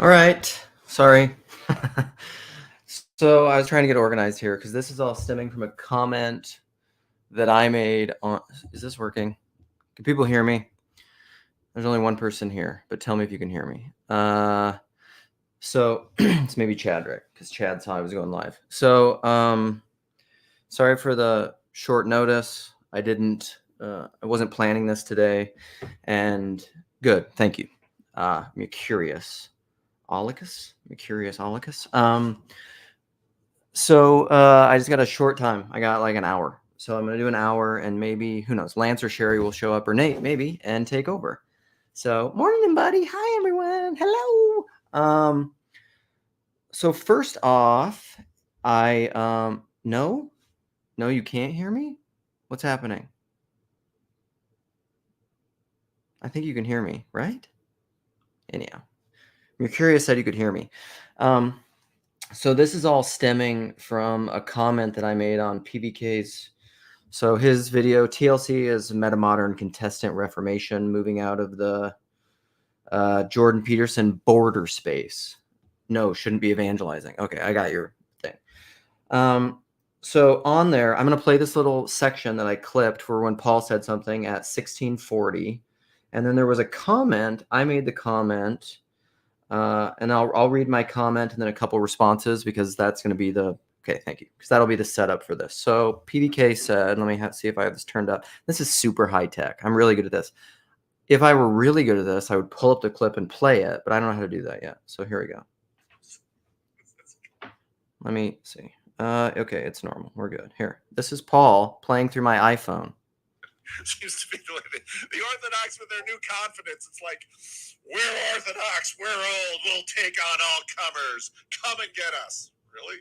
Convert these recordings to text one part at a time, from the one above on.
All right. Sorry. So I was trying to get organized here because this is all stemming from a comment that I made on. Is this working? Can people hear me? There's only one person here, but tell me if you can hear me. So it's maybe Chadrick because Chad saw I was going live. So sorry for the short notice. I wasn't planning this today, and good. Thank you. Mercurius Olicus. So I just got a short time. I got like an hour. So I'm going to do an hour, and maybe, who knows, Lance or Sherry will show up, or Nate maybe, and take over. So morning, buddy. Hi, everyone. Hello. So first off, no, you can't hear me. What's happening? I think you can hear me, right? Anyhow, Mercurius said you could hear me. So this is all stemming from a comment that I made on PBK's. So his video, TLC, is Metamodern Contestant Reformation, moving out of the Jordan Peterson border space. No, shouldn't be evangelizing. Okay, I got your thing. So on there, I'm going to play this little section that I clipped for when Paul said something at 1640. And then there was a comment. I made the comment. And I'll read my comment and then a couple responses because that's going to be okay, thank you. Because that'll be the setup for this. So PDK said, let me see if I have this turned up. This is super high tech. I'm really good at this. If I were really good at this, I would pull up the clip and play it, but I don't know how to do that yet. So here we go. Let me see. Okay, it's normal. We're good. Here. This is Paul playing through my iPhone. Seems to be the Orthodox with their new confidence. It's like, we're Orthodox, we're old, we'll take on all comers. Come and get us. Really?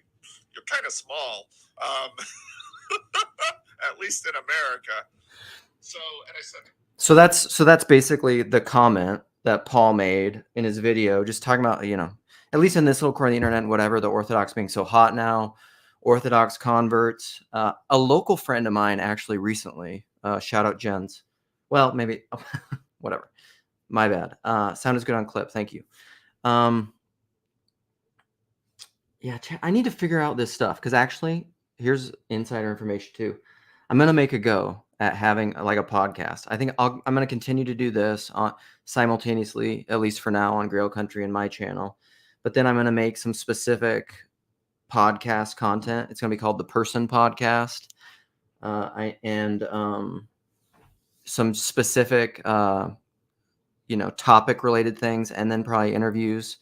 You're kind of small. At least in America. So, and I said... So that's basically the comment that Paul made in his video, just talking about, at least in this little corner of the internet, whatever, the Orthodox being so hot now, Orthodox converts. A local friend of mine actually recently, shout out Jens. Well, maybe, whatever. My bad. Sound is good on clip. Thank you. Yeah, I need to figure out this stuff because actually, here's insider information too. I'm going to make a go at having like a podcast. I think I'm going to continue to do this simultaneously, at least for now, on Grail Country and my channel. But then I'm going to make some specific podcast content. It's going to be called the Person Podcast, and some specific, topic related things, and then probably interviews.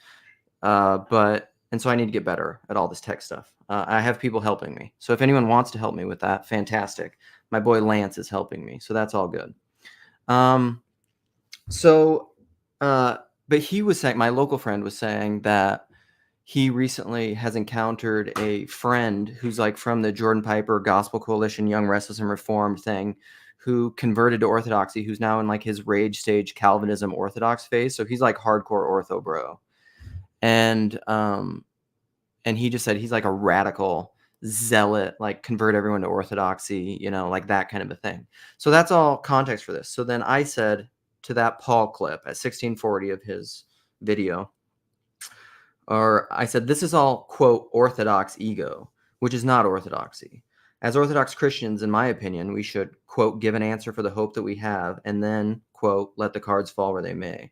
And so I need to get better at all this tech stuff. I have people helping me. So if anyone wants to help me with that, fantastic. My boy Lance is helping me. So that's all good. But he was saying, my local friend was saying that he recently has encountered a friend who's like from the Jordan Piper Gospel Coalition, Young, Restless, and Reformed thing, who converted to Orthodoxy, who's now in like his rage stage Calvinism Orthodox phase. So he's like hardcore ortho bro. And he just said he's like a radical zealot, like convert everyone to Orthodoxy, like that kind of a thing. So that's all context for this. So then I said to that Paul clip at 1640 of his video, or I said, this is all, quote, Orthodox ego, which is not Orthodoxy. As Orthodox Christians, in my opinion, we should, quote, give an answer for the hope that we have, and then, quote, let the cards fall where they may.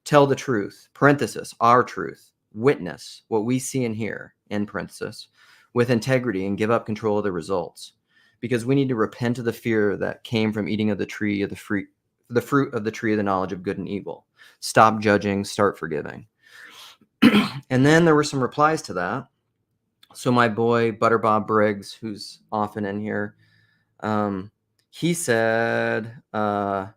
Tell the truth, parenthesis, our truth, witness what we see and hear, in parenthesis, with integrity and give up control of the results. Because we need to repent of the fear that came from eating of the tree of the fruit of the tree of the knowledge of good and evil. Stop judging, start forgiving. And then there were some replies to that. So my boy, Butterbob Briggs, who's often in here, he said, I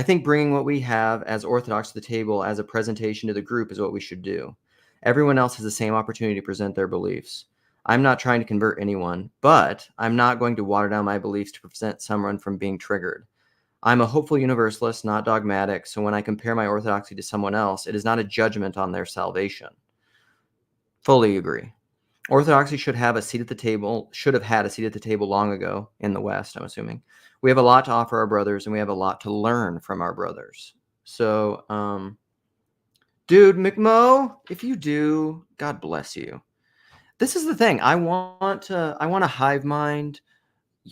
think bringing what we have as Orthodox to the table as a presentation to the group is what we should do. Everyone else has the same opportunity to present their beliefs. I'm not trying to convert anyone, but I'm not going to water down my beliefs to prevent someone from being triggered. I'm a hopeful universalist, not dogmatic, so when I compare my orthodoxy to someone else, it is not a judgment on their salvation. Fully agree. Orthodoxy should have had a seat at the table long ago in the West, I'm assuming. We have a lot to offer our brothers, and we have a lot to learn from our brothers. So, Dude, McMo, if you do, God bless you. This is the thing. I want to hive mind.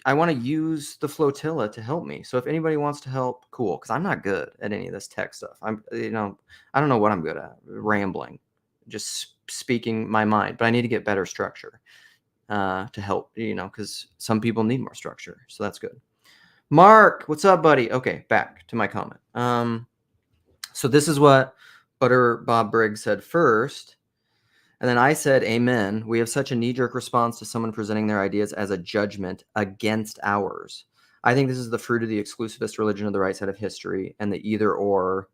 I want to use the flotilla to help me. So if anybody wants to help, cool. Because I'm not good at any of this tech stuff. I don't know what I'm good at. Rambling, just speaking my mind. But I need to get better structure to help. Because some people need more structure. So that's good. Mark, what's up, buddy? Okay, back to my comment. So this is what Butter Bob Briggs said first. And then I said, amen. We have such a knee-jerk response to someone presenting their ideas as a judgment against ours. I think this is the fruit of the exclusivist religion of the right side of history and the either or,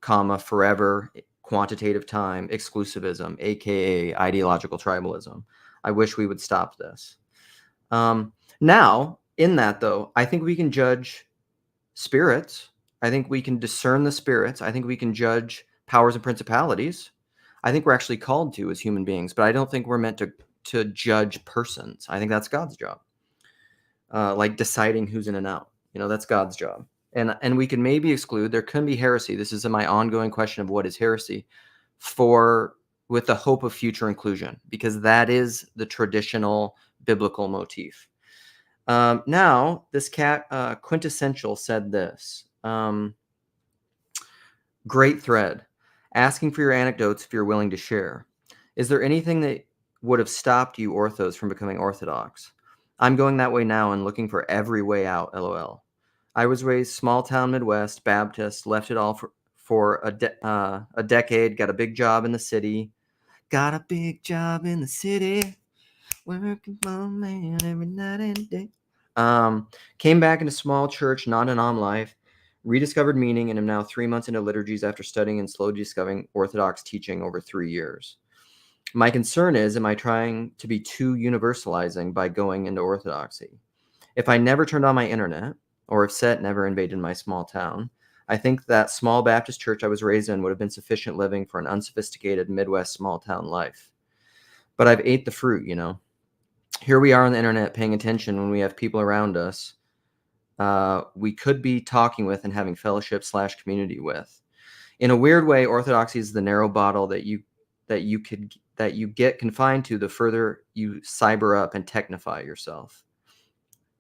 comma, forever, quantitative time, exclusivism, aka ideological tribalism. I wish we would stop this. Now, in that, though, I think we can judge spirits. I think we can discern the spirits. I think we can judge powers and principalities. I think we're actually called to as human beings, but I don't think we're meant to judge persons. I think that's God's job. Like deciding who's in and out. That's God's job. And we can maybe exclude, there can be heresy. This is my ongoing question of what is heresy with the hope of future inclusion, because that is the traditional biblical motif. Now, this cat, Quintessential, said this. Great thread. Asking for your anecdotes if you're willing to share. Is there anything that would have stopped you orthos from becoming Orthodox? I'm going that way now and looking for every way out, LOL. I was raised small town Midwest, Baptist, left it all for a decade, got a big job in the city. Got a big job in the city. Working for a man every night and day. Came back into small church, non-denom life. Rediscovered meaning and am now 3 months into liturgies after studying and slowly discovering Orthodox teaching over 3 years. My concern is, am I trying to be too universalizing by going into Orthodoxy? If I never turned on my internet, or if Set never invaded my small town, I think that small Baptist church I was raised in would have been sufficient living for an unsophisticated Midwest small town life. But I've ate the fruit, Here we are on the internet paying attention when we have people around us we could be talking with and having fellowship / community with. In a weird way, Orthodoxy is the narrow bottle that you get confined to the further you cyber up and technify yourself,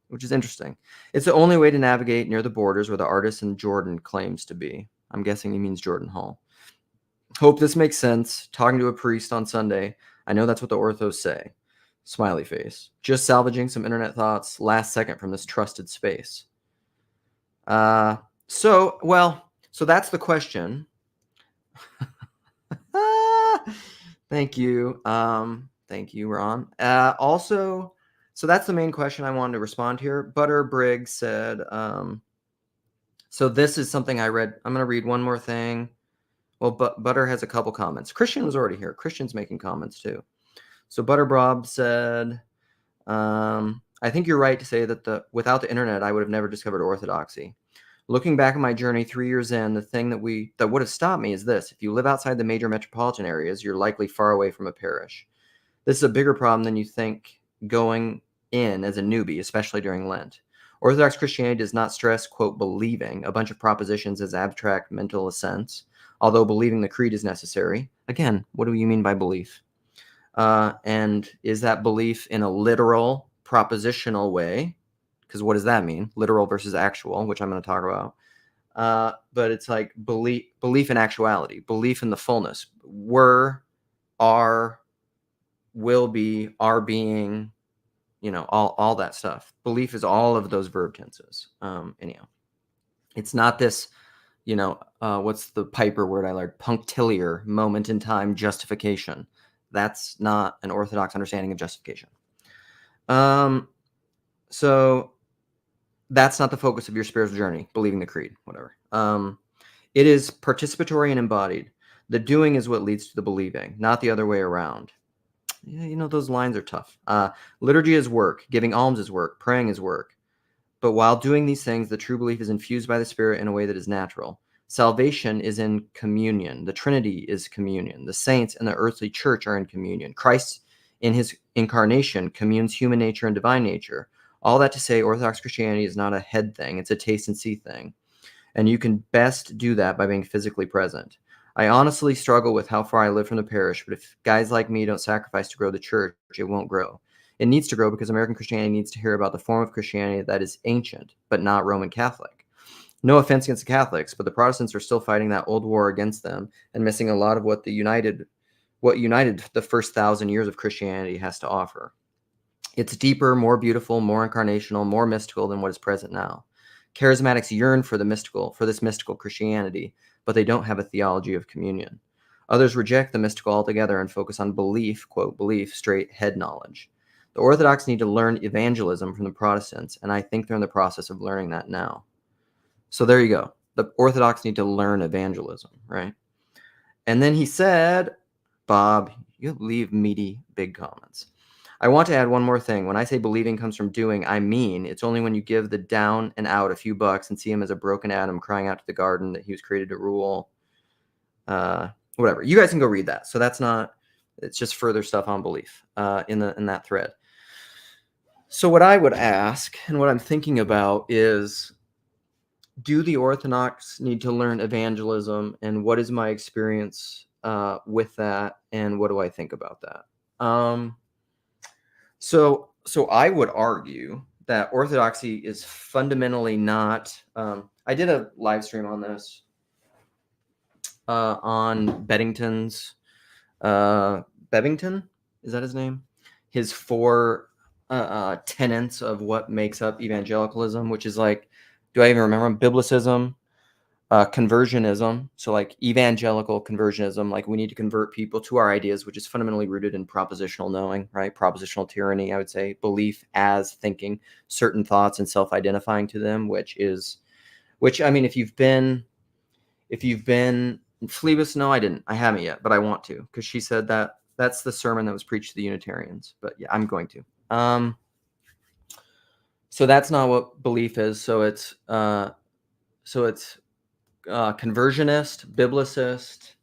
which is interesting. It's the only way to navigate near the borders where the artist in Jordan claims to be. I'm guessing he means Jordan Hall. Hope this makes sense. Talking to a priest on Sunday. I know that's what the orthos say. Smiley face. Just salvaging some internet thoughts last second from this trusted space. So that's the question. Thank you. Thank you, Ron. Also, so that's the main question I wanted to respond here. Butter Briggs said, so this is something I read. I'm going to read one more thing. Well, Butter has a couple comments. Christian was already here. Christian's making comments too. So Butter Bob said, I think you're right to say that without the internet, I would have never discovered Orthodoxy. Looking back at my journey 3 years in, the thing that would have stopped me is this. If you live outside the major metropolitan areas, you're likely far away from a parish. This is a bigger problem than you think going in as a newbie, especially during Lent. Orthodox Christianity does not stress, quote, believing a bunch of propositions as abstract mental assents, although believing the creed is necessary. Again, what do you mean by belief? And is that belief in a literal, propositional way? Because what does that mean? Literal versus actual, which I'm going to talk about. But it's like belief in actuality, belief in the fullness. Were, are, will be, are being, all that stuff. Belief is all of those verb tenses. Anyhow, it's not this, what's the Piper word I learned? Punctiliar, moment in time justification. That's not an Orthodox understanding of justification. So that's not the focus of your spiritual journey, believing the creed, whatever. It is participatory and embodied. The doing is what leads to the believing, not the other way around. Yeah, those lines are tough. Liturgy is work. Giving alms is work. Praying is work. But while doing these things, the true belief is infused by the Spirit in a way that is natural. Salvation is in communion. The Trinity is communion. The saints and the earthly church are in communion. Christ, in his incarnation, communes human nature and divine nature. All that to say, Orthodox Christianity is not a head thing. It's a taste and see thing. And you can best do that by being physically present. I honestly struggle with how far I live from the parish, but if guys like me don't sacrifice to grow the church, it won't grow. It needs to grow because American Christianity needs to hear about the form of Christianity that is ancient, but not Roman Catholic. No offense against the Catholics, but the Protestants are still fighting that old war against them and missing a lot of what united the first 1,000 years of Christianity has to offer. It's deeper, more beautiful, more incarnational, more mystical than what is present now. Charismatics yearn for this mystical Christianity, but they don't have a theology of communion. Others reject the mystical altogether and focus on belief, quote, belief, straight head knowledge. The Orthodox need to learn evangelism from the Protestants, and I think they're in the process of learning that now. So there you go. The Orthodox need to learn evangelism, right? And then he said, Bob, you leave meaty, big comments. I want to add one more thing. When I say believing comes from doing, I mean it's only when you give the down and out a few bucks and see him as a broken Adam crying out to the garden that he was created to rule. Whatever. You guys can go read that. So that's not. It's just further stuff on belief in that thread. So what I would ask and what I'm thinking about is, do the Orthodox need to learn evangelism, and what is my experience with that, and what do I think about that? So I would argue that Orthodoxy is fundamentally not. I did a live stream on this on Beddington's. Bebbington, is that his name? His 4 tenets of what makes up evangelicalism, which is like, do I even remember them? Biblicism, conversionism. So like evangelical conversionism, like we need to convert people to our ideas, which is fundamentally rooted in propositional knowing, right? Propositional tyranny, I would say, belief as thinking certain thoughts and self-identifying to them, which I mean, if you've been Phlebas, no, I didn't. I haven't yet, but I want to, because she said that's the sermon that was preached to the Unitarians. But yeah, I'm going to. So that's not what belief is. So it's conversionist, biblicist,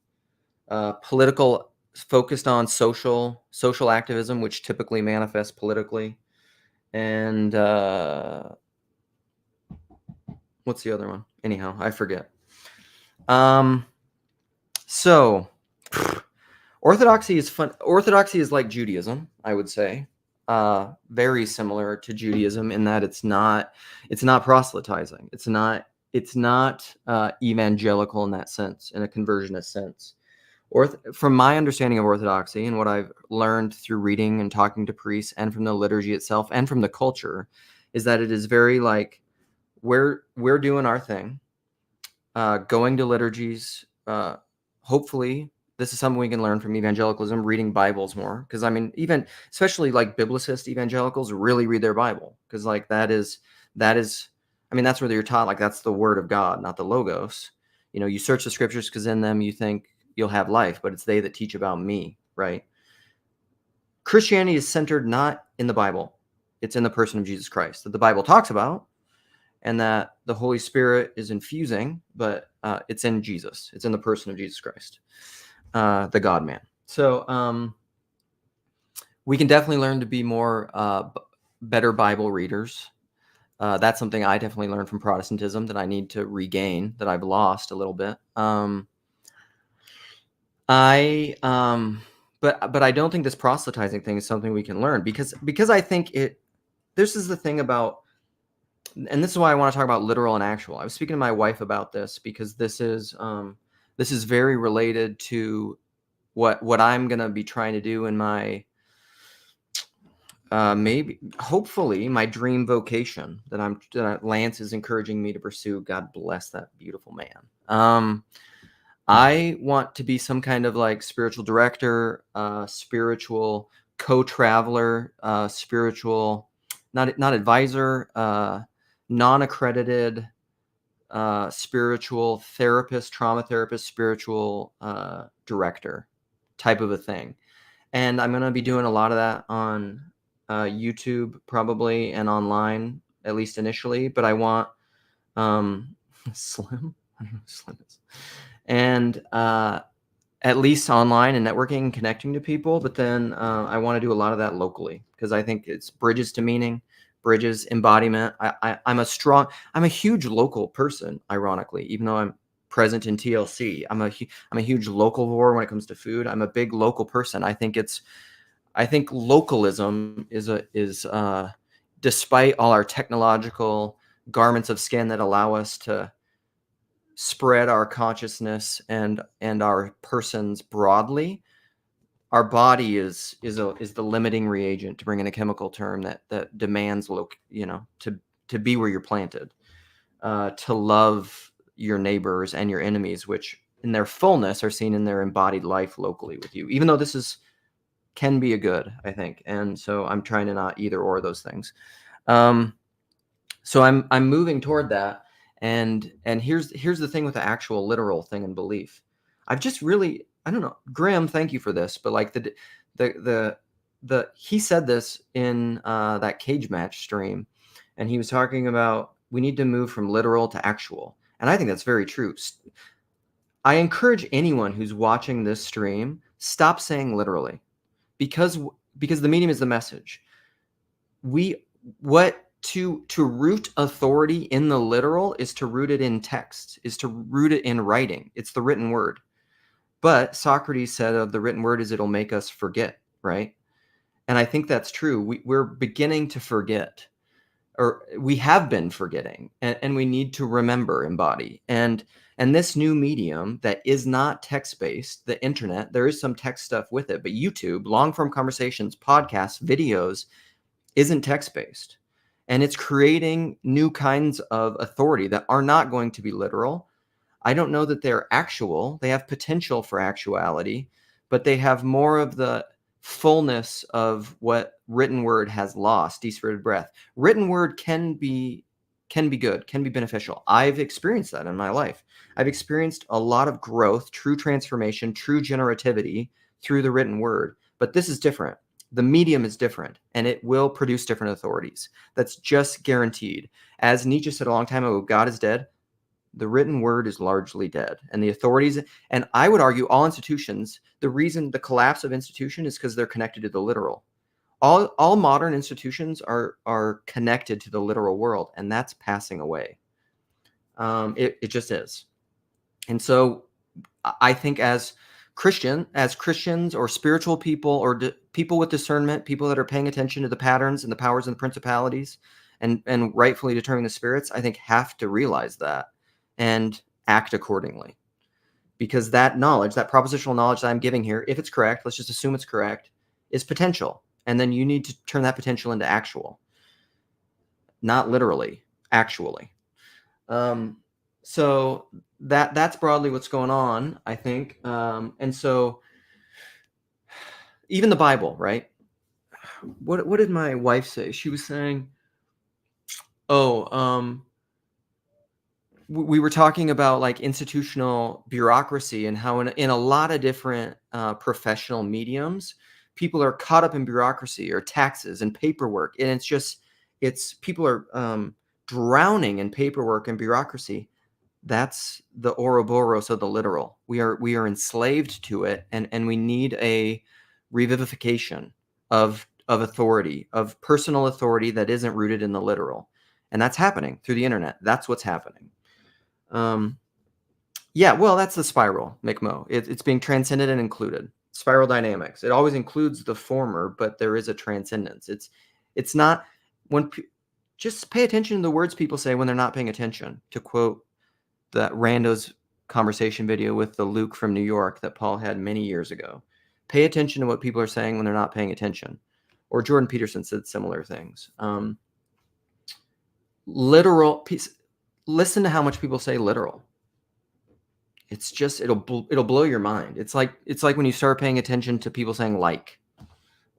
political, focused on social activism, which typically manifests politically, and what's the other one? Anyhow, I forget. So Orthodoxy is fun. Orthodoxy is like Judaism, I would say. Very similar to Judaism in that it's not proselytizing. It's not evangelical in that sense, in a conversionist sense. From my understanding of Orthodoxy and what I've learned through reading and talking to priests and from the liturgy itself and from the culture, is that it is very like, we're doing our thing, going to liturgies. Hopefully this is something we can learn from evangelicalism, reading Bibles more. Because I mean, even especially like biblicist evangelicals really read their Bible, because like that is, I mean, that's where you're taught, like that's the word of God, not the logos. You know, you search the scriptures because in them you think you'll have life, but it's they that teach about me, right? Christianity is centered not in the Bible. It's in the person of Jesus Christ that the Bible talks about, and that the Holy Spirit is infusing, but it's in Jesus. It's in the person of Jesus Christ, the God-man. So we can definitely learn to be more better Bible readers. That's something I definitely learned from Protestantism that I need to regain, that I've lost a little bit. But I don't think this proselytizing thing is something we can learn, because I think this is the thing about, and this is why I want to talk about literal and actual. I was speaking to my wife about this because this is very related to what I'm going to be trying to do in my hopefully my dream vocation that Lance is encouraging me to pursue. God bless that beautiful man. I want to be some kind of like spiritual director, spiritual co-traveler, spiritual, not advisor, non-accredited spiritual therapist, trauma therapist, spiritual director type of a thing. And I'm going to be doing a lot of that on YouTube probably, and online, at least initially. But I want Slim. I don't know who Slim is. And at least online and networking and connecting to people. But then I want to do a lot of that locally, because I think it's bridges to meaning, bridges embodiment. I'm a huge local person, ironically, even though I'm present in TLC. I'm a huge localvore when it comes to food. I'm a big local person. I think localism is despite all our technological garments of skin that allow us to spread our consciousness and our persons broadly, our body is the limiting reagent, to bring in a chemical term that demands to be where you're planted, to love your neighbors and your enemies, which in their fullness are seen in their embodied life locally with you, even though this can be a good, I think. And so I'm trying to not either or those things. So I'm moving toward that. And here's the thing with the actual literal thing and belief. I've just really, I don't know, Graham, thank you for this, but like he said this in that cage match stream, and he was talking about we need to move from literal to actual. And I think that's very true. I encourage anyone who's watching this stream, stop saying literally, because the medium is the message. To root authority in the literal is to root it in text, is to root it in writing. It's the written word. But Socrates said of the written word is it'll make us forget, right? And I think that's true. We're beginning to forget, or we have been forgetting, and we need to remember, embody. And this new medium that is not text-based, the internet, there is some text stuff with it, but YouTube, long-form conversations, podcasts, videos, isn't text-based. And it's creating new kinds of authority that are not going to be literal. I don't know that they're actual. They have potential for actuality, but they have more of the fullness of what written word has lost, de-spirited breath. Written word can be good, can be beneficial. I've experienced that in my life. I've experienced a lot of growth, true transformation, true generativity through the written word. But this is different. The medium is different, and it will produce different authorities. That's just guaranteed. As Nietzsche said a long time ago, God is dead. The written word is largely dead. And the authorities, and I would argue all institutions, the reason the collapse of institution is because they're connected to the literal. All modern institutions are connected to the literal world, and that's passing away. It just is. And so I think as Christians or spiritual people or people with discernment, people that are paying attention to the patterns and the powers and the principalities and rightfully determining the spirits, I think have to realize that and act accordingly. Because that knowledge, that propositional knowledge that I'm giving here, if it's correct, let's just assume it's correct, is potential. And then you need to turn that potential into actual. Not literally, actually. So that's broadly what's going on, I think. And so even the Bible, right? What did my wife say? She was saying, we were talking about like institutional bureaucracy and how in a lot of different professional mediums, people are caught up in bureaucracy or taxes and paperwork. And it's people are drowning in paperwork and bureaucracy. That's the Ouroboros of the literal. We are enslaved to it, and we need a revivification of authority, of personal authority that isn't rooted in the literal. And that's happening through the internet. That's what's happening. Yeah, well, that's the spiral, McMo. It's being transcended and included. Spiral dynamics. It always includes the former, but there is a transcendence. It's not just pay attention to the words people say when they're not paying attention. To quote that rando's conversation video with the Luke from New York that Paul had many years ago. Pay attention to what people are saying when they're not paying attention. Or Jordan Peterson said similar things. Listen to how much people say literal. It's just it'll blow your mind. It's like when you start paying attention to people saying like,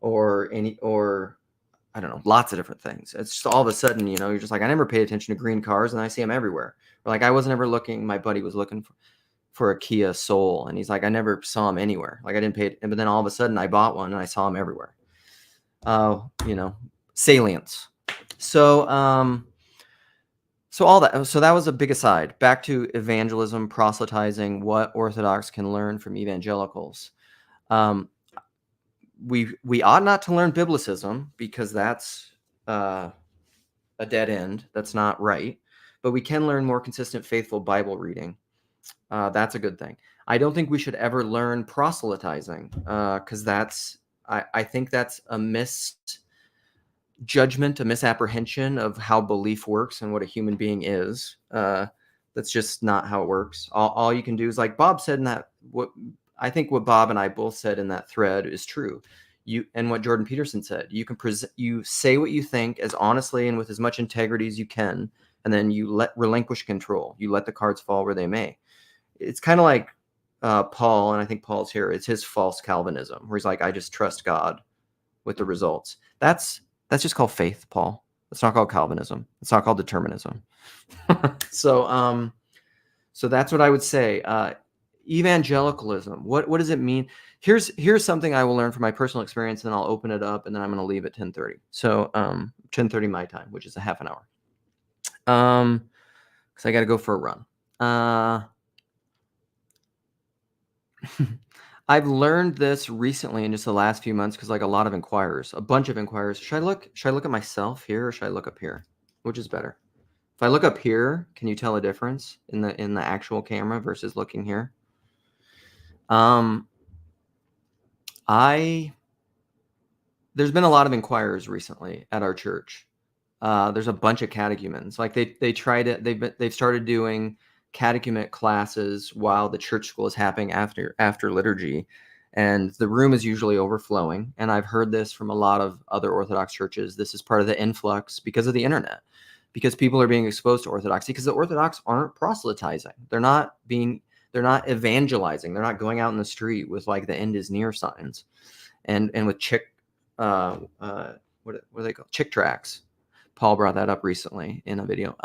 or I don't know, lots of different things. It's just all of a sudden, you're just like, I never paid attention to green cars, and I see them everywhere. Or like I wasn't ever looking. My buddy was looking for a Kia Soul, and he's like, I never saw them anywhere. Like I didn't pay it, but then all of a sudden I bought one and I saw them everywhere. Salience. So all that. So that was a big aside. Back to evangelism, proselytizing, what Orthodox can learn from evangelicals. We ought not to learn biblicism because that's a dead end. That's not right. But we can learn more consistent, faithful Bible reading. That's a good thing. I don't think we should ever learn proselytizing, because I think that's a misjudgment, a misapprehension of how belief works and what a human being is. That's just not how it works. All you can do is, like Bob said in that, what I think what Bob and I both said in that thread is true. And what Jordan Peterson said, you say what you think as honestly and with as much integrity as you can, and then you relinquish control. You let the cards fall where they may. It's kind of like Paul, and I think Paul's here. It's his false Calvinism, where he's like, I just trust God with the results. That's just called faith, Paul. It's not called Calvinism. It's not called determinism. So that's what I would say. Evangelicalism. What does it mean? Here's something I will learn from my personal experience, and then I'll open it up, and then I'm going to leave at 10:30. So 10:30 my time, which is a half an hour. Because I got to go for a run. I've learned this recently in just the last few months, because like a bunch of inquirers. Should I look at myself here, or should I look up here? Which is better? If I look up here, can you tell a difference in the actual camera versus looking here? There's been a lot of inquirers recently at our church. There's a bunch of catechumens. Like they've started doing catechumenate classes while the church school is happening after liturgy, and the room is usually overflowing. And I've heard this from a lot of other Orthodox churches. This is part of the influx because of the internet, because people are being exposed to Orthodoxy, because the Orthodox aren't proselytizing. They're not evangelizing. They're not going out in the street with like the end is near signs and with what are they called? Chick tracts. Paul brought that up recently in a video.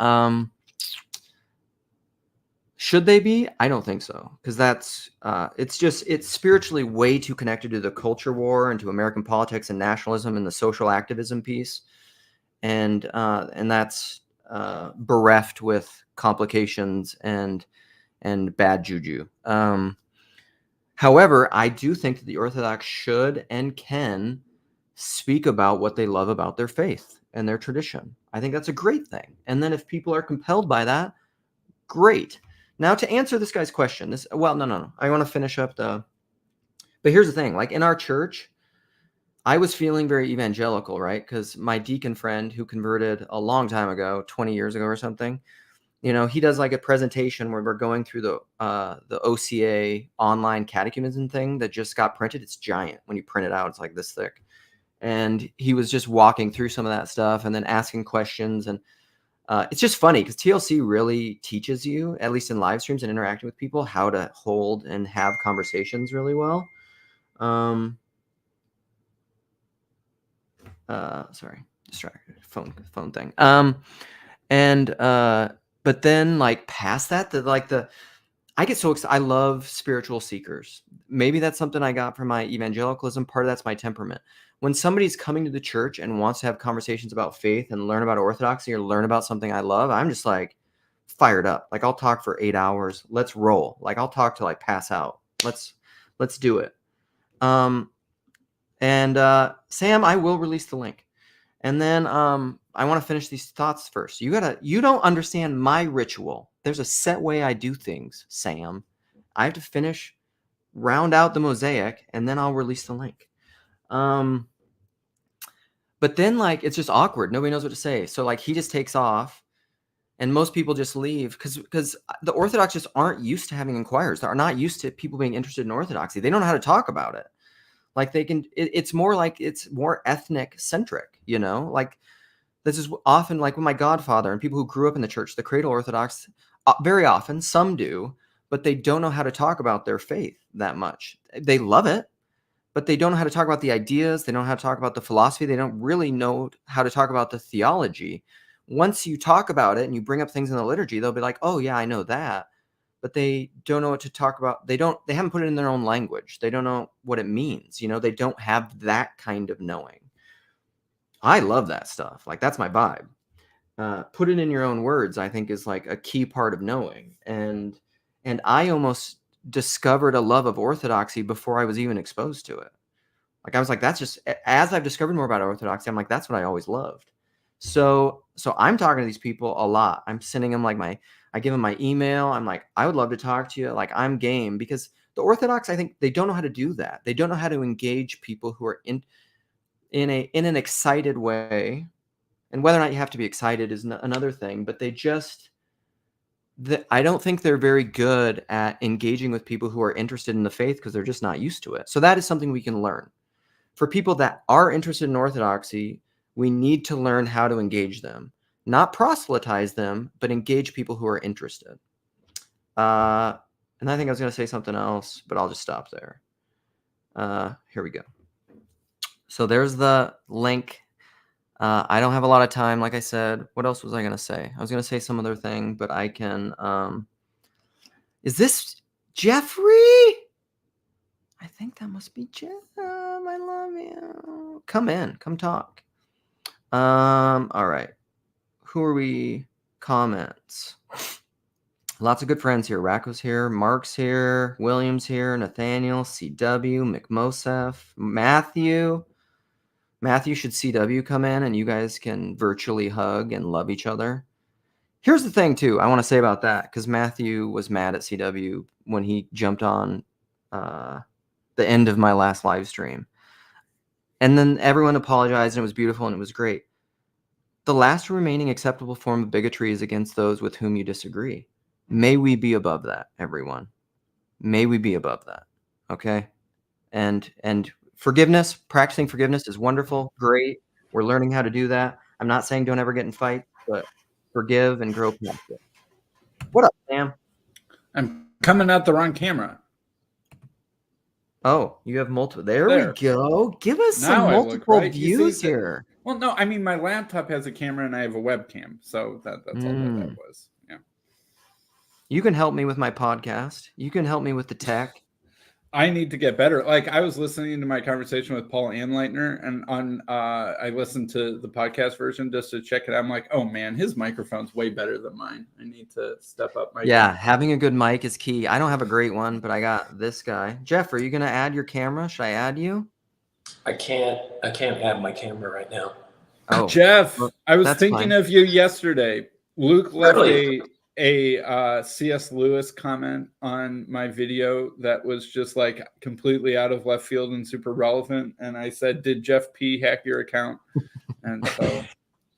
Should they be? I don't think so, because it's spiritually way too connected to the culture war and to American politics and nationalism and the social activism piece, and that's bereft with complications and bad juju. However, I do think that the Orthodox should and can speak about what they love about their faith and their tradition. I think that's a great thing. And then if people are compelled by that, great. Now, to answer this guy's question, no. I want to finish up but here's the thing. Like in our church, I was feeling very evangelical, right? Because my deacon friend who converted a long time ago, 20 years ago or something, he does like a presentation where we're going through the OCA online catechumenism thing that just got printed. It's giant. When you print it out, it's like this thick. And he was just walking through some of that stuff and then asking questions. And it's just funny because TLC really teaches you, at least in live streams and interacting with people, how to hold and have conversations really well. Sorry, distracted. Phone thing. But then like past that, I get so excited. I love spiritual seekers. Maybe that's something I got from my evangelicalism. Part of that's my temperament. When somebody's coming to the church and wants to have conversations about faith and learn about Orthodoxy or learn about something I love, I'm just like fired up. Like I'll talk for 8 hours. Let's roll. Like I'll talk till I pass out. Let's do it. Sam, I will release the link. And then I want to finish these thoughts first. You don't understand my ritual. There's a set way I do things, Sam. I have to round out the mosaic, and then I'll release the link. But then like it's just awkward. Nobody knows what to say. So like he just takes off, and most people just leave because the Orthodox just aren't used to having inquirers. They're not used to people being interested in Orthodoxy. They don't know how to talk about it. Like it's more ethnic centric, like this is often like with my godfather and people who grew up in the church, the cradle Orthodox, very often, some do, but they don't know how to talk about their faith that much. They love it, but they don't know how to talk about the ideas. They don't know how to talk about the philosophy. They don't really know how to talk about the theology. Once you talk about it and you bring up things in the liturgy, they'll be like, oh yeah, I know that. But they don't know what to talk about. They haven't put it in their own language. They don't know what it means. They don't have that kind of knowing. I love that stuff. Like that's my vibe. Put it in your own words, I think, is like a key part of knowing. And I almost discovered a love of Orthodoxy before I was even exposed to it. Like I was like, that's just, as I've discovered more about Orthodoxy, I'm like, that's what I always loved. So So I'm talking to these people a lot. I'm sending them I give them my email. I'm like, I would love to talk to you. Like, I'm game, because the Orthodox, I think they don't know how to do that. They don't know how to engage people who are in an excited way. And whether or not you have to be excited is another thing, but I don't think they're very good at engaging with people who are interested in the faith, because they're just not used to it. So that is something we can learn. For people that are interested in Orthodoxy, we need to learn how to engage them, not proselytize them, but engage people who are interested. And I think I was going to say something else, but I'll just stop there. Here we go. So there's the link. I don't have a lot of time. Like I said, what else was I going to say? I was going to say some other thing, but I can. Is this Jeffrey? I think that must be Jeff. I love you. Come in. Come talk. All right. Who are we? Comments. Lots of good friends here. Racco's here. Mark's here. William's here. Nathaniel, CW, McMosef, Matthew. Matthew, should CW come in and you guys can virtually hug and love each other. Here's the thing, too, I want to say about that, because Matthew was mad at CW when he jumped on the end of my last live stream. And then everyone apologized, and it was beautiful, and it was great. The last remaining acceptable form of bigotry is against those with whom you disagree. May we be above that, everyone. May we be above that, okay? And forgiveness, practicing forgiveness is wonderful, great. We're learning how to do that. I'm not saying don't ever get in fights, but forgive and grow past it. What up, Sam? I'm coming out the wrong camera. Oh, you have multiple. There we go. Give us some multiple views here. Well, no, I mean, my laptop has a camera and I have a webcam. So that's all that was. Yeah. You can help me with my podcast. You can help me with the tech. I need to get better. Like, I was listening to my conversation with Paul Anleitner, and I listened to the podcast version just to check it out. I'm like, oh man, his microphone's way better than mine. I need to step up my game. Having a good mic is key. I don't have a great one, but I got this guy. Jeff, are you gonna add your camera? Should I add you? I can't add my camera right now. Oh, Jeff, well, I was thinking of you yesterday. Luke left a C.S. Lewis comment on my video that was just like completely out of left field and super relevant. And I said, did Jeff P hack your account? And so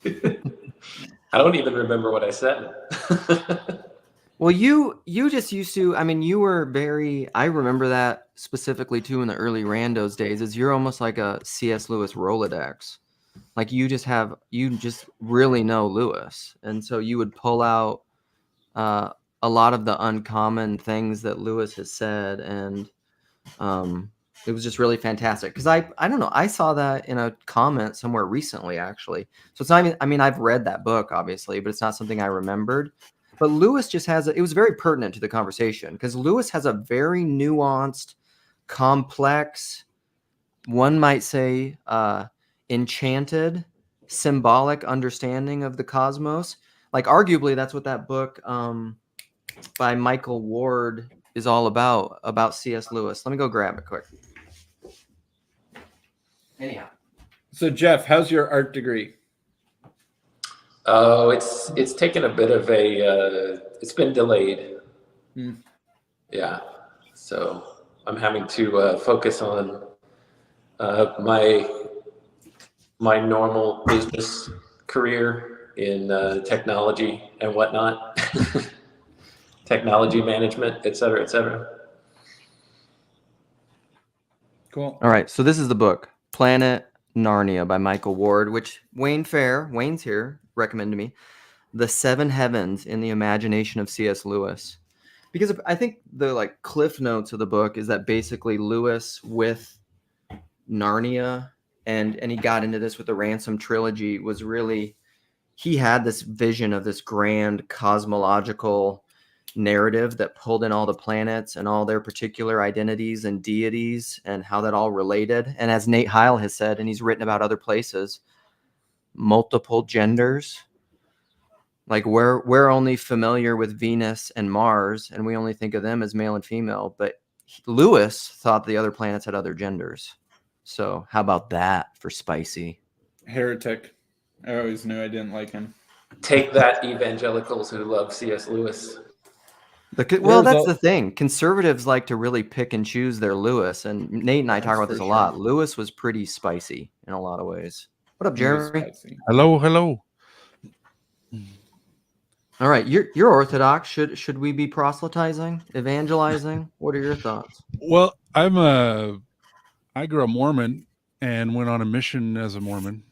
I don't even remember what I said. Well, you just used to, I mean, you were I remember that specifically too in the early Randos days, is you're almost like a C.S. Lewis Rolodex. Like you just really know Lewis. And so you would pull out a lot of the uncommon things that Lewis has said, and it was just really fantastic. Because I don't know, I saw that in a comment somewhere recently, actually. So it's not even, I mean, I've read that book, obviously, but it's not something I remembered. But Lewis just it was very pertinent to the conversation, because Lewis has a very nuanced, complex, one might say, enchanted, symbolic understanding of the cosmos. Like, arguably, that's what that book by Michael Ward is all about C.S. Lewis. Let me go grab it quick. Anyhow. So, Jeff, how's your art degree? Oh, it's taken a bit of it's been delayed. Yeah. So I'm having to focus on my normal business career in technology and whatnot, technology management, et cetera, et cetera. Cool. All right. So this is the book, Planet Narnia by Michael Ward, which Wayne's here, recommended to me. The Seven Heavens in the Imagination of C.S. Lewis. Because I think the cliff notes of the book is that basically Lewis with Narnia, and he got into this with the Ransom trilogy, was really, he had this vision of this grand cosmological narrative that pulled in all the planets and all their particular identities and deities and how that all related. And as Nate Heil has said, and he's written about other places, multiple genders. Like we're only familiar with Venus and Mars, and we only think of them as male and female. But Lewis thought the other planets had other genders. So how about that for spicy? Heretic. I always knew I didn't like him. Take that, evangelicals who love C.S. Lewis. Well, that's the thing. Conservatives like to really pick and choose their Lewis, and Nate and I talk about this a lot. Lewis was pretty spicy in a lot of ways. What up, Jeremy? Hello, hello. All right, you're Orthodox. Should we be proselytizing, evangelizing? What are your thoughts? Well, I grew up Mormon and went on a mission as a Mormon.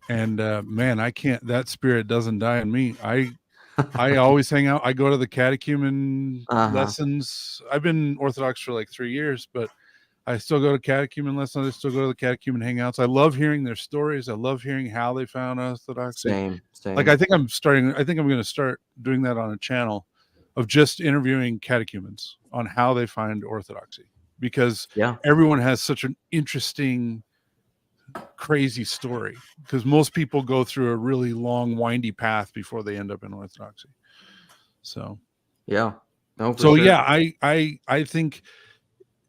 And man, that spirit doesn't die in me. I always hang out. I go to the catechumen lessons. I've been Orthodox for like 3 years, but I still go to catechumen lessons. I still go to the catechumen hangouts. I love hearing their stories. I love hearing how they found Orthodoxy. Same. Like I think I'm going to start doing that on a channel of just interviewing catechumens on how they find Orthodoxy, because everyone has such an interesting, crazy story, because most people go through a really long, windy path before they end up in Orthodoxy. So I think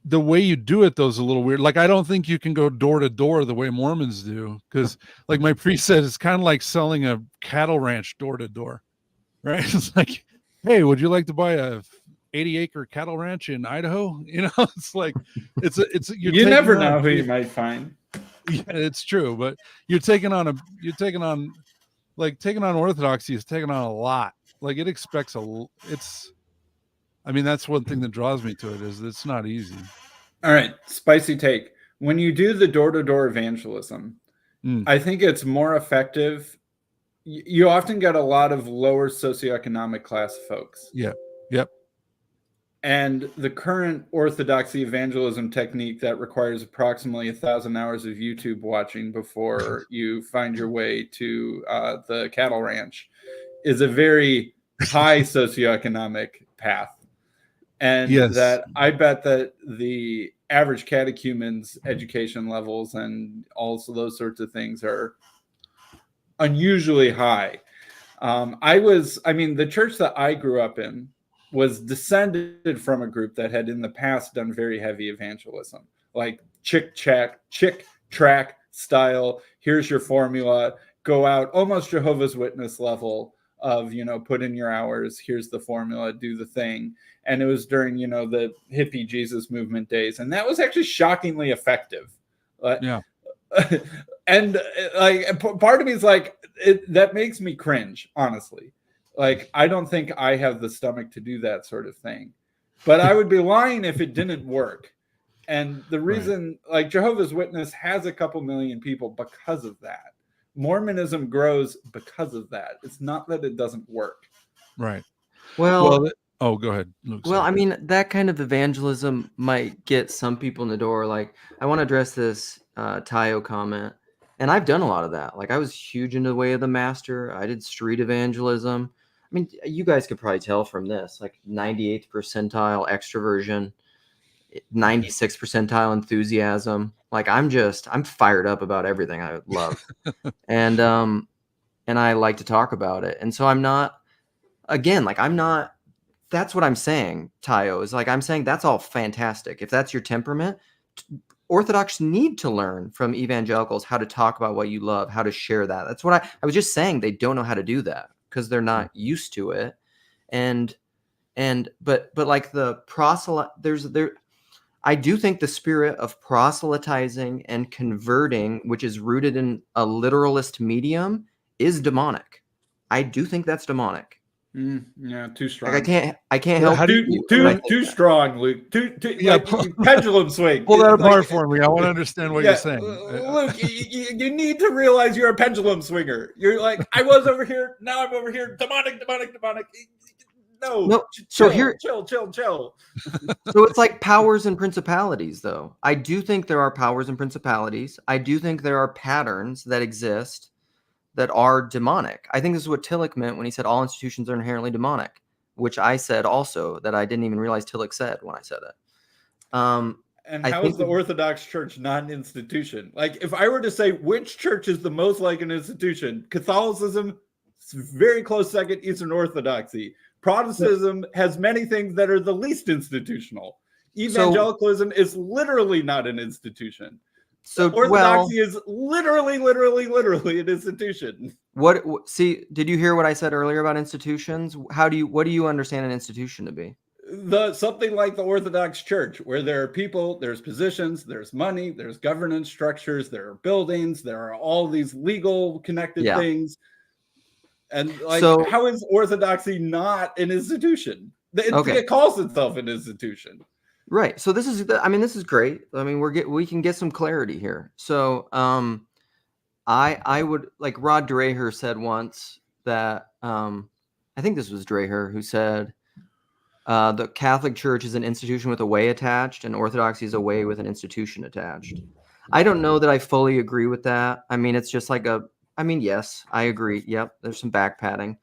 the way you do it though is a little weird. Like, I don't think you can go door to door the way Mormons do, because like my priest said, it's kind of like selling a cattle ranch door to door, right? It's like, hey, would you like to buy a 80-acre cattle ranch in Idaho? You know, it's like you never know who you might find. Yeah, it's true, but taking on Orthodoxy is taking on a lot. Like, it expects that's one thing that draws me to it, is it's not easy. All right, spicy take. When you do the door-to-door evangelism, I think it's more effective. You often get a lot of lower socioeconomic class folks. Yeah. Yep. And the current Orthodoxy evangelism technique that requires approximately 1,000 hours of YouTube watching before you find your way to the cattle ranch is a very high socioeconomic path. And that I bet that the average catechumen's education levels and also those sorts of things are unusually high. The church that I grew up in was descended from a group that had in the past done very heavy evangelism, like chick track style. Here's your formula, go out, almost Jehovah's Witness level of, put in your hours, here's the formula, do the thing. And it was during, the hippie Jesus movement days. And that was actually shockingly effective. Yeah. And like, part of me is like, that makes me cringe, honestly. Like, I don't think I have the stomach to do that sort of thing, but I would be lying if it didn't work. And the reason, like, Jehovah's Witness has a couple million people because of that. Mormonism grows because of that. It's not that it doesn't work. Right. Well, go ahead, Luke. Well, that kind of evangelism might get some people in the door. Like, I want to address this Tayo comment. And I've done a lot of that. Like, I was huge into the way of the master. I did street evangelism. You guys could probably tell from this, like 98th percentile extroversion, 96th percentile enthusiasm. Like, I'm fired up about everything I love. And I like to talk about it. And so that's what I'm saying, Tayo, is like, I'm saying that's all fantastic. If that's your temperament, Orthodox need to learn from evangelicals how to talk about what you love, how to share that. That's what I was just saying. They don't know how to do that because they're not used to it. But like the I do think the spirit of proselytizing and converting, which is rooted in a literalist medium, is demonic. I do think that's demonic. Yeah, too strong. Like, I can't help you. Too strong, Luke. Pendulum swing. Pull that apart for me. I want to understand what you're saying. Luke, you need to realize you're a pendulum swinger. You're like, I was over here, now I'm over here. Demonic. No. Chill. So it's like powers and principalities, though. I do think there are powers and principalities. I do think there are patterns that exist that are demonic. I think this is what Tillich meant when he said all institutions are inherently demonic, which I said also that I didn't even realize Tillich said when I said it. And how is the Orthodox Church not an institution? Like, if I were to say which church is the most like an institution, Catholicism is very close second, Eastern Orthodoxy. Protestantism has many things that are the least institutional. Evangelicalism is literally not an institution. So Orthodoxy is literally an institution. See, did you hear what I said earlier about institutions? What do you understand an institution to be? Something like the Orthodox Church, where there are people, there's positions, there's money, there's governance structures, there are buildings, there are all these legal connected things. And like, how is Orthodoxy not an institution? It calls itself an institution. Right. So this is great. I mean, we can get some clarity here. So I would, like Rod Dreher said once that I think this was Dreher who said the Catholic Church is an institution with a way attached, and Orthodoxy is a way with an institution attached. I don't know that I fully agree with that. I mean, it's just like yes, I agree. Yep, there's some back padding.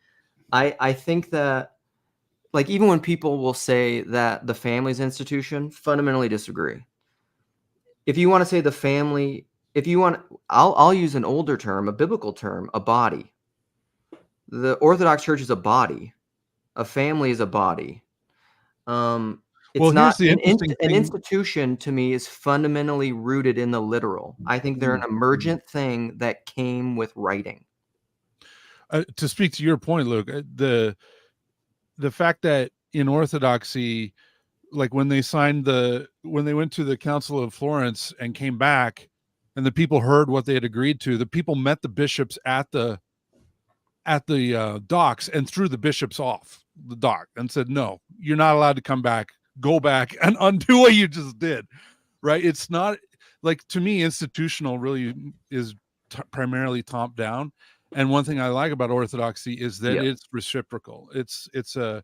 I think that, like, even when people will say that the family's institution, fundamentally disagree. If you want to say the family, I'll use an older term, a biblical term, a body. The Orthodox Church is a body. A family is a body. It's not an institution. To me, is fundamentally rooted in the literal. I think they're an emergent thing that came with writing. To speak to your point, Luke, the fact that in Orthodoxy, like when they went to the Council of Florence and came back, and the people heard what they had agreed to, the people met the bishops at the docks and threw the bishops off the dock and said, "No, you're not allowed to come back. Go back and undo what you just did." Right? It's not, like, to me, institutional really is primarily top down. And one thing I like about Orthodoxy is that it's reciprocal. It's a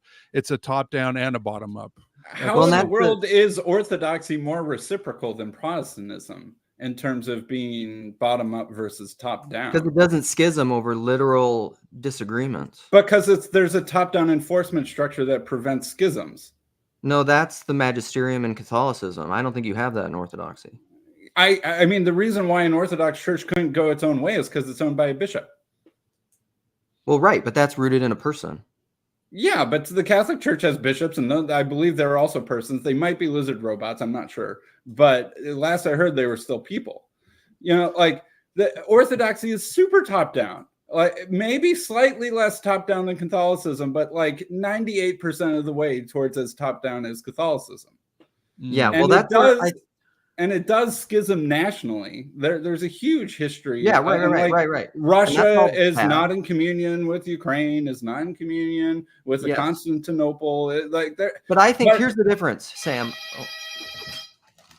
top down and a bottom up. How in the world is Orthodoxy more reciprocal than Protestantism in terms of being bottom up versus top down? Because it doesn't schism over literal disagreements. Because there's a top down enforcement structure that prevents schisms. No, that's the magisterium in Catholicism. I don't think you have that in Orthodoxy. I mean, the reason why an Orthodox church couldn't go its own way is because it's owned by a bishop. Well, right, but that's rooted in a person. Yeah, but the Catholic Church has bishops, and I believe there are also persons. They might be lizard robots, I'm not sure. But last I heard, they were still people. You know, like, the Orthodoxy is super top down. Like, maybe slightly less top down than Catholicism, but like 98% of the way towards as top down as Catholicism. Yeah, well, and it does schism nationally. There's a huge history. Yeah, right. Russia is not in communion with Ukraine, is not in communion with Constantinople. But I think here's the difference, Sam. Oh,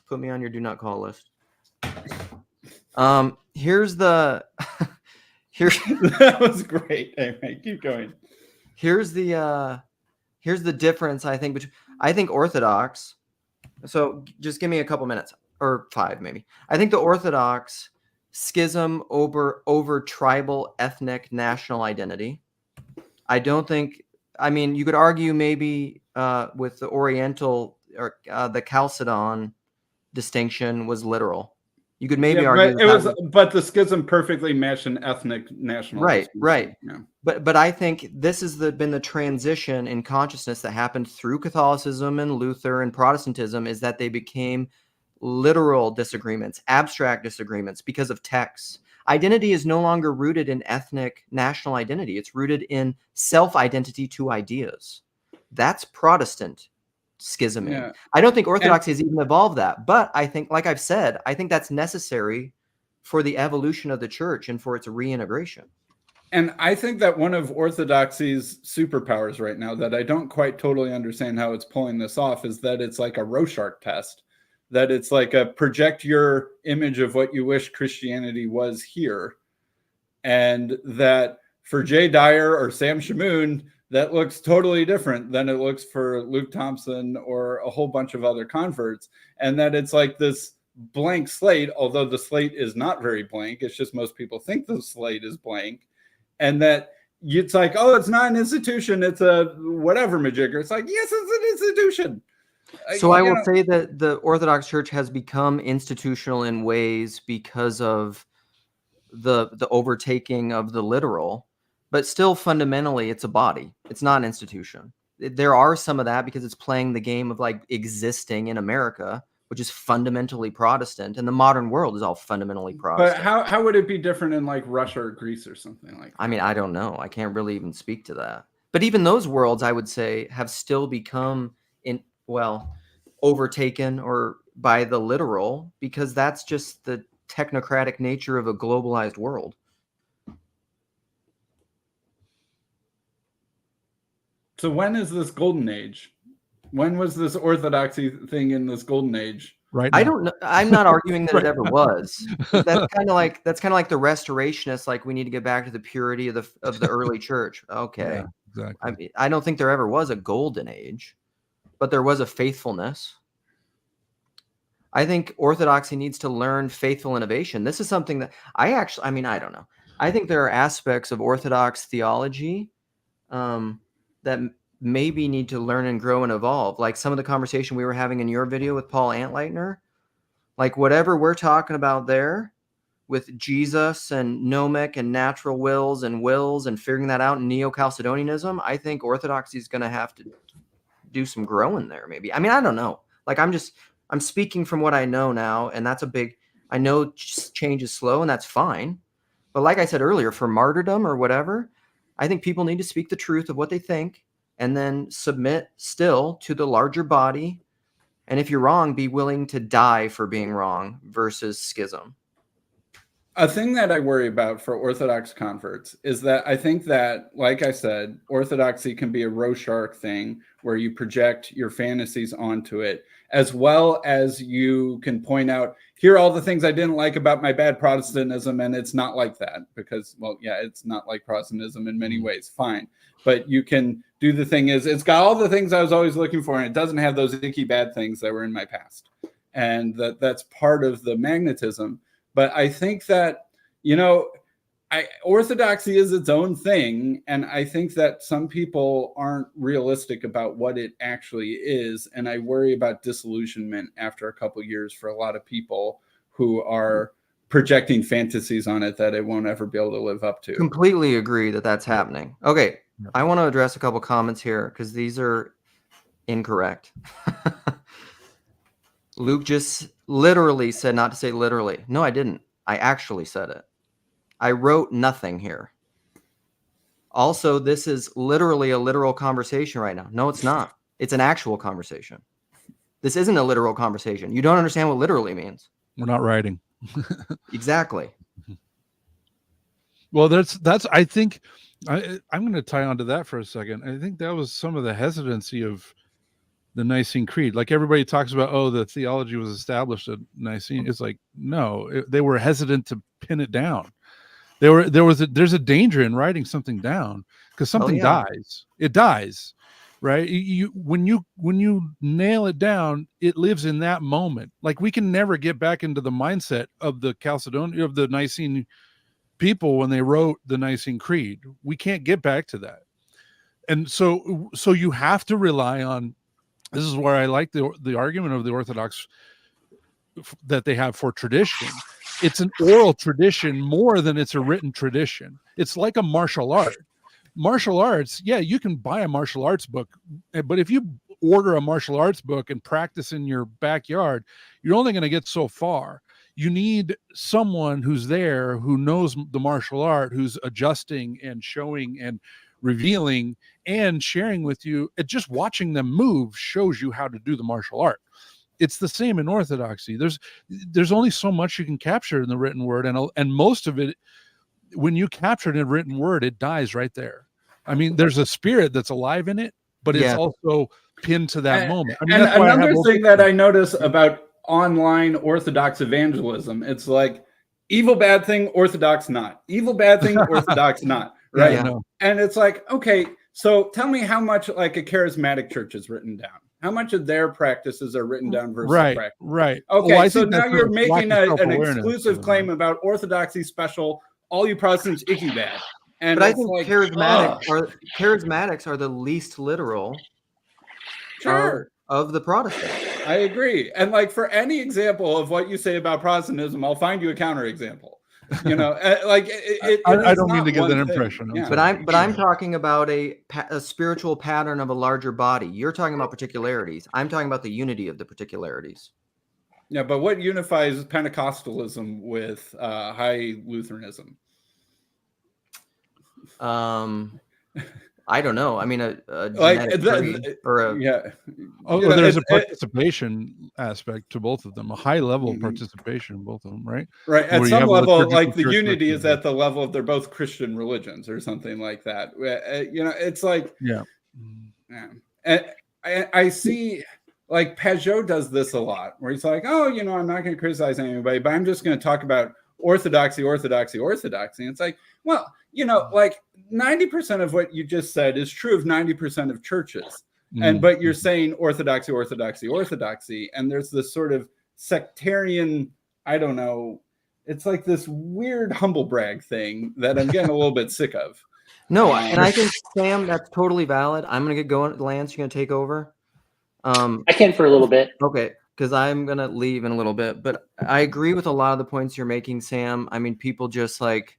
put me on your do not call list. Here's that was great. Anyway, keep going. Here's the difference, I think, between Orthodox. So just give me a couple minutes. Or 5 maybe. I think the Orthodox schism over tribal, ethnic, national identity. I don't think. I mean, you could argue maybe with the Oriental or the Chalcedon distinction was literal. You could maybe argue, but the schism perfectly matched an ethnic national. Right. Yeah. But I think this has been the transition in consciousness that happened through Catholicism and Luther and Protestantism, is that they became literal disagreements, abstract disagreements because of texts. Identity is no longer rooted in ethnic national identity. It's rooted in self-identity to ideas. That's Protestant schisming. Yeah. I don't think Orthodoxy has even evolved that, but I think, like I've said, I think that's necessary for the evolution of the church and for its reintegration. And I think that one of Orthodoxy's superpowers right now that I don't quite totally understand how it's pulling this off is that it's like a Rorschach test. That it's like a project your image of what you wish Christianity was here. And that for Jay Dyer or Sam Shamoon, that looks totally different than it looks for Luke Thompson or a whole bunch of other converts. And that it's like this blank slate, although the slate is not very blank. It's just most people think the slate is blank. And that it's like, oh, it's not an institution. It's a whatever majigger. It's like, yes, it's an institution. So I will say that the Orthodox Church has become institutional in ways because of the overtaking of the literal, but still fundamentally it's a body. It's not an institution. There are some of that because it's playing the game of like existing in America, which is fundamentally Protestant, and the modern world is all fundamentally Protestant. But how would it be different in like Russia or Greece or something like that? I mean, I don't know. I can't really even speak to that. But even those worlds, I would say, have still become overtaken or by the literal, because that's just the technocratic nature of a globalized world. So when is this golden age? When was this orthodoxy thing in this golden age? Right now. I don't know. I'm not arguing that it ever was. That's kind of like the restorationists. Like, we need to get back to the purity of the early church. Okay, Yeah, exactly. I don't think there ever was a golden age, but there was a faithfulness. I think Orthodoxy needs to learn faithful innovation. This is something that I don't know. I think there are aspects of Orthodox theology that maybe need to learn and grow and evolve. Like some of the conversation we were having in your video with Paul Antleitner, like whatever we're talking about there with Jesus and gnomic and natural wills and figuring that out in Neo-Chalcedonianism, I think Orthodoxy is going to have to do some growing there. Maybe. I mean, I don't know. Like, I'm speaking from what I know now, and I know change is slow, and that's fine. But like I said earlier, for martyrdom or whatever, I think people need to speak the truth of what they think and then submit still to the larger body. And if you're wrong, be willing to die for being wrong versus schism. A thing that I worry about for Orthodox converts is that I think that, like I said, Orthodoxy can be a Rorschach thing where you project your fantasies onto it, as well as you can point out, here are all the things I didn't like about my bad Protestantism, and it's not like that because, well, yeah, it's not like Protestantism in many ways, fine. But you can do the thing is, it's got all the things I was always looking for, and it doesn't have those icky bad things that were in my past. And that's part of the magnetism. But I think that, Orthodoxy is its own thing. And I think that some people aren't realistic about what it actually is. And I worry about disillusionment after a couple of years for a lot of people who are projecting fantasies on it that it won't ever be able to live up to. Completely agree that that's happening. Okay, I want to address a couple comments here because these are incorrect. Luke just literally said not to say literally. No, I didn't. I actually said it. I wrote nothing here. Also, this is literally a literal conversation right now. No, it's not. It's an actual conversation. This isn't a literal conversation. You don't understand what literally means. We're not writing. Exactly. Well, that's I think I'm going to tie onto that for a second. I think that was some of the hesitancy of the Nicene Creed. Like everybody talks about, the theology was established at Nicene. It's like, no, they were hesitant to pin it down. There's a danger in writing something down because something dies. It dies, right? When you nail it down, it lives in that moment. Like we can never get back into the mindset of the Nicene people when they wrote the Nicene Creed. We can't get back to that. And so you have to rely on. This is where I like the argument of the Orthodox that they have for tradition. It's an oral tradition more than it's a written tradition. It's like a martial art. Martial arts, you can buy a martial arts book, but if you order a martial arts book and practice in your backyard, you're only going to get so far. You need someone who's there, who knows the martial art, who's adjusting and showing and revealing and sharing with you. Just watching them move shows you how to do the martial art. It's the same in Orthodoxy. There's only so much you can capture in the written word, and most of it, when you capture it in a written word, it dies right there. I mean, there's a spirit that's alive in it, but it's also pinned to that moment. I mean, and another thing that I notice about online Orthodox evangelism, it's like evil bad thing, Orthodox not. Evil bad thing, Orthodox not. Right? Yeah. And it's like, okay, so tell me how much like a charismatic church is written down. How much of their practices are written down versus practice? Right. Okay, so now you're making an exclusive claim about Orthodoxy special, all you Protestants icky bad. And but I think like, charismatics are the least literal of the Protestants. I agree. And like for any example of what you say about Protestantism, I'll find you a counterexample. Like I don't mean to get that impression. Yeah. But I'm talking about a spiritual pattern of a larger body. You're talking about particularities. I'm talking about the unity of the particularities. Yeah, but what unifies Pentecostalism with high Lutheranism? I don't know. I mean, a genetic tree or a yeah. Oh, there's a participation aspect to both of them, a high level participation in both of them, right? Right. At some level, like the unity is at the level of they're both Christian religions or something like that. It's like, yeah. And I see, like Pajot does this a lot, where he's like, oh, I'm not going to criticize anybody, but I'm just going to talk about orthodoxy. And it's like, well, like 90% of what you just said is true of 90% of churches. But you're saying orthodoxy. And there's this sort of sectarian, I don't know, it's like this weird humble brag thing that I'm getting a little bit sick of. No, and I think, Sam, that's totally valid. I'm going to get going. Lance, you're going to take over? I can for a little bit. Okay, because I'm going to leave in a little bit. But I agree with a lot of the points you're making, Sam. I mean, people just like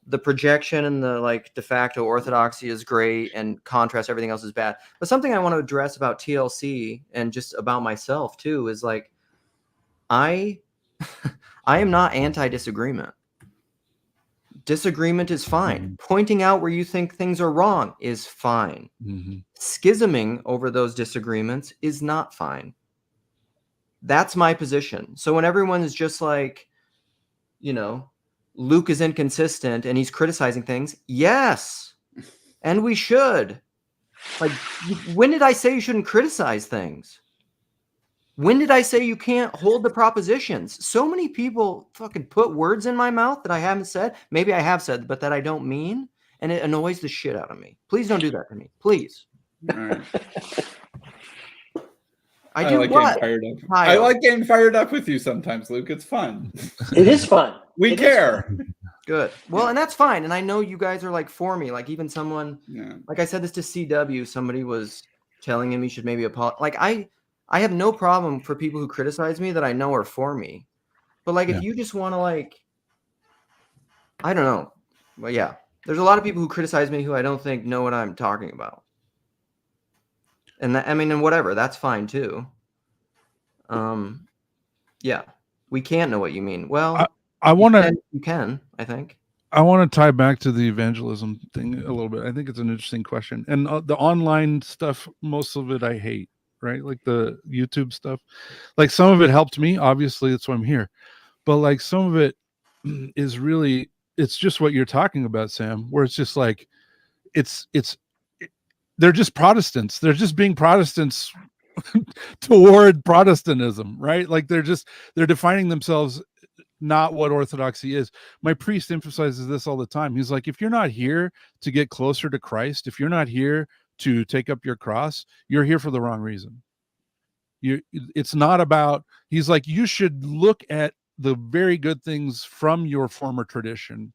the projection and the like de facto orthodoxy is great and contrast, everything else is bad. But something I want to address about TLC and just about myself too is like, I am not anti-disagreement. Disagreement is fine. Pointing out where you think things are wrong is fine. Schisming over those disagreements is not fine. That's my position. So when everyone is just like, Luke is inconsistent and he's criticizing things, yes, and we should. Like, when did I say you shouldn't criticize things? When did I say you can't hold the propositions? So many people fucking put words in my mouth that I haven't said. Maybe I have said, but that I don't mean. And it annoys the shit out of me. Please don't do that to me. Please. Right. I do like what? I like getting fired up with you sometimes, Luke. It's fun. It is fun. We care. Good. Well, and that's fine. And I know you guys are like for me. Like even someone, like I said this to CW, somebody was telling him he should maybe apologize. Like I have no problem for people who criticize me that I know are for me. But like, if you just want to like, I don't know. But yeah, there's a lot of people who criticize me who I don't think know what I'm talking about. And that, I mean, and whatever, that's fine too. Yeah, we can't know what you mean. Well, I want to, you can, I think. I want to tie back to the evangelism thing a little bit. I think it's an interesting question. And the online stuff, most of it I hate. Right, like the YouTube stuff, like some of it helped me, obviously that's why I'm here, but like some of it is really, it's just what you're talking about, Sam, where it's just like they're just Protestants, they're just being Protestants toward Protestantism, right? Like they're defining themselves not what Orthodoxy is. My priest emphasizes this all the time. He's like, if you're not here to get closer to Christ, if you're not here to take up your cross, you're here for the wrong reason. It's not about, he's like, you should look at the very good things from your former tradition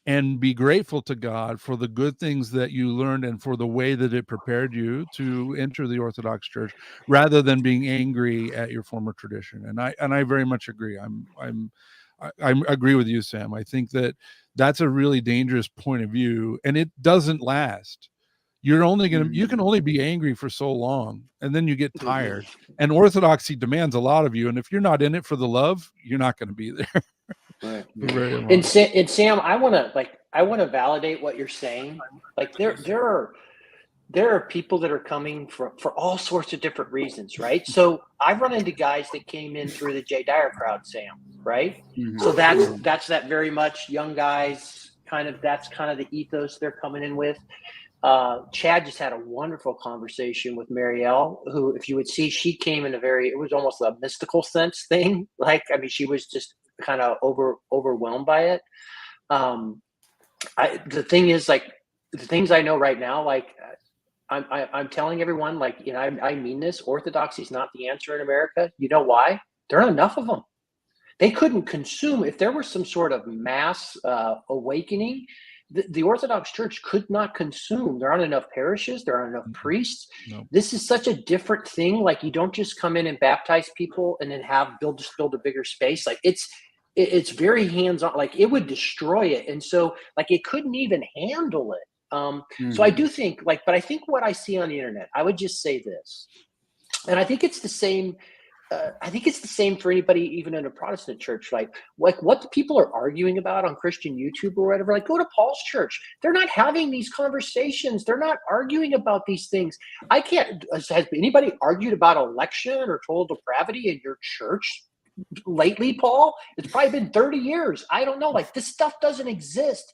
and be grateful to God for the good things that you learned and for the way that it prepared you to enter the Orthodox Church, rather than being angry at your former tradition. And I very much agree. I agree with you, Sam. I think that that's a really dangerous point of view, and it doesn't last. You're only you can only be angry for so long, and then you get tired. And Orthodoxy demands a lot of you, and if you're not in it for the love, you're not going to be there. Right. And Sam, I want to validate what you're saying. Like there are people that are coming for all sorts of different reasons, right? So I've run into guys that came in through the Jay Dyer crowd, Sam, right? So that's that very much young guys that's kind of the ethos they're coming in with. Chad just had a wonderful conversation with Marielle, who, if you would see, she came in it was almost a mystical sense thing. Like, I mean, she was just kind of overwhelmed by it. The thing is, like, the things I know right now, like, I'm telling everyone, like, I mean this, Orthodoxy is not the answer in America. You know why? There aren't enough of them. They couldn't consume, if there was some sort of mass awakening, the Orthodox Church could not consume. There aren't enough parishes. There aren't enough priests. No. This is such a different thing. Like, you don't just come in and baptize people and then build a bigger space. Like, it's very hands-on. Like, it would destroy it. And so, like, it couldn't even handle it. So I do think, like, but I think what I see on the internet, I would just say this, and I think it's the same I think it's the same for anybody, even in a Protestant church. Like what the people are arguing about on Christian YouTube or whatever, like go to Paul's church. They're not having these conversations. They're not arguing about these things. Has anybody argued about election or total depravity in your church lately, Paul? It's probably been 30 years. I don't know. Like this stuff doesn't exist.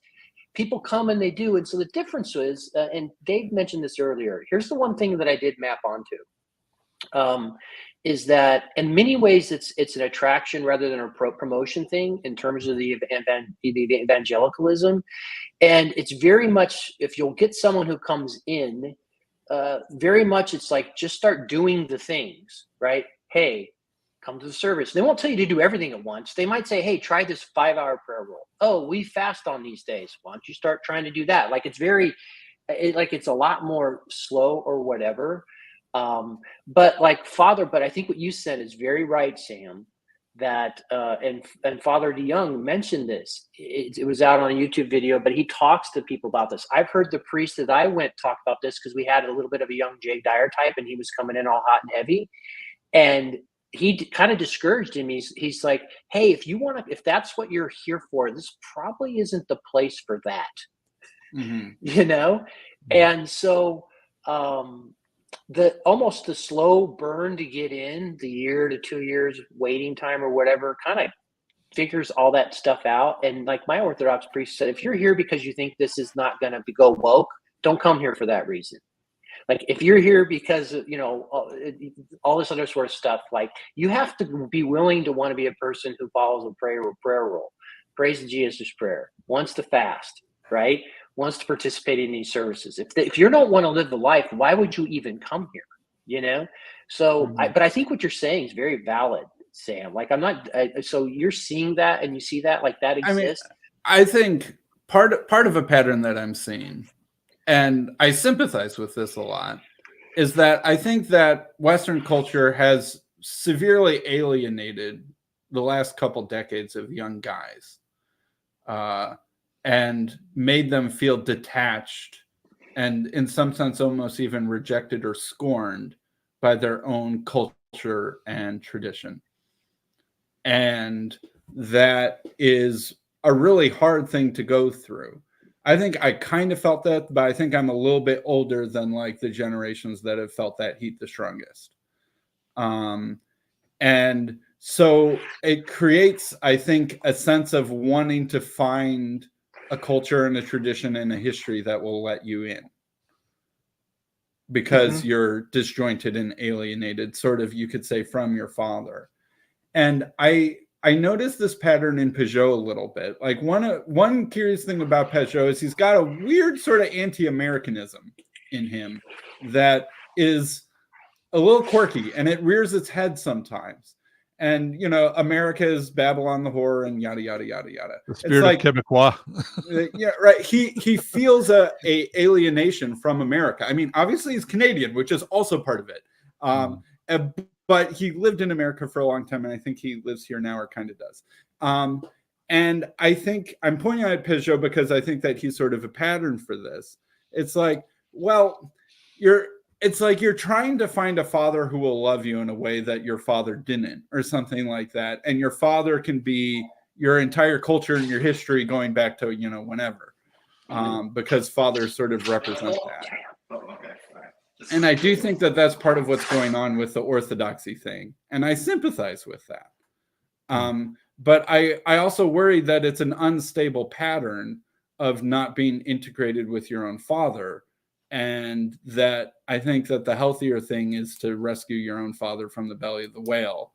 People come and they do. And so the difference is, and Dave mentioned this earlier, here's the one thing that I did map onto. Is that in many ways it's an attraction rather than a promotion thing in terms of the evangelicalism. And it's very much, if you'll get someone who comes in, very much it's like, just start doing the things, right? Hey, come to the service. They won't tell you to do everything at once. They might say, hey, try this 5-hour prayer rule. Oh, we fast on these days. Why don't you start trying to do that? Like it's it's a lot more slow or whatever. But I think what you said is very right, Sam, that, and Father DeYoung mentioned this. It was out on a YouTube video, but he talks to people about this. I've heard the priest that I went talk about this because we had a little bit of a young Jay Dyer type and he was coming in all hot and heavy. And he kind of discouraged him. He's like, hey, if that's what you're here for, this probably isn't the place for that, And so, almost the slow burn to get in, the year to 2 years waiting time or whatever, kind of figures all that stuff out. And like my Orthodox priest said, if you're here because you think this is not going to go woke, don't come here for that reason. Like if you're here because, all this other sort of stuff, like you have to be willing to want to be a person who follows a prayer rule, prays the Jesus prayer, wants to fast, right? Wants to participate in these services. If you don't want to live the life, why would you even come here? So, but I think what you're saying is very valid, Sam. Like I'm not. So you're seeing that, and you see that like that exists. I think part of a pattern that I'm seeing, and I sympathize with this a lot, is that I think that Western culture has severely alienated the last couple decades of young guys. And made them feel detached and in some sense almost even rejected or scorned by their own culture and tradition. And that is a really hard thing to go through. I think I kind of felt that, but I think I'm a little bit older than like the generations that have felt that heat the strongest. And so it creates, I think, a sense of wanting to find a culture and a tradition and a history that will let you in because you're disjointed and alienated, sort of, you could say, from your father. And I noticed this pattern in Peugeot a little bit. Like one curious thing about Peugeot is he's got a weird sort of anti-Americanism in him that is a little quirky and it rears its head sometimes. And, America is Babylon the whore and yada, yada, yada, yada. The spirit of Quebecois. Yeah, right. He feels a alienation from America. I mean, obviously he's Canadian, which is also part of it. But he lived in America for a long time, and I think he lives here now or kind of does. And I think I'm pointing out Peugeot because I think that he's sort of a pattern for this. It's like, well, it's like you're trying to find a father who will love you in a way that your father didn't, or something like that. And your father can be your entire culture and your history going back to, whenever, because fathers sort of represent that. And I do think that that's part of what's going on with the Orthodoxy thing. And I sympathize with that. But I also worry that it's an unstable pattern of not being integrated with your own father. And that I think that the healthier thing is to rescue your own father from the belly of the whale,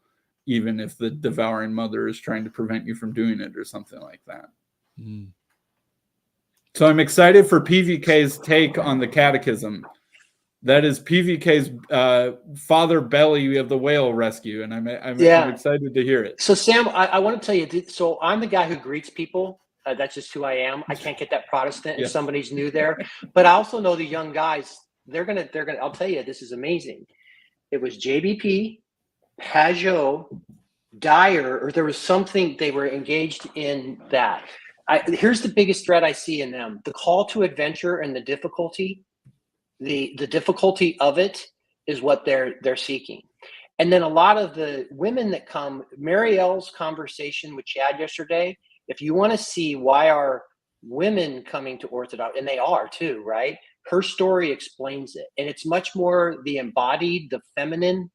even if the devouring mother is trying to prevent you from doing it or something like that. So I'm excited for PVK's take on the catechism. That is PVK's father belly of the whale rescue. And I'm excited to hear it. So Sam, I want to tell you, so I'm the guy who greets people. That's just who I am. I can't get that Protestant if somebody's new there. But I also know the young guys, they're gonna, I'll tell you, this is amazing. It was JBP, Peugeot, Dyer, or there was something, they were engaged in that. Here's the biggest threat I see in them. The call to adventure and the difficulty, the difficulty of it is what they're seeking. And then a lot of the women that come, Marielle's conversation with Chad yesterday, if you want to see why are women coming to Orthodox, and they are too, right? Her story explains it. And it's much more the embodied, the feminine,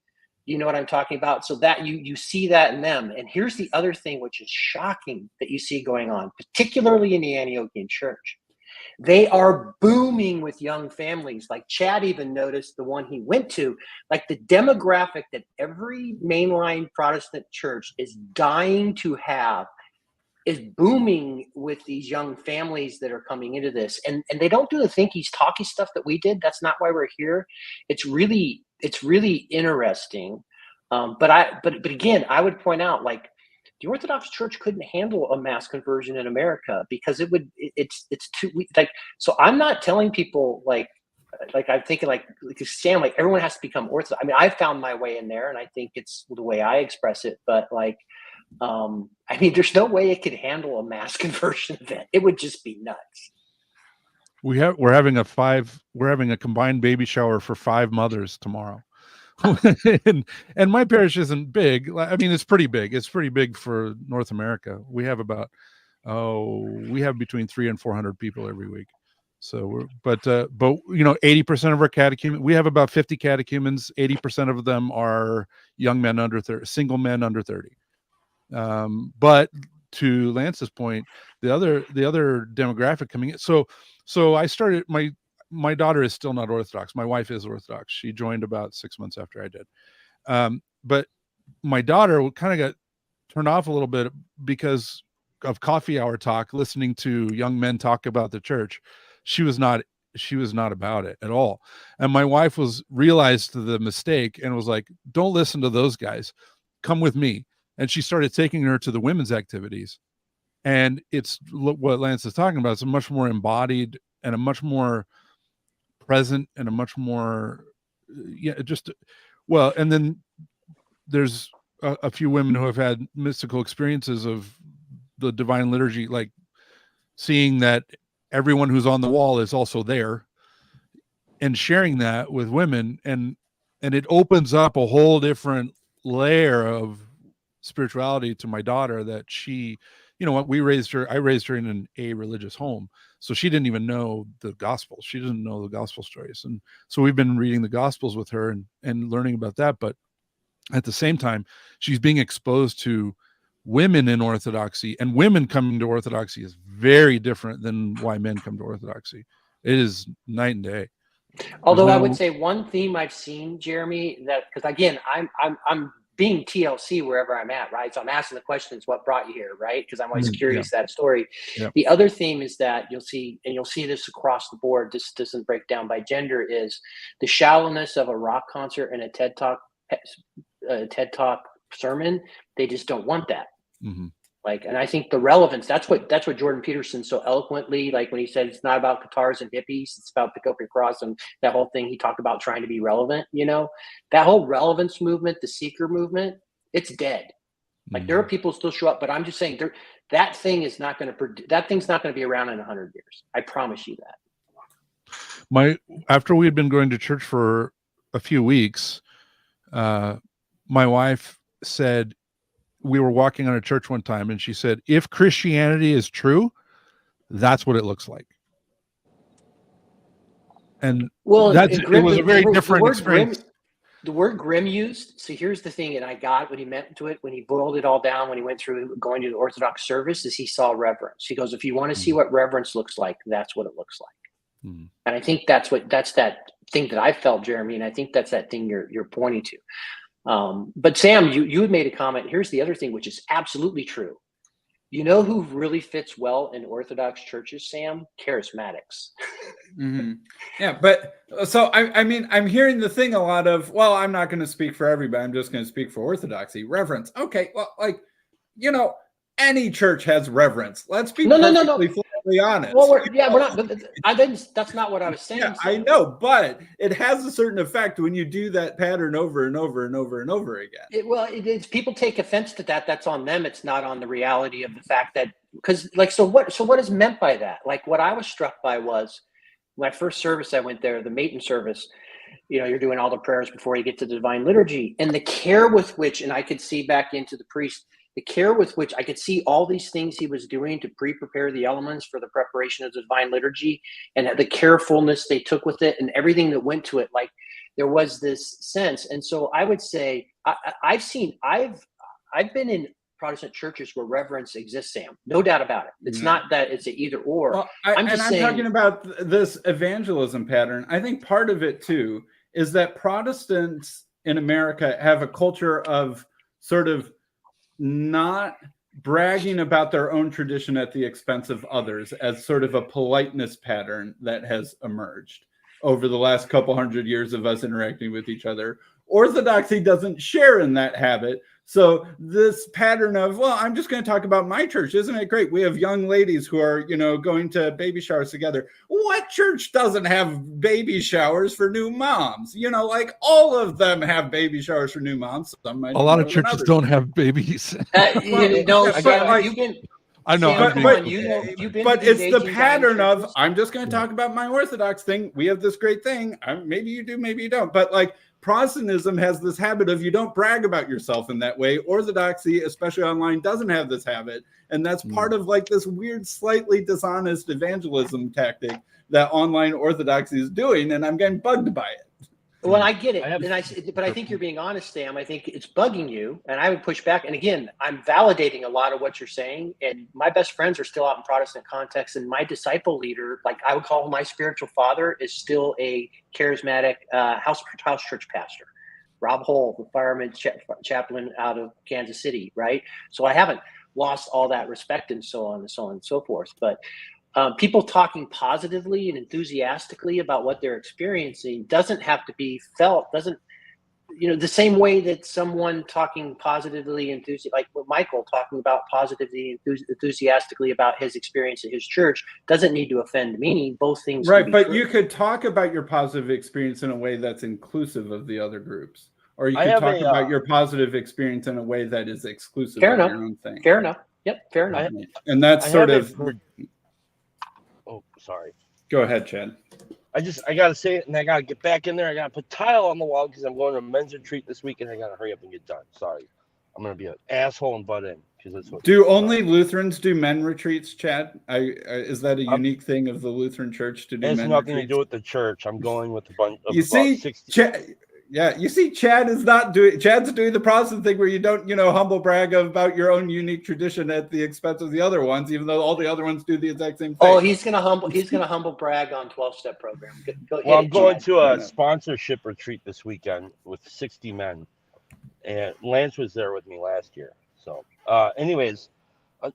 you know what I'm talking about? So that you see that in them. And here's the other thing, which is shocking that you see going on, particularly in the Antiochian church. They are booming with young families. Like Chad even noticed the one he went to, like the demographic that every mainline Protestant church is dying to have is booming with these young families that are coming into this. And they don't do the thinky, talky stuff that we did. That's not why we're here. It's really interesting. But again, I would point out, like, the Orthodox Church couldn't handle a mass conversion in America because it's too like. So I'm not telling people like I'm thinking like Sam, like everyone has to become Orthodox. I mean, I found my way in there, and I think it's the way I express it. But like, I mean, there's no way it could handle a mass conversion event. It would just be nuts. We're having a combined baby shower for 5 mothers tomorrow. and my parish isn't big. I mean, it's pretty big. It's pretty big for North America. We have between 300 and 400 people every week. So but 80% of our catechumen, we have about 50 catechumens. 80% of them are young men under 30, single men under 30. But to Lance's point, the other demographic coming in. So I started, my daughter is still not Orthodox. My wife is Orthodox. She joined about 6 months after I did. But my daughter kind of got turned off a little bit because of coffee hour talk, listening to young men talk about the church. She was not about it at all. And my wife realized the mistake and was like, don't listen to those guys. Come with me. And she started taking her to the women's activities. And it's what Lance is talking about. It's a much more embodied and a much more present and a much more, and then there's a few women who have had mystical experiences of the divine liturgy, like seeing that everyone who's on the wall is also there and sharing that with women. And it opens up a whole different layer of spirituality to my daughter that she, I raised her in a religious home. So she didn't even know the gospel. She didn't know the gospel stories. And so we've been reading the gospels with her and learning about that. But at the same time, she's being exposed to women in Orthodoxy, and women coming to Orthodoxy is very different than why men come to Orthodoxy. It is night and day. Although I would say one theme I've seen, Jeremy, that, because again, I'm being TLC wherever I'm at, right? So I'm asking the questions, what brought you here, right? Because I'm always curious that story. Yeah. The other theme is that you'll see this across the board. This doesn't break down by gender. Is the shallowness of a rock concert and a TED Talk sermon. They just don't want that. Mm-hmm. Like, and I think the relevance, that's what Jordan Peterson so eloquently, like when he said it's not about guitars and hippies, it's about pick up your cross, and that whole thing he talked about trying to be relevant, that whole relevance movement, the seeker movement, it's dead. Like there are people who still show up, but I'm just saying that thing's not going to be around in 100 years. I promise you that. After we had been going to church for a few weeks, my wife said, we were walking on a church one time, and she said, if Christianity is true, that's what it looks like. And it was a very different experience. The word grim used. So here's the thing, and I got what he meant to it when he boiled it all down, when he went through going to the Orthodox service, is he saw reverence. He goes, if you want to see what reverence looks like, that's what it looks like. Mm-hmm. And I think that's that thing that I felt, Jeremy, and I think that's that thing you're pointing to. But Sam, you had made a comment. Here's the other thing, which is absolutely true. You know who really fits well in Orthodox churches, Sam? Charismatics. Mm-hmm. Yeah, but so I mean, I'm hearing the thing a lot of, well, I'm not going to speak for everybody. I'm just going to speak for Orthodoxy. Reverence. Okay, well, like, any church has reverence. Let's be perfectly honest. Well, we're not. But that's not what I was saying. Yeah, I know, but it has a certain effect when you do that pattern over and over and over and over again. People take offense to that. That's on them. It's not on the reality of the fact that, because like, so what is meant by that? Like what I was struck by was my first service I went there, the Maiden service. you're doing all the prayers before you get to the divine liturgy, and the care with which, and I could see back into the priest, the care with which I could see all these things he was doing to prepare the elements for the preparation of the divine liturgy, and the carefulness they took with it and everything that went to it. Like, there was this sense. And so I would say I've been in Protestant churches where reverence exists, Sam. No doubt about it. It's not that it's an either or. Well, I'm talking about this evangelism pattern. I think part of it too is that Protestants in America have a culture of sort of not bragging about their own tradition at the expense of others, as sort of a politeness pattern that has emerged over the last couple hundred years of us interacting with each other. Orthodoxy doesn't share in that habit. So this pattern of, well, I'm just going to talk about my church. Isn't it great? We have young ladies who are, going to baby showers together. What church doesn't have baby showers for new moms? Like all of them have baby showers for new moms. A lot of churches don't have babies. I know, but it's the pattern of, I'm just going to talk about my Orthodox thing. We have this great thing. Maybe you do, maybe you don't. But like Protestantism has this habit of, you don't brag about yourself in that way. Orthodoxy, especially online, doesn't have this habit. And that's part of like this weird, slightly dishonest evangelism tactic that online Orthodoxy is doing. And I'm getting bugged by it. Well, I get it. But I think you're being honest, Sam. I think it's bugging you, and I would push back. And again, I'm validating a lot of what you're saying. And my best friends are still out in Protestant context, and my disciple leader, like I would call him my spiritual father, is still a charismatic house church pastor. Rob Hole, the fireman chaplain out of Kansas City, right? So I haven't lost all that respect and so on and so on and so forth. But people talking positively and enthusiastically about what they're experiencing doesn't have to be felt, the same way that someone talking positively, like Michael talking about positively, enthusiastically about his experience at his church, doesn't need to offend me. Both things. Right, but true. You could talk about your positive experience in a way that's inclusive of the other groups. Or you could talk about your positive experience in a way that is exclusive of your own thing. Fair enough. Yep, fair enough. And that's sort of... Oh, sorry. Go ahead, Chad. I gotta say it, and I gotta get back in there. I gotta put tile on the wall because I'm going to a men's retreat this week, and I gotta hurry up and get done. Sorry, I'm gonna be an asshole and butt in because that's what. Do only Lutherans do men retreats, Chad? Is that a unique thing of the Lutheran Church to do? It has nothing to do with the church. I'm going with a bunch of. You see, 60... you see, Chad's doing the Protestant thing where you don't, humble brag about your own unique tradition at the expense of the other ones, even though all the other ones do the exact same thing. Oh, he's gonna humble brag on 12-step program. I'm going to a sponsorship retreat this weekend with 60 men, and Lance was there with me last year. So, anyways,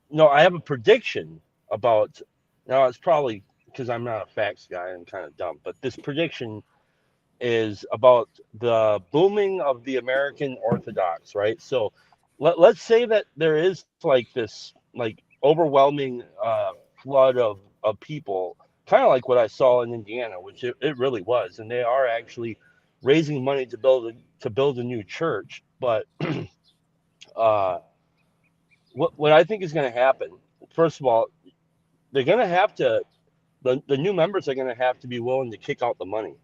no, I have a prediction about. Now it's probably because I'm not a facts guy and kind of dumb, but this prediction is about the booming of the American Orthodox, right? So let's say that there is like this like overwhelming flood of people, kind of like what I saw in Indiana, which it really was, and they are actually raising money to build a new church. But what I think is going to happen, first of all, they're going to have to the new members are going to have to be willing to kick out the money.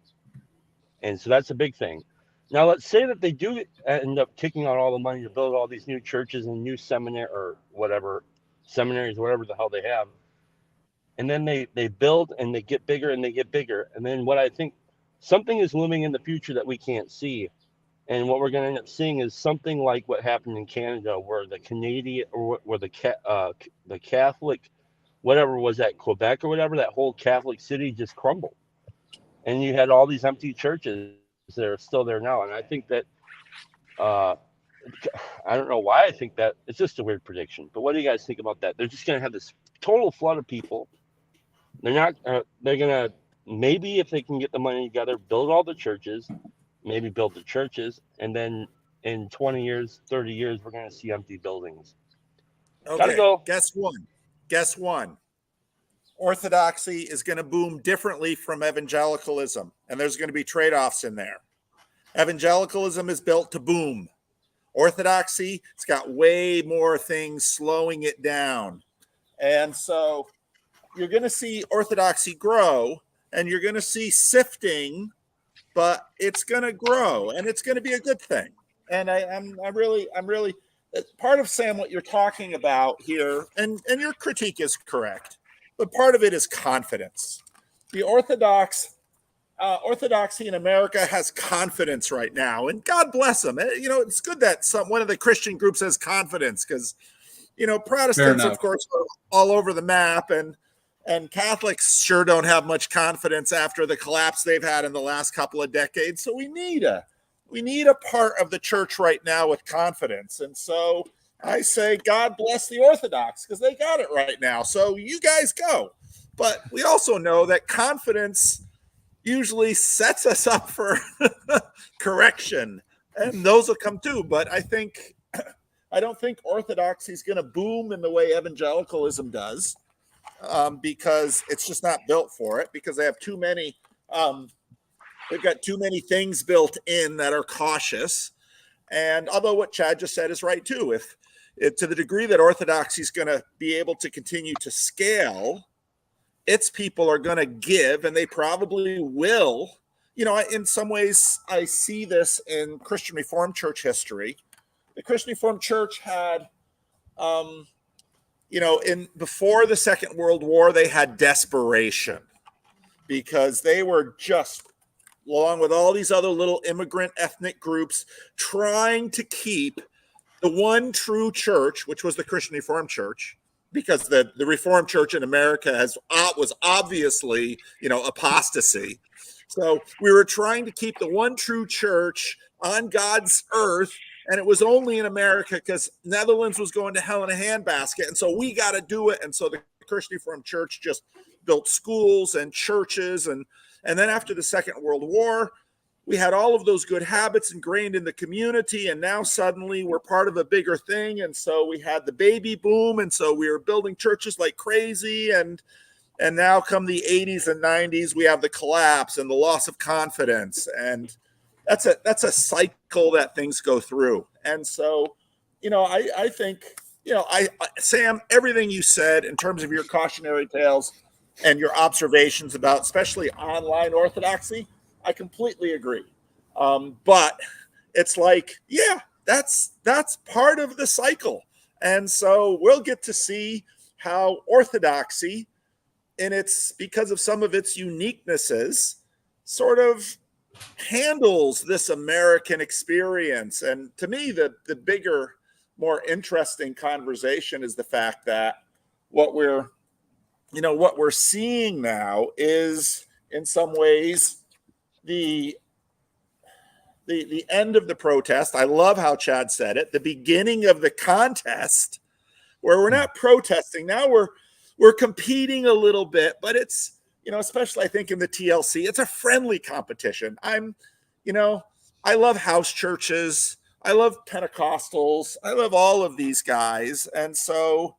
And so that's a big thing. Now, let's say that they do end up kicking out all the money to build all these new churches and new seminaries, whatever the hell they have. And then they build and they get bigger and they get bigger. And then what I think something is looming in the future that we can't see. And what we're going to end up seeing is something like what happened in Canada, where the Canadian or where the Catholic, whatever was that, Quebec or whatever, that whole Catholic city just crumbled. And you had all these empty churches that are still there now. And I think that, I don't know why I think that. It's just a weird prediction. But what do you guys think about that? They're just going to have this total flood of people. They're going to, maybe if they can get the money together, build all the churches, maybe build the churches. And then in 20 years, 30 years, we're going to see empty buildings. Okay, gotta go. Guess one. Orthodoxy is going to boom differently from evangelicalism, and there's going to be trade-offs in there. Evangelicalism is built to boom. Orthodoxy, it's got way more things slowing it down. And so you're going to see Orthodoxy grow, and you're going to see sifting but it's going to grow and it's going to be a good thing. And I'm really part of, Sam, what you're talking about here, and your critique is correct, but part of it is confidence. The Orthodoxy in America has confidence right now, and God bless them. It's good that one of the Christian groups has confidence, because Protestants, of course, are all over the map, and Catholics sure don't have much confidence after the collapse they've had in the last couple of decades. So we need a part of the church right now with confidence. And so I say, God bless the Orthodox, because they got it right now. So you guys go. But we also know that confidence usually sets us up for correction, and those will come too. But I don't think Orthodoxy is going to boom in the way evangelicalism does, because it's just not built for it, because they have too many. They've got too many things built in that are cautious. And although what Chad just said is right too, if to the degree that Orthodoxy is going to be able to continue to scale, its people are going to give, and they probably will. In some ways, I see this in Christian Reformed Church history. The Christian Reformed Church had, before the Second World War, they had desperation, because they were just, along with all these other little immigrant ethnic groups, trying to keep the one true church, which was the Christian Reformed Church, because the Reformed Church in America was obviously, apostasy. So we were trying to keep the one true church on God's earth, and it was only in America because Netherlands was going to hell in a handbasket, and so we got to do it. And so the Christian Reformed Church just built schools and churches, and then after the Second World War, we had all of those good habits ingrained in the community, and now suddenly we're part of a bigger thing. And so we had the baby boom, and so we were building churches like crazy, and now come the 80s and 90s, we have the collapse and the loss of confidence, and that's a cycle that things go through. And so, I think, Sam, everything you said in terms of your cautionary tales and your observations about especially online Orthodoxy, I completely agree. But it's like, yeah, that's part of the cycle. And so we'll get to see how Orthodoxy, because of some of its uniquenesses, sort of handles this American experience. And to me, the bigger, more interesting conversation is the fact that what we're seeing now is, in some ways, the end of the protest. I love how Chad said it, the beginning of the contest, where we're not protesting. Now we're competing a little bit, but it's, especially I think in the TLC, it's a friendly competition. I love house churches. I love Pentecostals. I love all of these guys. And so,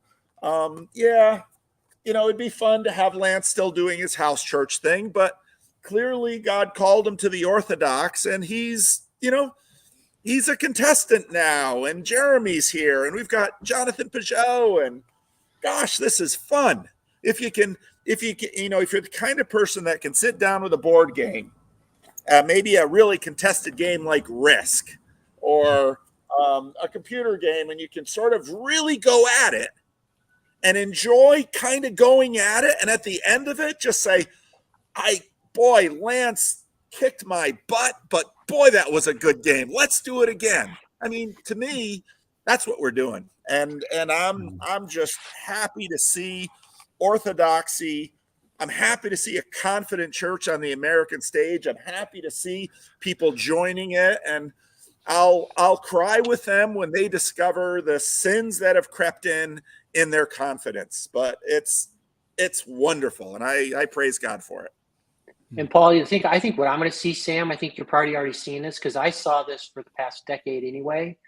it'd be fun to have Lance still doing his house church thing, but clearly God called him to the Orthodox, and he's a contestant now, and Jeremy's here, and we've got Jonathan Pajot, and gosh, this is fun. If you're the kind of person that can sit down with a board game, maybe a really contested game like Risk, or a computer game, and you can sort of really go at it and enjoy kind of going at it, and at the end of it, just say, Lance kicked my butt, but boy, that was a good game. Let's do it again. I mean, to me, that's what we're doing. And I'm just happy to see Orthodoxy. I'm happy to see a confident church on the American stage. I'm happy to see people joining it. And I'll cry with them when they discover the sins that have crept in their confidence. But it's wonderful. And I praise God for it. And Paul, I think what I'm going to see, Sam, I think you're probably already seeing this, because I saw this for the past decade anyway.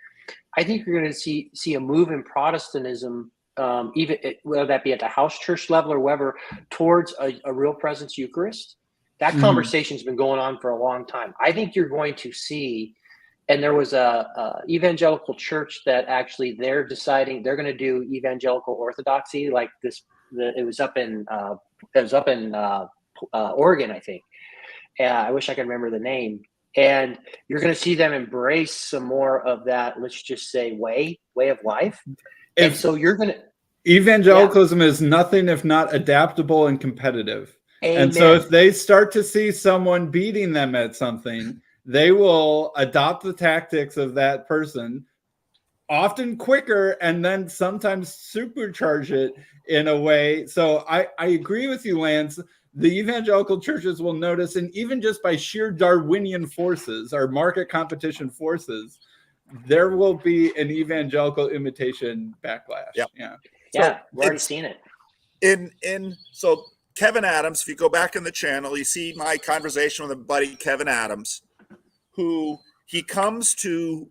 I think you're going to see a move in Protestantism, even whether that be at the house church level or wherever, towards a real presence Eucharist. That conversation's been going on for a long time. I think you're going to see, and there was a evangelical church that actually they're deciding they're going to do evangelical orthodoxy like this. It was up in Oregon, I think. I wish I could remember the name. And you're going to see them embrace some more of that, let's just say, way of life. And so you're going to... Evangelicalism is nothing if not adaptable and competitive. Amen. And so if they start to see someone beating them at something, they will adopt the tactics of that person, often quicker, and then sometimes supercharge it in a way. So I agree with you, Lance. The evangelical churches will notice, and even just by sheer Darwinian forces or market competition forces, there will be an evangelical imitation backlash. Yep. Yeah. Yeah, we're already seeing it. So Kevin Adams, if you go back in the channel, you see my conversation with a buddy, Kevin Adams, who he comes to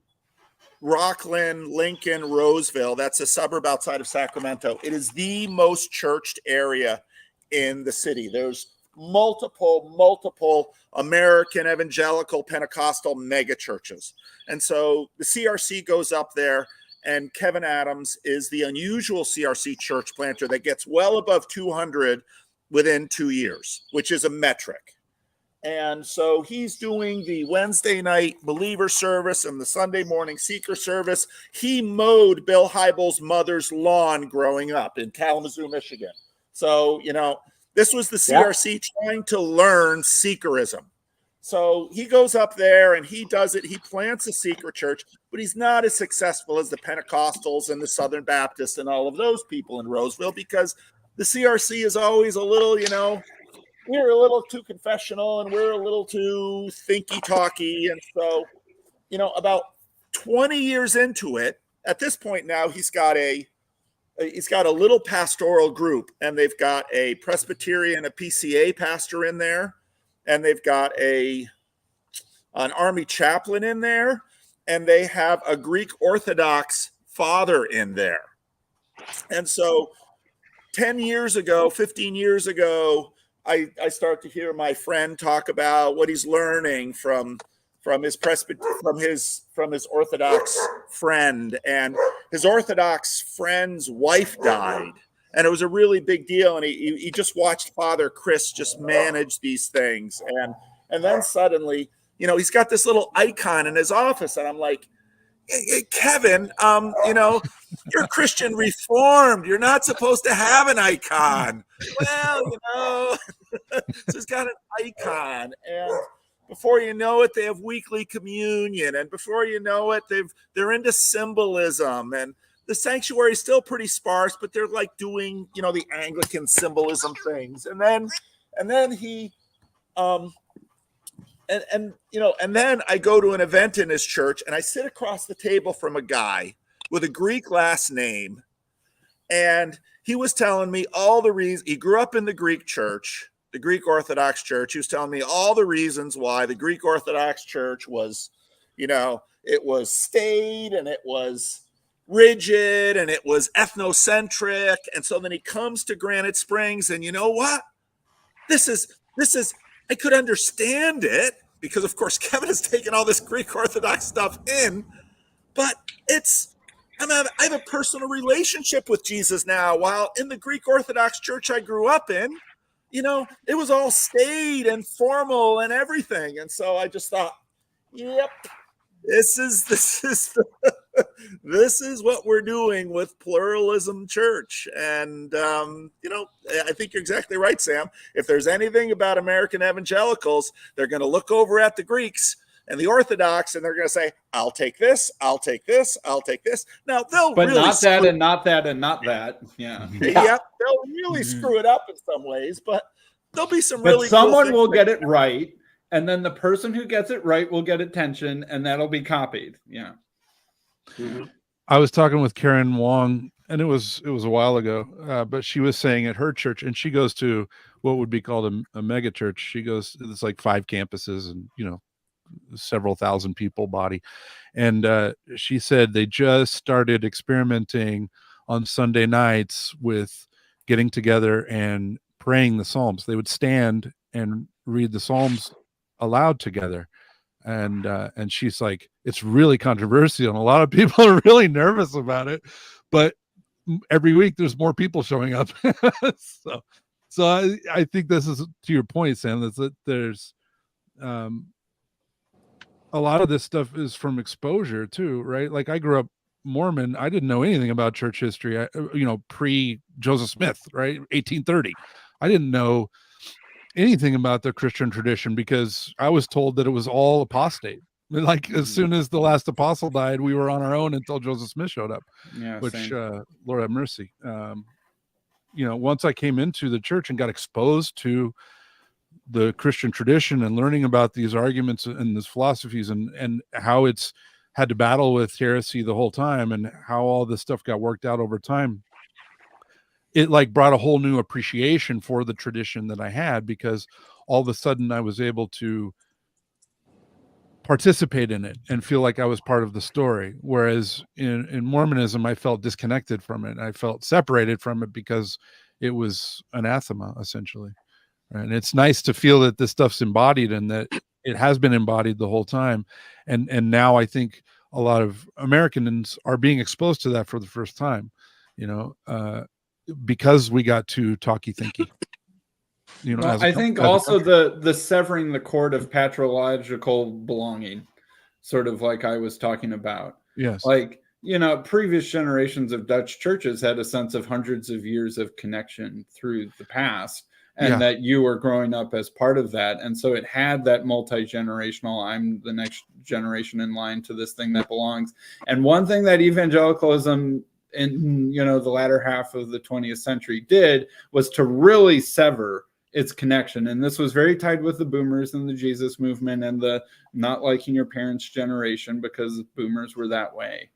Rockland, Lincoln, Roseville. That's a suburb outside of Sacramento. It is the most churched area in the city. There's multiple American evangelical Pentecostal mega churches. And so the CRC goes up there, and Kevin Adams is the unusual CRC church planter that gets well above 200 within 2 years, which is a metric. And so he's doing the Wednesday night believer service and the Sunday morning seeker service. He mowed Bill Hybels' mother's lawn growing up in Kalamazoo, Michigan. So, this was the CRC trying to learn seekerism. So he goes up there and he does it. He plants a seeker church, but he's not as successful as the Pentecostals and the Southern Baptists and all of those people in Roseville, because the CRC is always a little, we're a little too confessional and we're a little too thinky-talky. And so, about 20 years into it, at this point now, he's got a little pastoral group, and they've got a Presbyterian, a PCA pastor in there, and they've got an Army chaplain in there, and they have a Greek Orthodox father in there. And so 10 years ago, 15 years ago, I start to hear my friend talk about what he's learning from his Orthodox friend, and his Orthodox friend's wife died, and it was a really big deal. And he just watched Father Chris just manage these things, and then suddenly, he's got this little icon in his office, and I'm like, hey, Kevin, you're Christian Reformed. You're not supposed to have an icon. Well, so he's got an icon, and before you know it, they have weekly communion, and before you know it, they're into symbolism, and the sanctuary is still pretty sparse, but they're like doing, the Anglican symbolism things, and then he, and then I go to an event in his church, and I sit across the table from a guy with a Greek last name, and he was telling me all the reasons. He grew up in the Greek church, the Greek Orthodox Church. He was telling me all the reasons why the Greek Orthodox Church was, it was staid, and it was rigid, and it was ethnocentric. And so then he comes to Granite Springs, and you know what? This is, I could understand it, because of course Kevin has taken all this Greek Orthodox stuff in, but I have a personal relationship with Jesus now, while in the Greek Orthodox Church I grew up in, it was all staid and formal and everything. And so I just thought, yep, this is what we're doing with Pluralism Church. And, I think you're exactly right, Sam. If there's anything about American evangelicals, they're going to look over at the Greeks and the Orthodox, and they're going to say, I'll take this, I'll take this, I'll take this. Now, but really not that and not that and not that. Yeah. Yeah, they'll really screw it up in some ways, but there'll be some really someone cool will get it right, and then the person who gets it right will get attention, and that'll be copied. Yeah. Mm-hmm. I was talking with Karen Wong, and it was a while ago, but she was saying at her church, and she goes to what would be called a mega church. She goes, it's like 5 campuses and, several thousand people body. And she said they just started experimenting on Sunday nights with getting together and praying the Psalms. They would stand and read the Psalms aloud together. And she's like, it's really controversial, and a lot of people are really nervous about it, but every week there's more people showing up. so I think this is to your point, Sam, that there's a lot of this stuff is from exposure too, right? Like I grew up Mormon. I didn't know anything about church history, pre Joseph Smith, right? 1830. I didn't know anything about the Christian tradition because I was told that it was all apostate. Like as soon as the last apostle died, we were on our own until Joseph Smith showed up, which Lord have mercy. Once I came into the church and got exposed to the Christian tradition and learning about these arguments and these philosophies and how it's had to battle with heresy the whole time and how all this stuff got worked out over time, it like brought a whole new appreciation for the tradition that I had, because all of a sudden I was able to participate in it and feel like I was part of the story. Whereas in Mormonism, I felt disconnected from it. I felt separated from it because it was anathema, essentially. And it's nice to feel that this stuff's embodied and that it has been embodied the whole time. And now I think a lot of Americans are being exposed to that for the first time, because we got too talky thinky. I think also the severing the cord of patrological belonging, sort of like I was talking about. Yes. Like, previous generations of Dutch churches had a sense of hundreds of years of connection through the past. And that you were growing up as part of that. And so it had that multi-generational, I'm the next generation in line to this thing that belongs. And one thing that evangelicalism in, the latter half of the 20th century did was to really sever its connection. And this was very tied with the boomers and the Jesus movement and the not liking your parents' generation, because boomers were that way.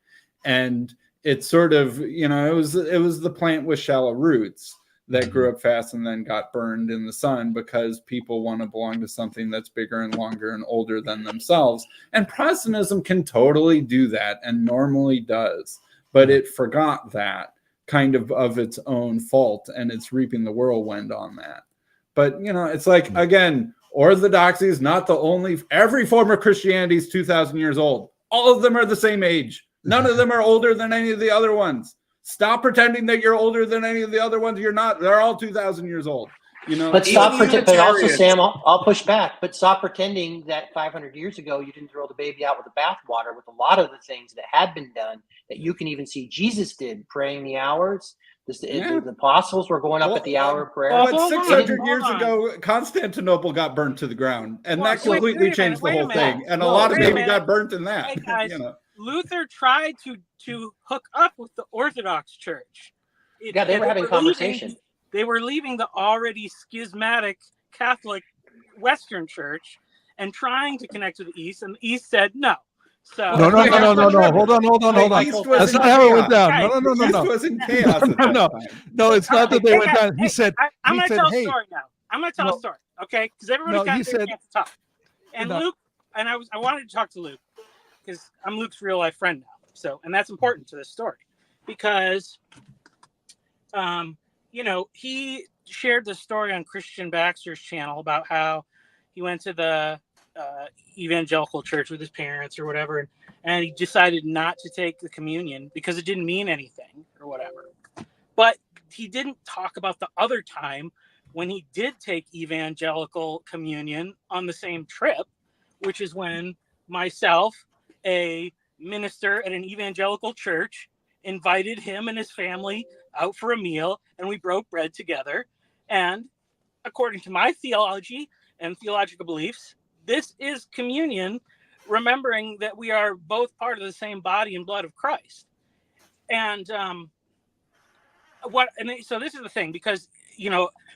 And it's sort of, it was the plant with shallow roots that grew up fast and then got burned in the sun because people want to belong to something that's bigger and longer and older than themselves. And Protestantism can totally do that and normally does, but it forgot that kind of its own fault, and it's reaping the whirlwind on that. But, it's like, again, Orthodoxy is not the only, every form of Christianity is 2,000 years old. All of them are the same age. None of them are older than any of the other ones. Stop pretending that you're older than any of the other ones. You're not. They're all 2,000 years old. But stop pretending. But also, Sam, I'll push back. But stop pretending that 500 years ago you didn't throw the baby out with the bathwater with a lot of the things that had been done that you can even see Jesus did, praying the hours. The apostles were going up at the hour of prayer. But 600 years ago, Constantinople got burnt to the ground, and that completely changed the whole thing. And a lot of baby got burnt in that. Hey guys, Luther tried to hook up with the Orthodox Church. They were having conversation. They were leaving the already schismatic Catholic Western Church and trying to connect with the East, and the East said no. So no. Hold on. That's not how it went down. No. East was in chaos. No, it's not that they went down. He said, I'm going to tell a story now. I'm going to tell a story, okay? Because everybody's got their chance to talk. And Luke, and I wanted to talk to Luke, because I'm Luke's real life friend now. So, and that's important to this story, because, he shared the story on Christian Baxter's channel about how he went to the evangelical church with his parents or whatever, and he decided not to take the communion because it didn't mean anything or whatever. But he didn't talk about the other time when he did take evangelical communion on the same trip, which is when myself, a minister at an evangelical church, invited him and his family out for a meal, and we broke bread together. And according to my theology and theological beliefs, this is communion, remembering that we are both part of the same body and blood of Christ. And so this is the thing, because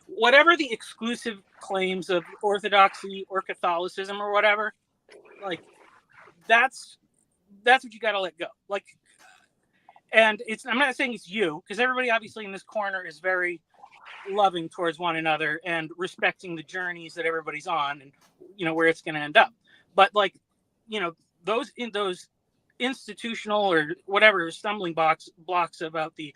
whatever the exclusive claims of Orthodoxy or Catholicism or whatever, like that's what you got to let go. Like, and I'm not saying it's you, because everybody obviously in this corner is very loving towards one another and respecting the journeys that everybody's on and where it's going to end up. But like, those institutional or whatever stumbling blocks about the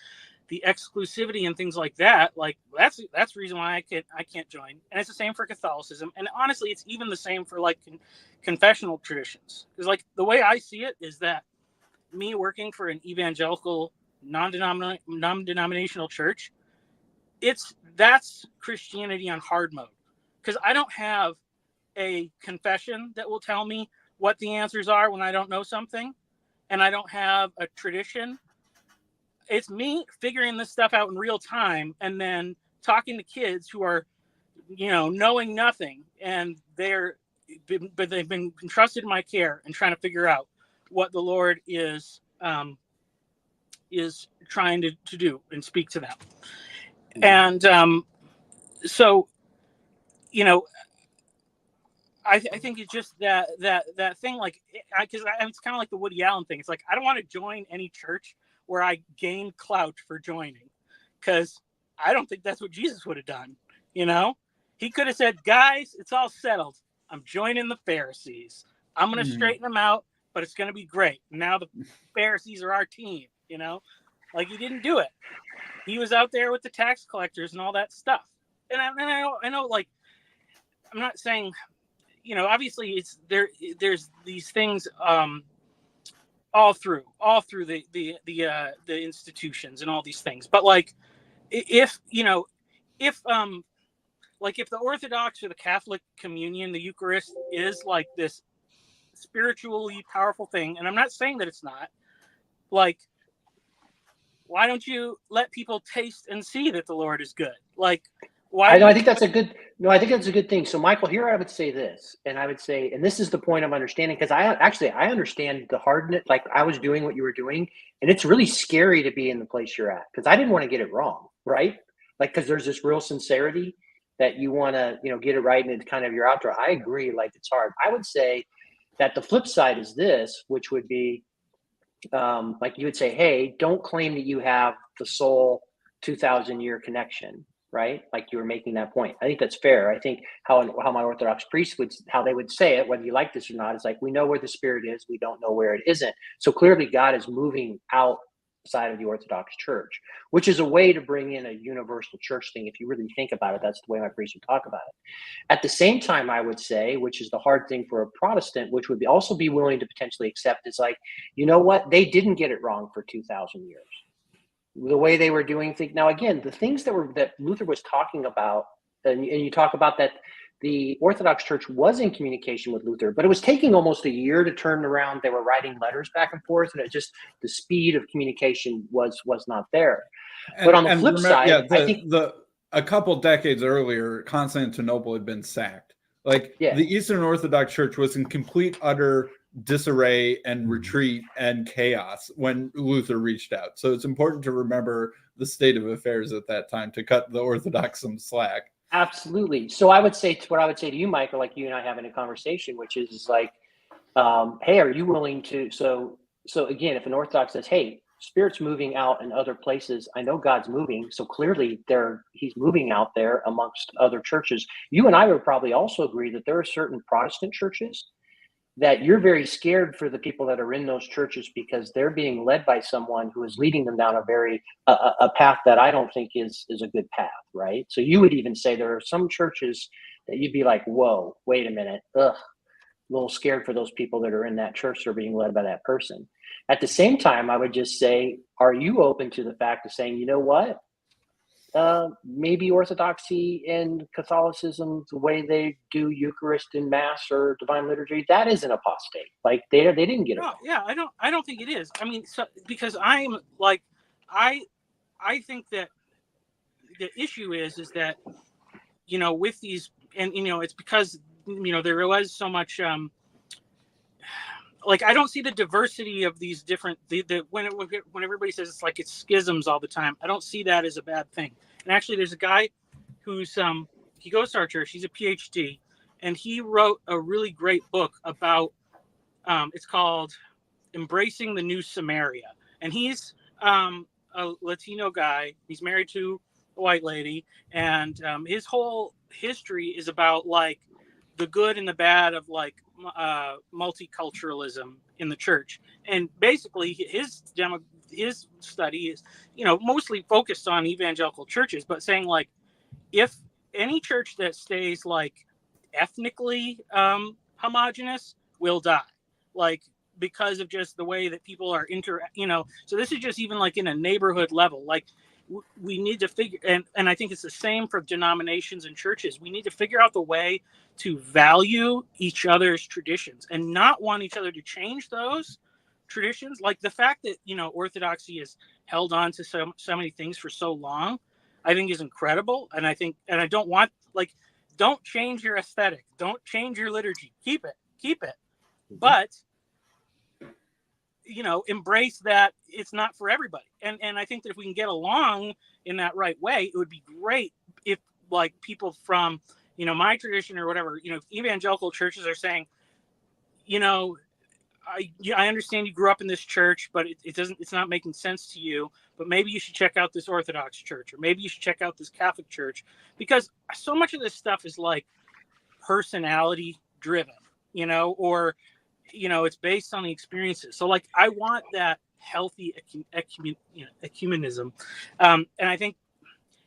exclusivity and things like that, like that's the reason why I can't join. And it's the same for Catholicism, and honestly it's even the same for like confessional traditions, because like the way I see it is that me working for an evangelical non-denominational church, that's Christianity on hard mode, because I don't have a confession that will tell me what the answers are when I don't know something, and I don't have a tradition. It's me figuring this stuff out in real time and then talking to kids who are, knowing nothing, and but they've been entrusted in my care and trying to figure out what the Lord is trying to do and speak to them. And so, I think it's just that thing, like, because it's kind of like the Woody Allen thing. It's like, I don't want to join any church where I gain clout for joining, because I don't think that's what Jesus would have done. He could have said, guys, it's all settled. I'm joining the Pharisees. I'm going to straighten them out, but it's going to be great. Now the Pharisees are our team, Like, he didn't do it. He was out there with the tax collectors and all that stuff. And I know, like, I'm not saying, obviously there's these things all through the institutions and all these things. But like, if the Orthodox or the Catholic communion, the Eucharist, is like this spiritually powerful thing, and I'm not saying that it's not, like, why don't you let people taste and see that the Lord is good? Like, why? I think that's a good. No, I think that's a good thing. So, Michael, here I would say this, and I would say, and this is the point of understanding, because I understand the hardness. Like, I was doing what you were doing, and it's really scary to be in the place you're at, because I didn't want to get it wrong, right? Like, because there's this real sincerity that you want to, get it right, and it's kind of your outro. I agree. Like, it's hard. I would say that the flip side is this, which would be, like, you would say, hey, don't claim that you have the sole 2,000-year connection, right? Like, you were making that point. I think that's fair. I think how my Orthodox priests how they would say it, whether you like this or not, is like, we know where the Spirit is, we don't know where it isn't. So clearly God is moving outside of the Orthodox Church, which is a way to bring in a universal church thing. If you really think about it, that's the way my priests would talk about it. At the same time, I would say, which is the hard thing for a Protestant, which would also be willing to potentially accept, is like, you know what? They didn't get it wrong for 2,000 years. The way they were doing things. Now, again, the things that Luther was talking about, and you talk about that the Orthodox Church was in communication with Luther, but it was taking almost a year to turn around. They were writing letters back and forth, and the speed of communication was not there. But on the flip side, I think a couple decades earlier, Constantinople had been sacked. Like, the Eastern Orthodox Church was in complete, utter disarray and retreat and chaos when Luther reached out. So it's important to remember the state of affairs at that time to cut the Orthodox some slack. Absolutely. So I would say to you, Michael, like you and I having a conversation, which is like, hey, are you willing to? So again, if an Orthodox says, hey, Spirit's moving out in other places, I know God's moving, so clearly he's moving out there amongst other churches. You and I would probably also agree that there are certain Protestant churches that you're very scared for the people that are in those churches, because they're being led by someone who is leading them down a path that I don't think is a good path, right? So you would even say there are some churches that you'd be like, whoa, wait a minute, a little scared for those people that are in that church that are being led by that person. At the same time, I would just say, are you open to the fact of saying, you know what? Maybe Orthodoxy and Catholicism, the way they do Eucharist and Mass or Divine Liturgy, that is an apostate. Like, they didn't get it wrong. Yeah, I don't think it is. I mean, because I'm like, I think that the issue is that, with these, and it's because there was so much like, I don't see the diversity of these different when everybody says it's schisms all the time. I don't see that as a bad thing. And actually, there's a guy who's he goes to our church. He's a PhD, and he wrote a really great book about it's called Embracing the New Samaria. And he's a Latino guy. He's married to a white lady, and his whole history is about like the good and the bad of like multiculturalism in the church. And basically his study is mostly focused on evangelical churches, but saying like, if any church that stays like ethnically homogenous will die, like, because of just the way that people are so this is just even like in a neighborhood level. Like, we need to figure, and I think it's the same for denominations and churches. We need to figure out the way to value each other's traditions and not want each other to change those traditions. Like the fact that, Orthodoxy has held on to so many things for so long, I think is incredible. And I don't want, don't change your aesthetic. Don't change your liturgy. Keep it. But, embrace that it's not for everybody. And I think that if we can get along in that right way, it would be great if people from, my tradition or whatever, evangelical churches are saying, I understand you grew up in this church, but it's not making sense to you, but maybe you should check out this Orthodox church, or maybe you should check out this Catholic church, because so much of this stuff is personality driven, or, it's based on the experiences. So I want that healthy ecumenism. And I think,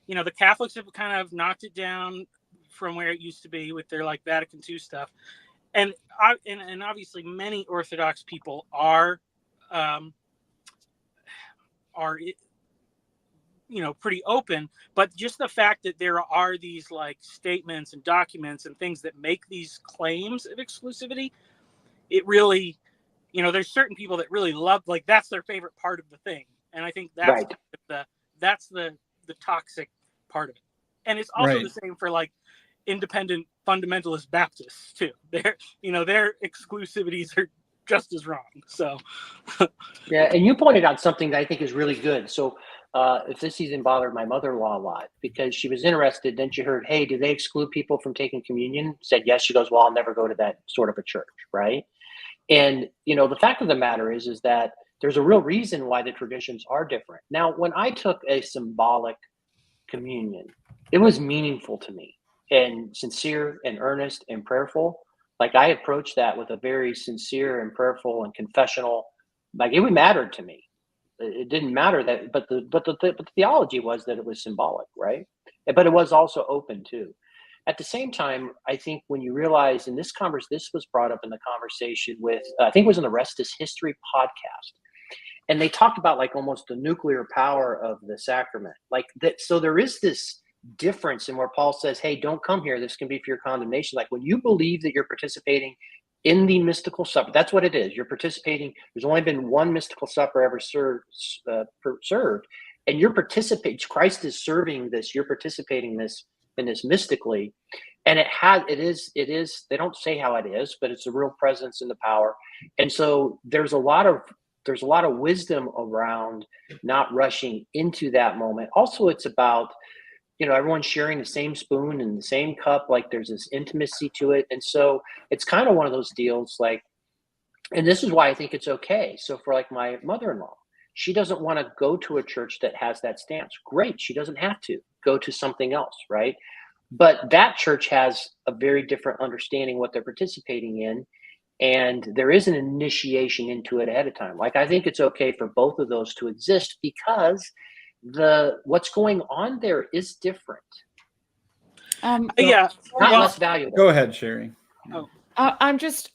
the Catholics have kind of knocked it down from where it used to be with their Vatican II stuff. And obviously many Orthodox people are pretty open, but just the fact that there are these statements and documents and things that make these claims of exclusivity, it really, there's certain people that really love, that's their favorite part of the thing. And I think that's right. That's the toxic part of it. And it's also the same for independent fundamentalist Baptists too. Their exclusivities are just as wrong. So yeah, and you pointed out something that I think is really good. So if this even bothered my mother-in-law a lot, because she was interested, then she heard, hey, do they exclude people from taking communion? Said yes. She goes, well, I'll never go to that sort of a church, right? And the fact of the matter is that there's a real reason why the traditions are different. Now, when I took a symbolic communion, it was meaningful to me and sincere and earnest and prayerful. I approached that with a very sincere and prayerful and confessional, it mattered to me. It didn't matter that, but the theology was that it was symbolic, right? But it was also open too. At the same time, I think when you realize, in this was brought up in the conversation with, I think it was in the Rest is History podcast. And they talked about almost the nuclear power of the sacrament. That. So there is this difference in where Paul says, hey, don't come here. This can be for your condemnation. When you believe that you're participating in the mystical supper, that's what it is. You're participating. There's only been one mystical supper ever served. And you're participating. Christ is serving this. You're participating in this mystically. And it is, they don't say how it is, but it's a real presence in the power. And so there's a lot of wisdom around not rushing into that moment. Also, it's about, everyone's sharing the same spoon and the same cup. There's this intimacy to it. And so it's kind of one of those deals and this is why I think it's okay. So for my mother-in-law, she doesn't want to go to a church that has that stance. Great. She doesn't have to go to something else. Right. But that church has a very different understanding what they're participating in. And there is an initiation into it ahead of time. I think it's okay for both of those to exist because what's going on there is different. Less valuable. Go ahead, Sherry. I just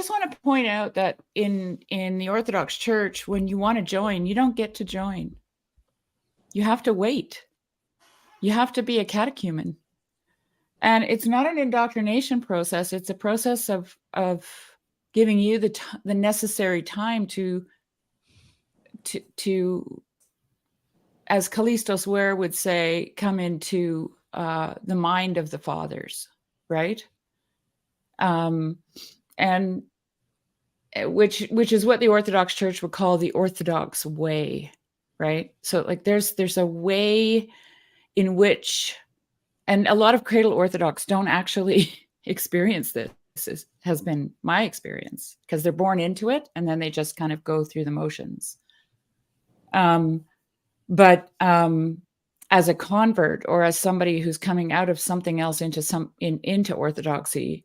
want to point out that in the Orthodox Church, when you want to join, you don't get to join. You have to wait. You have to be a catechumen. And it's not an indoctrination process. It's a process of giving you the necessary time to, as Callistos Ware would say, come into the mind of the fathers, right? And which is what the Orthodox Church would call the Orthodox way, right? So there's a way in which, and a lot of cradle Orthodox don't actually experience this. This has been my experience because they're born into it and then they just kind of go through the motions. But as a convert or as somebody who's coming out of something else into Orthodoxy,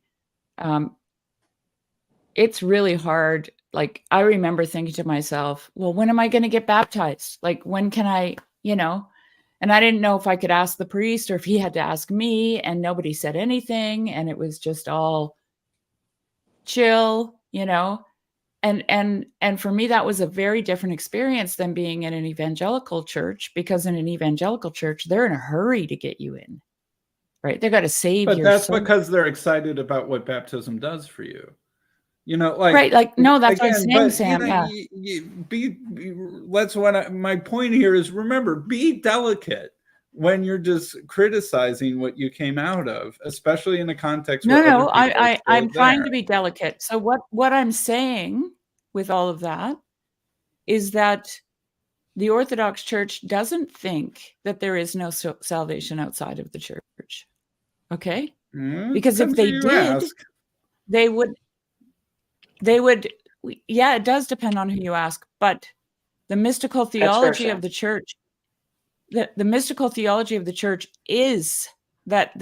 it's really hard. I remember thinking to myself, well, when am I going to get baptized? When can I, and I didn't know if I could ask the priest or if he had to ask me, and nobody said anything. And it was just all chill, And for me, that was a very different experience than being in an evangelical church, because in an evangelical church, they're in a hurry to get you in, right? They've got to save your But that's soul. because they're excited about what baptism does for you. You know, like, right, like, no, that's again, what I'm saying, but, Sam. My point here is, remember, be delicate when you're just criticizing what you came out of, especially in a context where No, other people are I'm still trying there. to be delicate. So what I'm saying with all of that is that the Orthodox Church doesn't think that there is no salvation outside of the church. Okay? Because if they did, they would, yeah, it does depend on who you ask, but the mystical theology of the church, the mystical theology of the church is that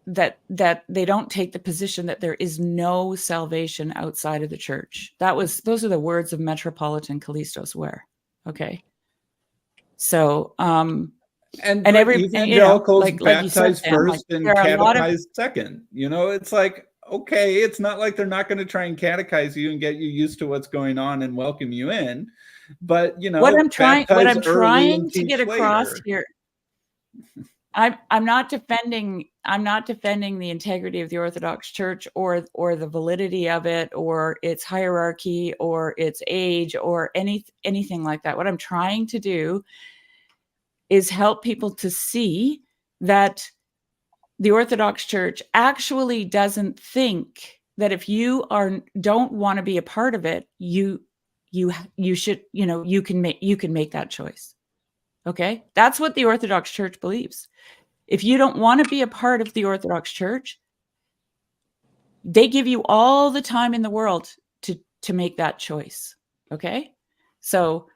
that they don't take the position that there is no salvation outside of the church. Those are the words of Metropolitan Callistos Ware. Okay. So and evangelicals baptize first and catechize second. You know, it's like, okay, it's not like they're not going to try and catechize you and get you used to what's going on and welcome you in, but you know, what I'm trying to get across here, I'm not defending the integrity of the Orthodox Church or the validity of it or its hierarchy or its age or anything like that. What I'm trying to do is help people to see that the Orthodox Church actually doesn't think that if you don't want to be a part of it, you should, you can make that choice. Okay? That's what the Orthodox Church believes. If you don't want to be a part of the Orthodox Church, they give you all the time in the world to make that choice. Okay? So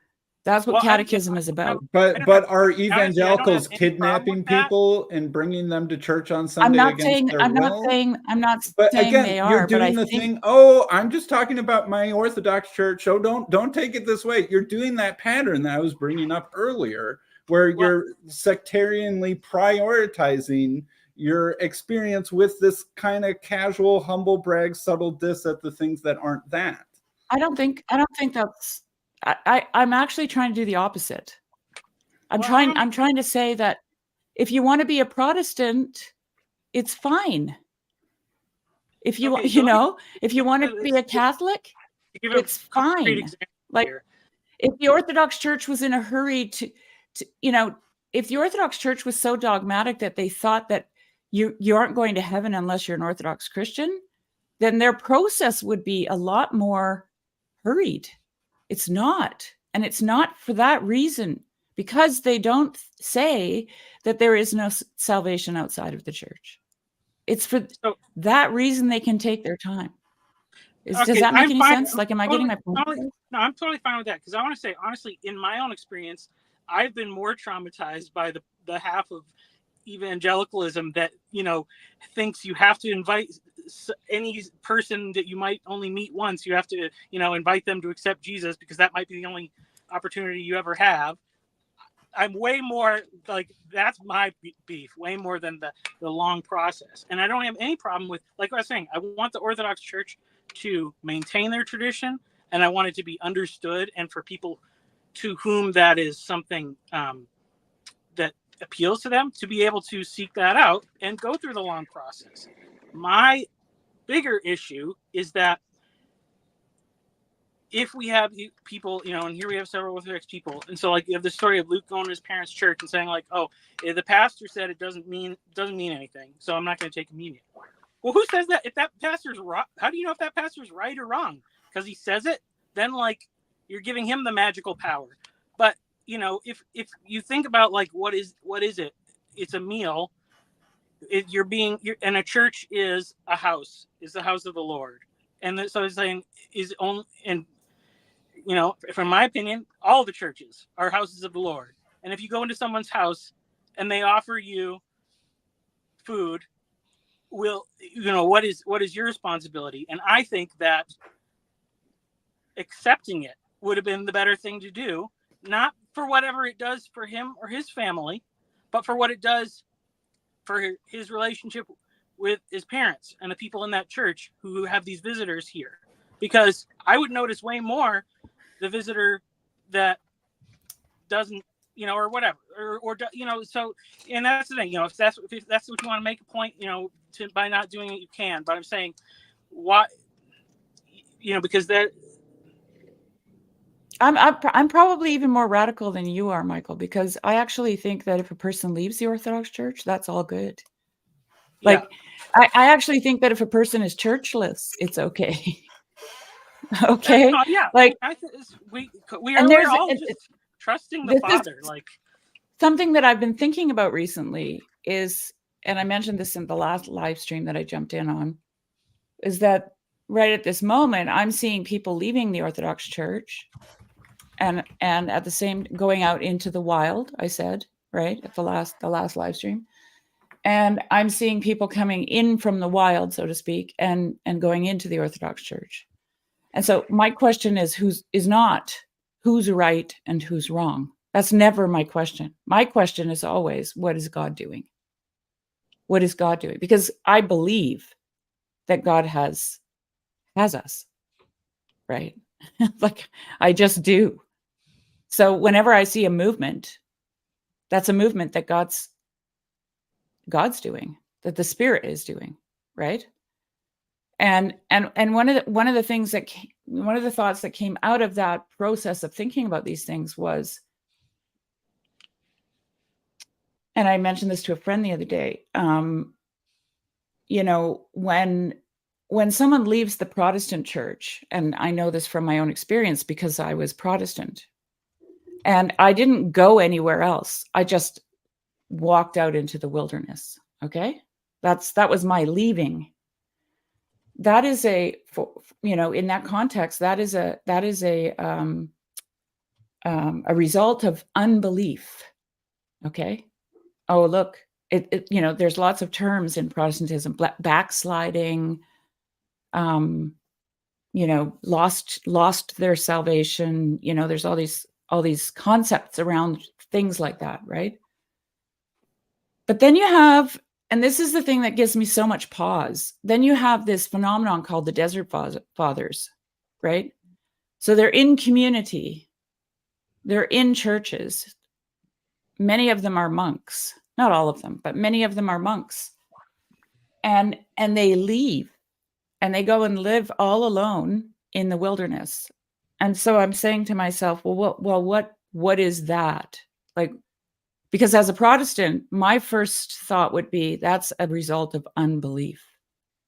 that's what catechism is about. But are evangelicals kidnapping people and bringing them to church on Sunday against their will? I'm not but saying again, they are. You're doing but the thing. Oh, I'm just talking about my Orthodox church. So don't take it this way. You're doing that pattern that I was bringing up earlier, where you're sectarianly prioritizing your experience with this kind of casual, humble brag, subtle diss at the things that aren't that. I don't think that's. I'm actually trying to do the opposite. I'm trying to say that if you want to be a Protestant, it's fine. If you if you want to be a Catholic, it's fine. Like if the Orthodox Church was in a hurry to if the Orthodox Church was so dogmatic that they thought that you aren't going to heaven unless you're an Orthodox Christian, then their process would be a lot more hurried. It's not. And it's not for that reason, because they don't say that there is no salvation outside of the church. It's for that reason they can take their time. Does that make any sense? Like, am I getting my point? No, I'm totally fine with that, because I want to say, honestly, in my own experience, I've been more traumatized by the half of evangelicalism that, thinks you have to invite any person that you might only meet once. You have to, invite them to accept Jesus because that might be the only opportunity you ever have. I'm way more like, that's my beef, way more than the long process. And I don't have any problem with, like I was saying, I want the Orthodox Church to maintain their tradition, and I want it to be understood, and for people to whom that is something that appeals to them, to be able to seek that out and go through the long process. My bigger issue is that if we have people, and here we have several Orthodox people, and so like you have the story of Luke going to his parents' church and saying like, oh, the pastor said it doesn't mean anything, so I'm not going to take communion. Well, who says that? If that pastor's right, how do you know if that pastor's right or wrong? Because he says it, then like you're giving him the magical power. But if you think about like what is it? It's a meal. And a church is a house, is the house of the Lord, and so it's saying is only, and from my opinion, all the churches are houses of the Lord. And if you go into someone's house and they offer you food, what is your responsibility? And I think that accepting it would have been the better thing to do, not for whatever it does for him or his family, but for what it does for his relationship with his parents and the people in that church who have these visitors here. because I would notice way more the visitor that doesn't, you know, or whatever, or you know, so, and that's the thing, you know, if that's what you want to make a point, you know, by not doing it, you can, but I'm saying, why, you know, because I'm probably even more radical than you are, Michael, because I actually think that if a person leaves the Orthodox Church, that's all good. Like, yeah. I actually think that if a person is churchless, it's okay. Okay. Yeah. Like, we're all just trusting the Father. Like, something that I've been thinking about recently is, and I mentioned this in the last live stream that I jumped in on, is that right at this moment, I'm seeing people leaving the Orthodox Church and at the same going out into the wild, I said, right, at the last live stream. And I'm seeing people coming in from the wild, so to speak, and going into the Orthodox Church. And so my question is who's right and who's wrong? That's never my question. My question is always, what is God doing? What is God doing? Because I believe that God has us, right? Like, I just do. So whenever I see a movement, that's a movement that God's doing, that the Spirit is doing, right? And one of the thoughts that came out of that process of thinking about these things was, and I mentioned this to a friend the other day, you know, when someone leaves the Protestant church, and I know this from my own experience because I was Protestant, and I didn't go anywhere else. I just walked out into the wilderness. Okay. That was my leaving. That is you know, in that context, that is a result of unbelief. Okay. Oh, look, it you know, there's lots of terms in Protestantism, backsliding, you know, lost their salvation. You know, there's all these concepts around things like that, right? But then you have, and this is the thing that gives me so much pause, then you have this phenomenon called the Desert Fathers, right? So they're in community, they're in churches. Many of them are monks, not all of them, but many of them are monks. And they leave and they go and live all alone in the wilderness. And so I'm saying to myself, what is that? Like, because as a Protestant, my first thought would be that's a result of unbelief,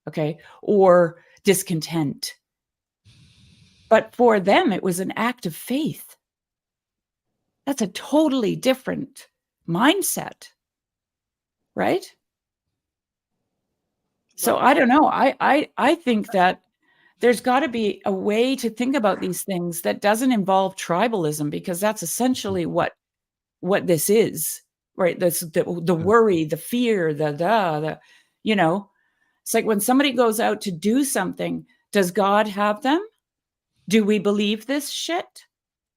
okay, or discontent. But for them, it was an act of faith. That's a totally different mindset, right? So I don't know. I think that there's got to be a way to think about these things that doesn't involve tribalism, because that's essentially what this is. Right, the worry, the fear, the you know, it's like when somebody goes out to do something, does God have them? Do we believe this shit?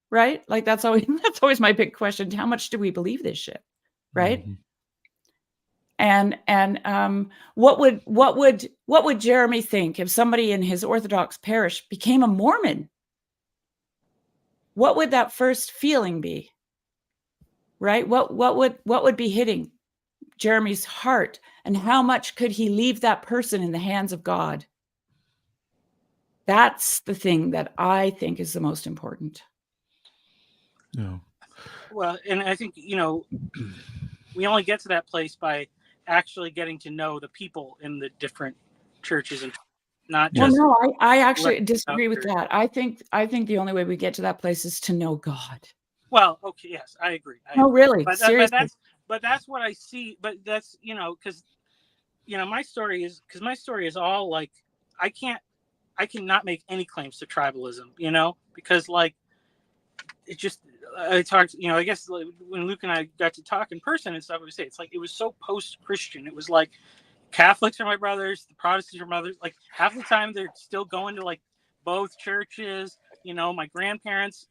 Right, like that's always my big question. How much do we believe this shit? Right, and what would Jeremy think if somebody in his Orthodox parish became a Mormon? What would that first feeling be? Right, what would be hitting Jeremy's heart, and how much could he leave that person in the hands of God? That's the thing that I think is the most important. Yeah. Well, and I think, you know, we only get to that place by actually getting to know the people in the different churches, and not just. Well, no, I actually disagree with that. I think the only way we get to that place is to know God. Well, okay, yes, I agree. No, really, but seriously. But that's what I see. But that's, you know, because, you know, my story is all like, I cannot make any claims to tribalism, you know, because like, it's hard, you know, I guess like, when Luke and I got to talk in person and stuff, we say it's like, it was so post-Christian. It was like, Catholics are my brothers, the Protestants are my brothers. Like half the time they're still going to like both churches. You know, my grandparents,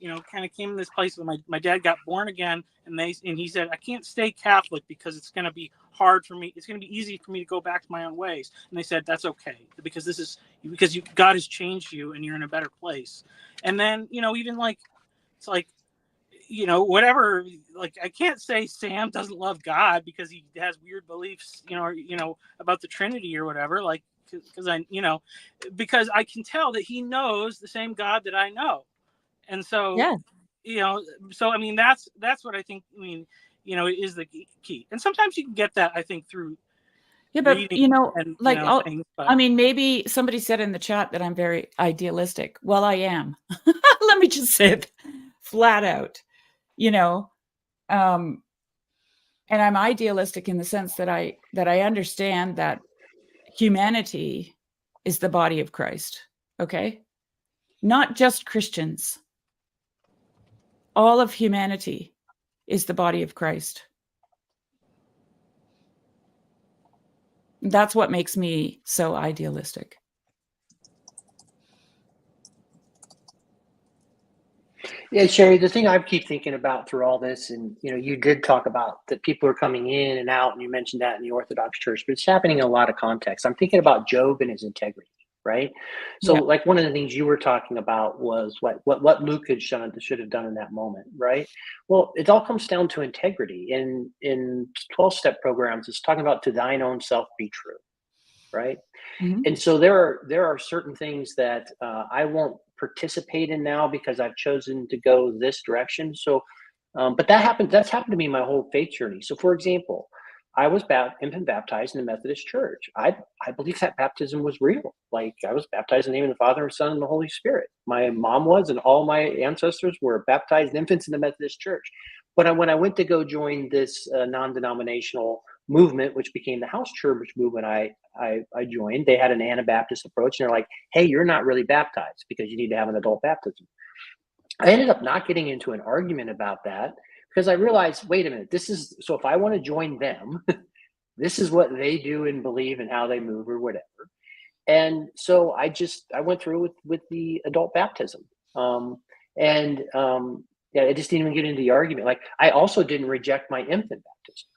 you know, kind of came to this place where my dad got born again, and he said, I can't stay Catholic because it's going to be hard for me. It's going to be easy for me to go back to my own ways. And they said, that's okay, because this is, because God has changed you and you're in a better place. And then, you know, even like, it's like, you know, whatever, like, I can't say Sam doesn't love God because he has weird beliefs, you know, or, you know, about the Trinity or whatever, like, because I, you know, because I can tell that he knows the same God that I know. And so, yeah, you know, so, I mean, that's what I think, I mean, you know, is the key. And sometimes you can get that, I think, through but you know, and, like, you know, things, but... I mean, maybe somebody said in the chat that I'm very idealistic. Well, I am. Let me just say it flat out, you know, and I'm idealistic in the sense that I understand that humanity is the body of Christ. Okay. Not just Christians. All of humanity is the body of Christ. That's what makes me so idealistic. Yeah, Sherry, the thing I keep thinking about through all this, and you know, you did talk about that people are coming in and out, and you mentioned that in the Orthodox Church, but it's happening in a lot of contexts. I'm thinking about Job and his integrity, right? So, Yeah. like one of the things you were talking about was what Luke had should have done in that moment, right? Well, it all comes down to integrity. In 12-step programs, it's talking about to thine own self be true, right? Mm-hmm. And so there are certain things that I won't participate in now because I've chosen to go this direction. So, but that's happened to me my whole faith journey. So, for example, I was infant baptized in the Methodist Church. I believe that baptism was real. Like I was baptized in the name of the Father, and Son, and the Holy Spirit. My mom was, and all my ancestors were baptized infants in the Methodist Church. But when I went to go join this non-denominational movement, which became the house church movement, I joined. They had an Anabaptist approach, and they're like, "Hey, you're not really baptized because you need to have an adult baptism." I ended up not getting into an argument about that because I realized, wait a minute, so if I want to join them, this is what they do and believe and how they move or whatever. And so I went through with the adult baptism. Yeah, I just didn't even get into the argument. Like I also didn't reject my infant baptism.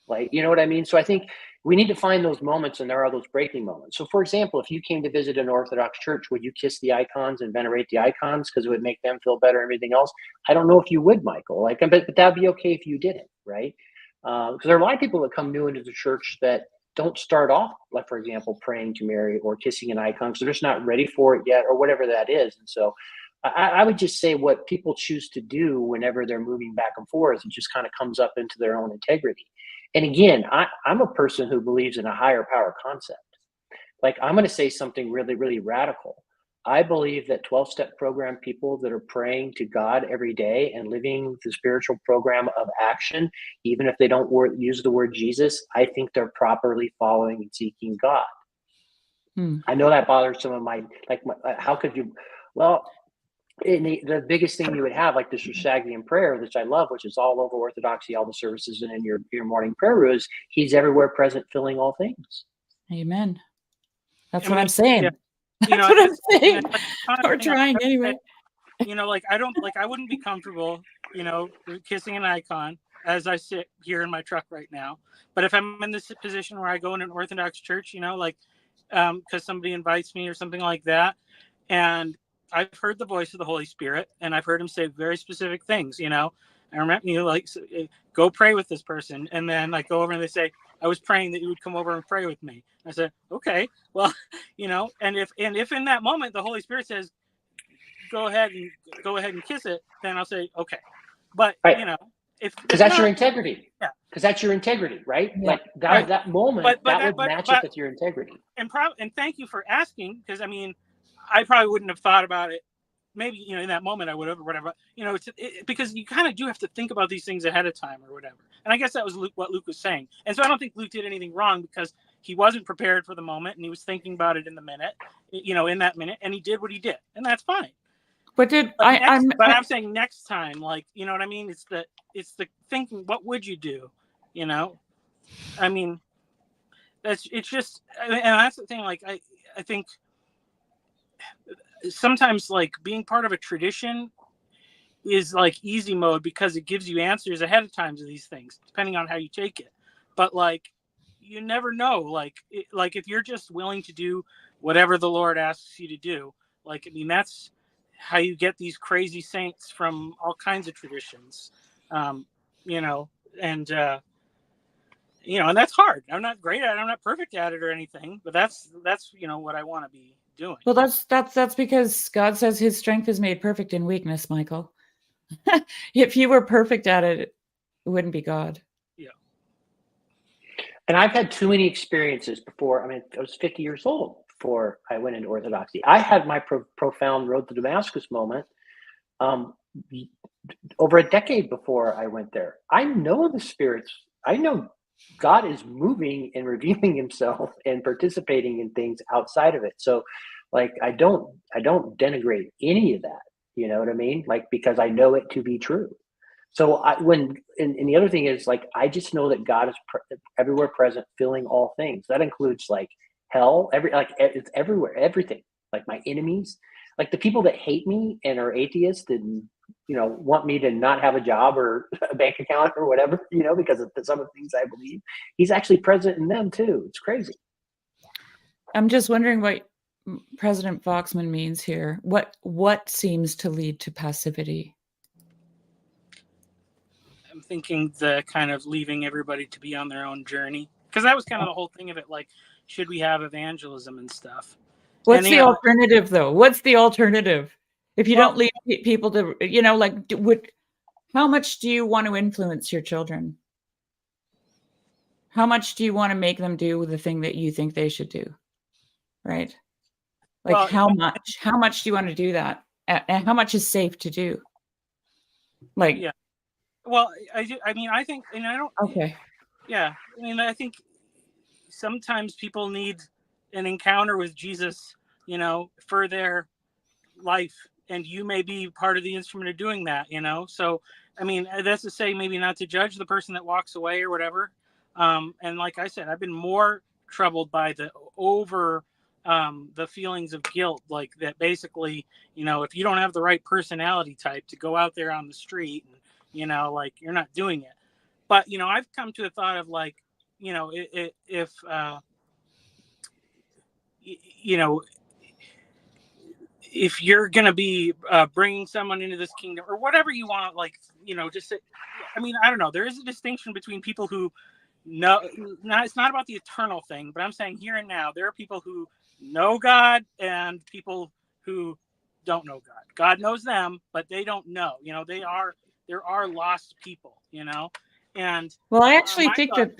Like, you know what I mean? So I think we need to find those moments, and there are those breaking moments. So for example, if you came to visit an Orthodox church, would you kiss the icons and venerate the icons because it would make them feel better and everything else? I don't know if you would, Michael. Like, but that'd be okay if you didn't, right? Because there are a lot of people that come new into the church that don't start off, like, for example, praying to Mary or kissing an icon, so they're just not ready for it yet or whatever that is. And so I would just say what people choose to do whenever they're moving back and forth, it just kind of comes up into their own integrity. And again, I'm a person who believes in a higher power concept. Like I'm going to say something really, really radical. I believe that 12-step program people that are praying to God every day and living the spiritual program of action, even if they don't use the word Jesus, I think they're properly following and seeking God. I know that bothers some of how could you, well, the biggest thing you would have, like this Sagian prayer, which I love, which is all over Orthodoxy, all the services, and in your morning prayer is He's everywhere present, filling all things. Amen. That's what I'm saying. Yeah. That's what I'm saying. Or trying anyway. You know, like I wouldn't be comfortable, you know, kissing an icon as I sit here in my truck right now. But if I'm in this position where I go in an Orthodox church, you know, like because somebody invites me or something like that, and I've heard the voice of the Holy Spirit, and I've heard him say very specific things. You know, I remember, you know, like go pray with this person, and then like go over and they say, I was praying that you would come over and pray with me. I said, okay, well, you know, and if in that moment the Holy Spirit says, go ahead and kiss it, then I'll say, okay. But right. You know, because that's your integrity. Yeah. Because that's your integrity, right? Yeah. Like that moment, that would match up with your integrity. And thank you for asking, because I mean, I probably wouldn't have thought about it. Maybe, you know, in that moment I would have, or whatever. You know, because you kind of do have to think about these things ahead of time or whatever. And I guess that was what Luke was saying. And so I don't think Luke did anything wrong because he wasn't prepared for the moment and he was thinking about it in the minute, you know, in that minute, and he did what he did, and that's fine. But I'm saying next time, like, you know what I mean? It's the thinking, what would you do? You know, I mean, and that's the thing. Like, I think sometimes like being part of a tradition is like easy mode because it gives you answers ahead of time to these things, depending on how you take it. But like, you never know. Like if you're just willing to do whatever the Lord asks you to do. Like, I mean, that's how you get these crazy saints from all kinds of traditions, you know, and and that's hard. I'm not great at it. I'm not perfect at it or anything, but that's what I want to be doing. Well, that's because God says his strength is made perfect in weakness, Michael. If you were perfect at it, it wouldn't be God. Yeah. And I've had too many experiences before. I mean, I was 50 years old before I went into Orthodoxy. I had my profound road to Damascus moment over a decade before I went there. I know the spirits. I know God is moving and revealing himself and participating in things outside of it. So like, I don't denigrate any of that. You know what I mean? Like, because I know it to be true. So and the other thing is, like, I just know that God is everywhere present, filling all things. That includes like hell, it's everywhere, everything. Like my enemies, like the people that hate me and are atheists and want me to not have a job or a bank account or whatever, because of some of the things I believe. He's actually present in them too. It's crazy. I'm just wondering what President Foxman means here. What seems to lead to passivity? I'm thinking the kind of leaving everybody to be on their own journey, because that was kind of the whole thing of it. Like, should we have evangelism and stuff? What's the alternative, though? What's the alternative? If you don't leave people to, how much do you want to influence your children? How much do you want to make them do the thing that you think they should do? Right? Like, how much do you want to do that? And how much is safe to do? Like, yeah. Well, I mean, I think, and I don't. Okay. Yeah, I mean, I think sometimes people need an encounter with Jesus, for their life, and you may be part of the instrument of doing that, So, I mean, that's to say, maybe not to judge the person that walks away or whatever. And like I said, I've been more troubled by the feelings of guilt, like that. Basically, if you don't have the right personality type to go out there on the street, and like, you're not doing it. But I've come to the thought of, like, if you're going to be bringing someone into this kingdom or whatever you want, like, just say, I mean, I don't know. There is a distinction between people who know, it's not about the eternal thing, but I'm saying here and now, there are people who know God and people who don't know God. God knows them, but they don't know. There are lost people, and well, I actually think that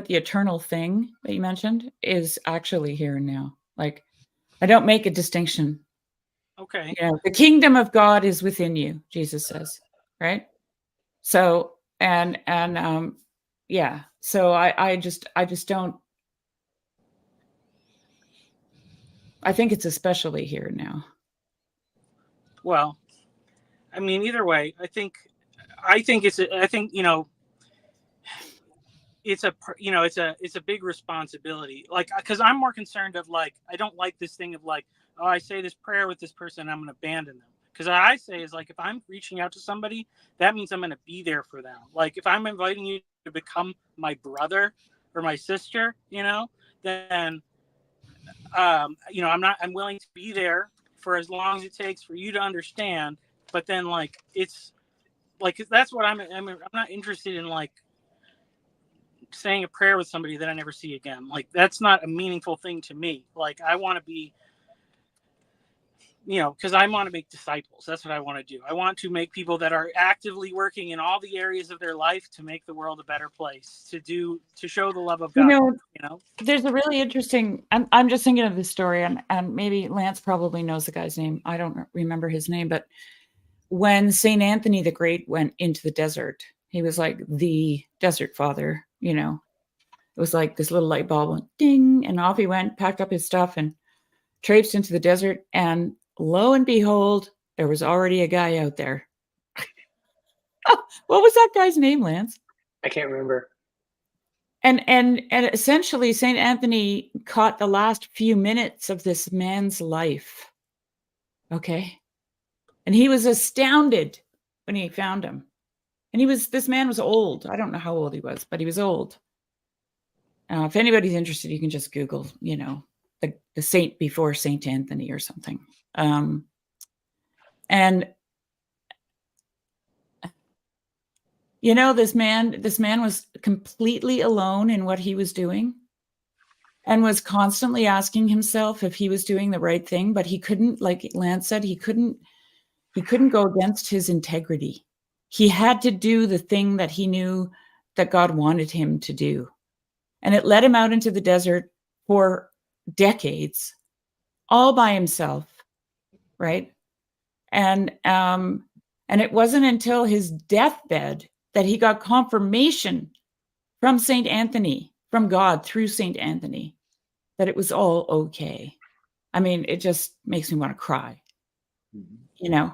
the eternal thing that you mentioned is actually here and now. Like, I don't make a distinction. Okay. The kingdom of God is within you, Jesus says, right? So, yeah. So I just don't. I think it's especially here and now. Well, I mean, either way, I think it's a big responsibility. Like, because I'm more concerned of, like, I don't like this thing of, like, oh, I say this prayer with this person, I'm going to abandon them. Because what I say is, like, if I'm reaching out to somebody, that means I'm going to be there for them. Like, if I'm inviting you to become my brother or my sister, then I'm willing to be there for as long as it takes for you to understand. But then, like, it's like, that's what I'm not interested in, like, saying a prayer with somebody that I never see again. Like, that's not a meaningful thing to me. Like, I want to be, because I want to make disciples. That's what I want to do. I want to make people that are actively working in all the areas of their life to make the world a better place, to show the love of God. There's a really interesting, I'm just thinking of this story, and maybe Lance probably knows the guy's name. I don't remember his name, but when St. Anthony the Great went into the desert, he was like the desert father, it was like this little light bulb went ding, and off he went, packed up his stuff and traipsed into the desert. And lo and behold, there was already a guy out there. What was that guy's name, Lance? I can't remember. And essentially, St. Anthony caught the last few minutes of this man's life. Okay. And he was astounded when he found him. And this man was old. I don't know how old he was, but he was old. If anybody's interested, you can just Google, the saint before Saint Anthony or something. And you know, this man was completely alone in what he was doing, and was constantly asking himself if he was doing the right thing, but he couldn't, like Lance said, he couldn't go against his integrity. He had to do the thing that he knew that God wanted him to do. And it led him out into the desert for decades, all by himself, right? And it wasn't until his deathbed that he got confirmation from Saint Anthony, from God through Saint Anthony, that it was all okay. I mean, it just makes me want to cry, you know?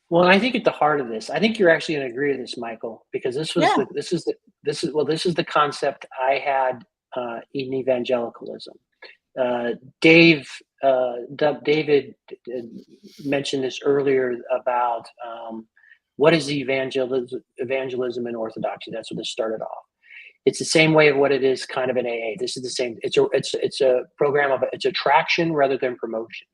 Well, I think at the heart of this, I think you're actually going to agree with this, Michael, because this is the concept I had in evangelicalism. David mentioned this earlier about what is evangelism in Orthodoxy. That's what this started off. It's the same way of what it is kind of in AA. This is the same. It's a program of it's attraction rather than promotion.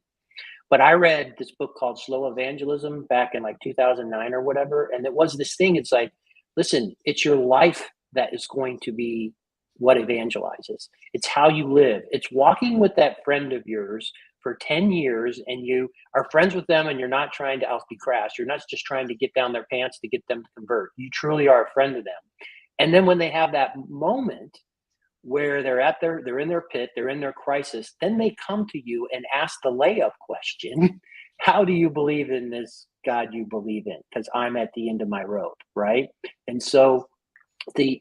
But I read this book called Slow Evangelism back in like 2009 or whatever, and it was this thing. It's like, listen, it's your life that is going to be what evangelizes. It's how you live. It's walking with that friend of yours for 10 years, and you are friends with them, and you're not trying to, I'll be crass, you're not just trying to get down their pants to get them to convert. You truly are a friend of them. And then when they have that moment where they're in their pit, they're in their crisis, then they come to you and ask the layup question, how do you believe in this God you believe in? Because I'm at the end of my road, right? And so the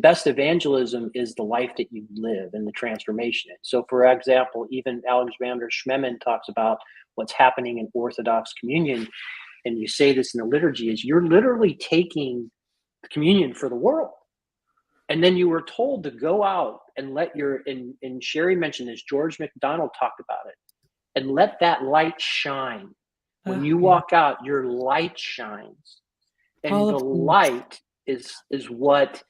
best evangelism is the life that you live and the transformation. So for example, even Alexander Schmemann talks about what's happening in Orthodox communion, and you say this in the liturgy, is you're literally taking communion for the world. And then you were told to go out and let and Sherry mentioned this, George MacDonald talked about it, and let that light shine. When you walk out, your light shines. And the light is what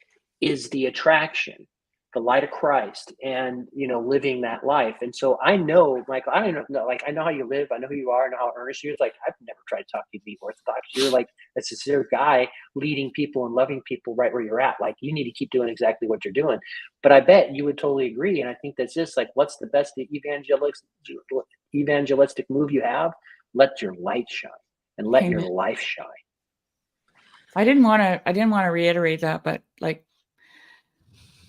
is the attraction, the light of Christ, and, you know, living that life. And so I know, Michael, I don't know, like, I know how you live. I know who you are. I know how earnest you are. It's like, I've never tried to talk to you to be Orthodox. You're like a sincere guy leading people and loving people right where you're at. Like, you need to keep doing exactly what you're doing. But I bet you would totally agree. And I think that's just like, what's the best evangelistic move you have? Let your light shine and let your life shine. I didn't want to reiterate that, but like,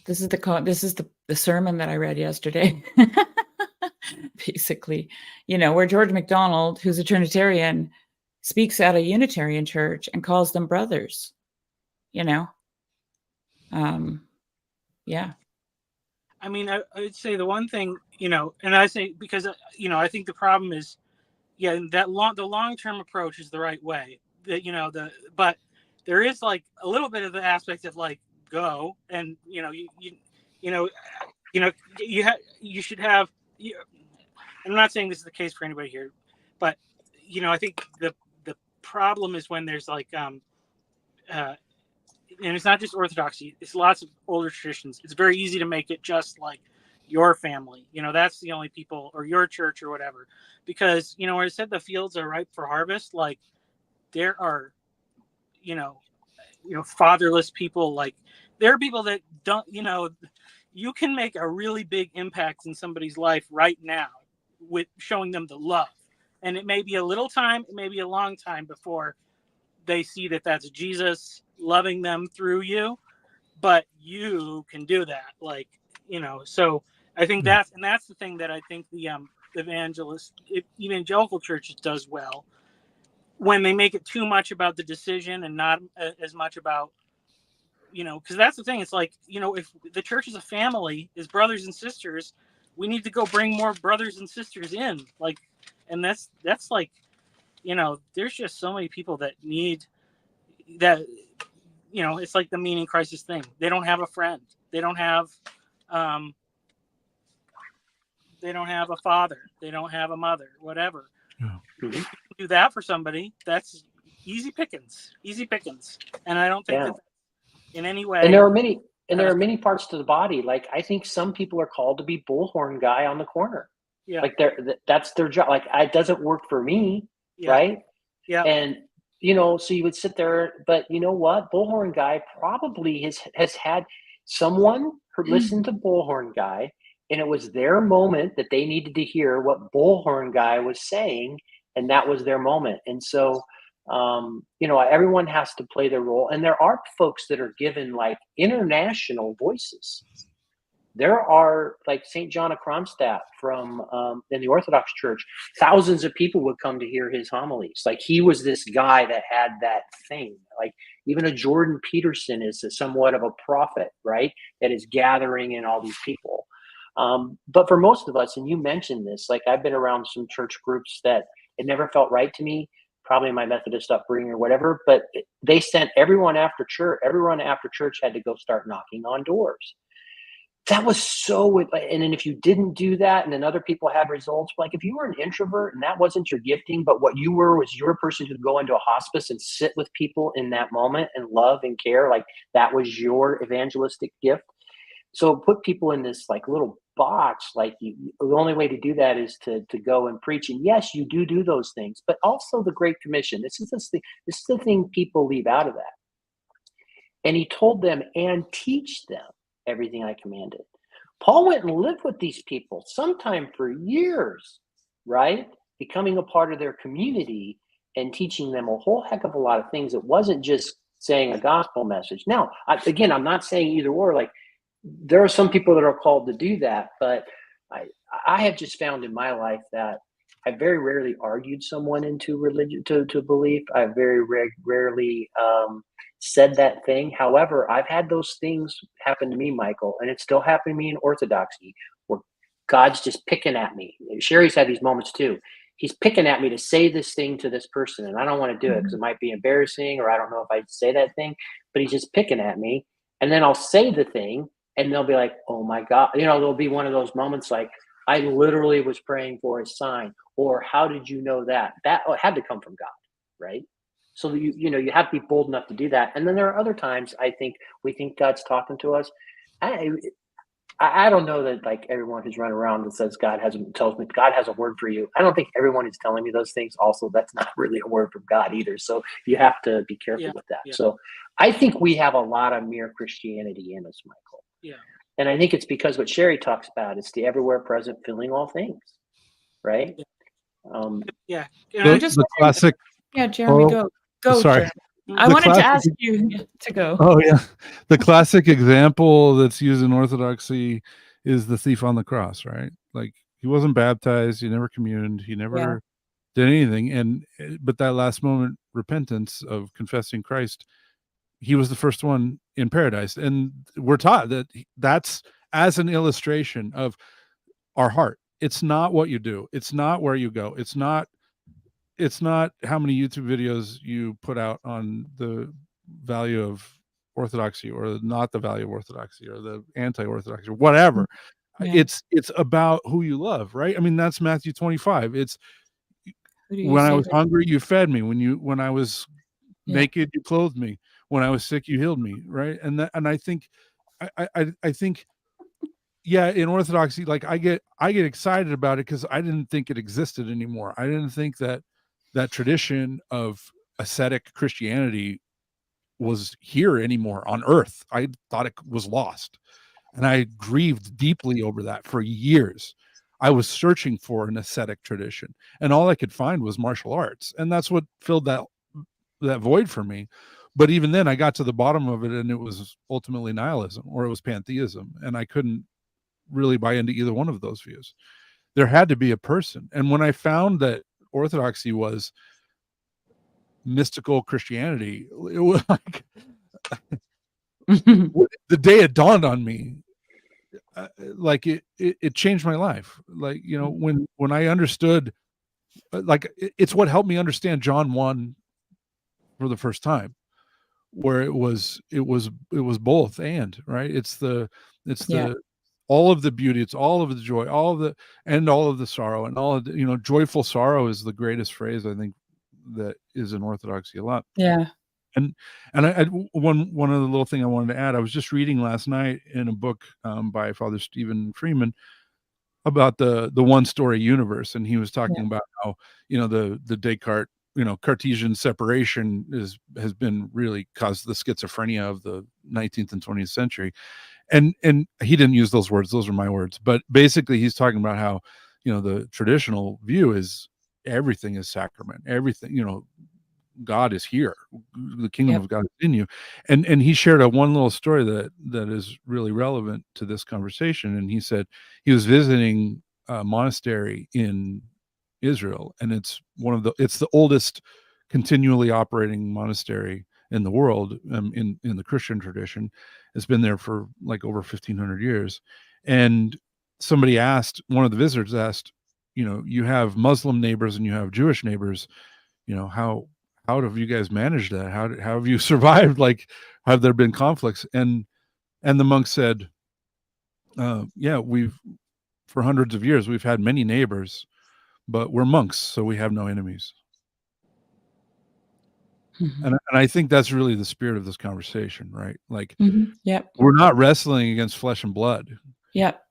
this is the sermon that I read yesterday. Basically, you know, where George MacDonald, who's a Trinitarian, speaks at a Unitarian church and calls them brothers, you know? Yeah. I mean, I would say the one thing, you know, and I say, because, you know, I think the problem is, yeah, the long-term approach is the right way. But there is like a little bit of the aspect of like, go and, you know, you should have, I'm not saying this is the case for anybody here, but, you know, I think the problem is when there's like, and it's not just Orthodoxy, it's lots of older traditions. It's very easy to make it just like your family, you know, that's the only people, or your church or whatever, because, you know, where it said the fields are ripe for harvest, like there are, you know, fatherless people, like there are people that don't, you know, you can make a really big impact in somebody's life right now with showing them the love. And it may be a little time, it may be a long time before they see that that's Jesus loving them through you, but you can do that. Like, you know, so I think that's the thing that I think the evangelical church does well, when they make it too much about the decision and not as much about, you know, because that's the thing. It's like, you know, if the church is a family, is brothers and sisters, we need to go bring more brothers and sisters in. Like, and that's like, you know, there's just so many people that need that, you know, it's like the meaning crisis thing. They don't have a friend. They don't have a father. They don't have a mother, whatever. Yeah. If you can do that for somebody, that's easy pickings. And I don't think that in any way. And there are many And there are many parts to the body. Like, I think some people are called to be bullhorn guy on the corner. Yeah. Like that's their job. Like, it doesn't work for me. Yeah. Right. Yeah. And, so you would sit there, but you know what? Bullhorn guy probably has had someone who listened to bullhorn guy, and it was their moment that they needed to hear what bullhorn guy was saying. And that was their moment. And so, everyone has to play their role. And there are folks that are given like international voices. There are, like, St. John of Kronstadt from in the Orthodox Church. Thousands of people would come to hear his homilies. Like, he was this guy that had that thing. Like, even a Jordan Peterson is somewhat of a prophet, right? That is gathering in all these people. But for most of us, and you mentioned this, like, I've been around some church groups that it never felt right to me, probably my Methodist upbringing or whatever, but they sent everyone after church. Everyone after church had to go start knocking on doors. That was so, and then if you didn't do that and then other people had results, like if you were an introvert and that wasn't your gifting, but what you were was your person who'd go into a hospice and sit with people in that moment and love and care, like that was your evangelistic gift. So put people in this like little box, like the only way to do that is to go and preach. And yes, you do those things, but also the Great Commission. This is the thing people leave out of that. And he told them, and teach them everything I commanded. Paul went and lived with these people, sometime for years, right? Becoming a part of their community and teaching them a whole heck of a lot of things. It wasn't just saying a gospel message. Now, again, I'm not saying either or. Like, there are some people that are called to do that, but I have just found in my life that I very rarely argued someone into religion, to belief. I very rarely said that thing. However, I've had those things happen to me, Michael, and it's still happening to me in Orthodoxy, where God's just picking at me. Sherry's had these moments too. He's picking at me to say this thing to this person, and I don't want to do it because it might be embarrassing, or I don't know if I say that thing, but he's just picking at me. And then I'll say the thing, and they'll be like, oh my God. There'll be one of those moments like, I literally was praying for a sign, or how did you know that? That had to come from God, right? So you have to be bold enough to do that. And then there are other times I think we think God's talking to us. I don't know that like everyone who's run around and says tells me God has a word for you. I don't think everyone is telling me those things. Also, that's not really a word from God either. So you have to be careful with that. Yeah. So I think we have a lot of mere Christianity in us, Michael. Yeah. And I think it's because what Sherry talks about is the everywhere present, filling all things, right? Yeah. The classic. Yeah, Jeremy, go. Sorry. Jeremy. I wanted to ask you to go. Oh yeah, the classic example that's used in Orthodoxy is the thief on the cross, right? Like, he wasn't baptized, he never communed, he never did anything, but that last moment repentance of confessing Christ, he was the first one in paradise. And we're taught that that's as an illustration of our heart. It's not what you do. It's not where you go. It's not how many YouTube videos you put out on the value of Orthodoxy or not the value of Orthodoxy or the anti-Orthodoxy or whatever. Yeah. It's about who you love, right? I mean, that's Matthew 25. It's when I was hungry, you fed me. When I was naked, you clothed me. When I was sick, you healed me, right? And I think I think in Orthodoxy, like I get excited about it because I didn't think it existed anymore. I didn't think that tradition of ascetic Christianity was here anymore on earth. I thought it was lost. And I grieved deeply over that for years. I was searching for an ascetic tradition, and all I could find was martial arts. And that's what filled that void for me. But even then I got to the bottom of it, and it was ultimately nihilism, or it was pantheism. And I couldn't really buy into either one of those views. There had to be a person. And when I found that Orthodoxy was mystical Christianity, it was like the day it dawned on me, like it changed my life. Like, when I understood, like, it's what helped me understand John 1 for the first time, where it was both and, right? It's the all of the beauty, it's all of the joy, all of the sorrow, and all of the, joyful sorrow is the greatest phrase I think that is in Orthodoxy a lot. Yeah. And I one other little thing I wanted to add. I was just reading last night in a book by Father Stephen Freeman about the one story universe, and he was talking about how the Descartes Cartesian separation has been really caused the schizophrenia of the 19th and 20th century, and he didn't use those words; those are my words. But basically, he's talking about how the traditional view is everything is sacrament, everything God is here, the kingdom of God is in you, and he shared one little story that is really relevant to this conversation. And he said he was visiting a monastery in Israel, and it's the oldest continually operating monastery in the world, in the Christian tradition. It's been there for like over 1,500 years. And one of the visitors asked, you have Muslim neighbors and you have Jewish neighbors, how have you guys managed that? How have you survived? Like, have there been conflicts? And the monk said, for hundreds of years, we've had many neighbors, but we're monks, so we have no enemies. Mm-hmm. And I think that's really the spirit of this conversation, right? Like, we're not wrestling against flesh and blood. Yep.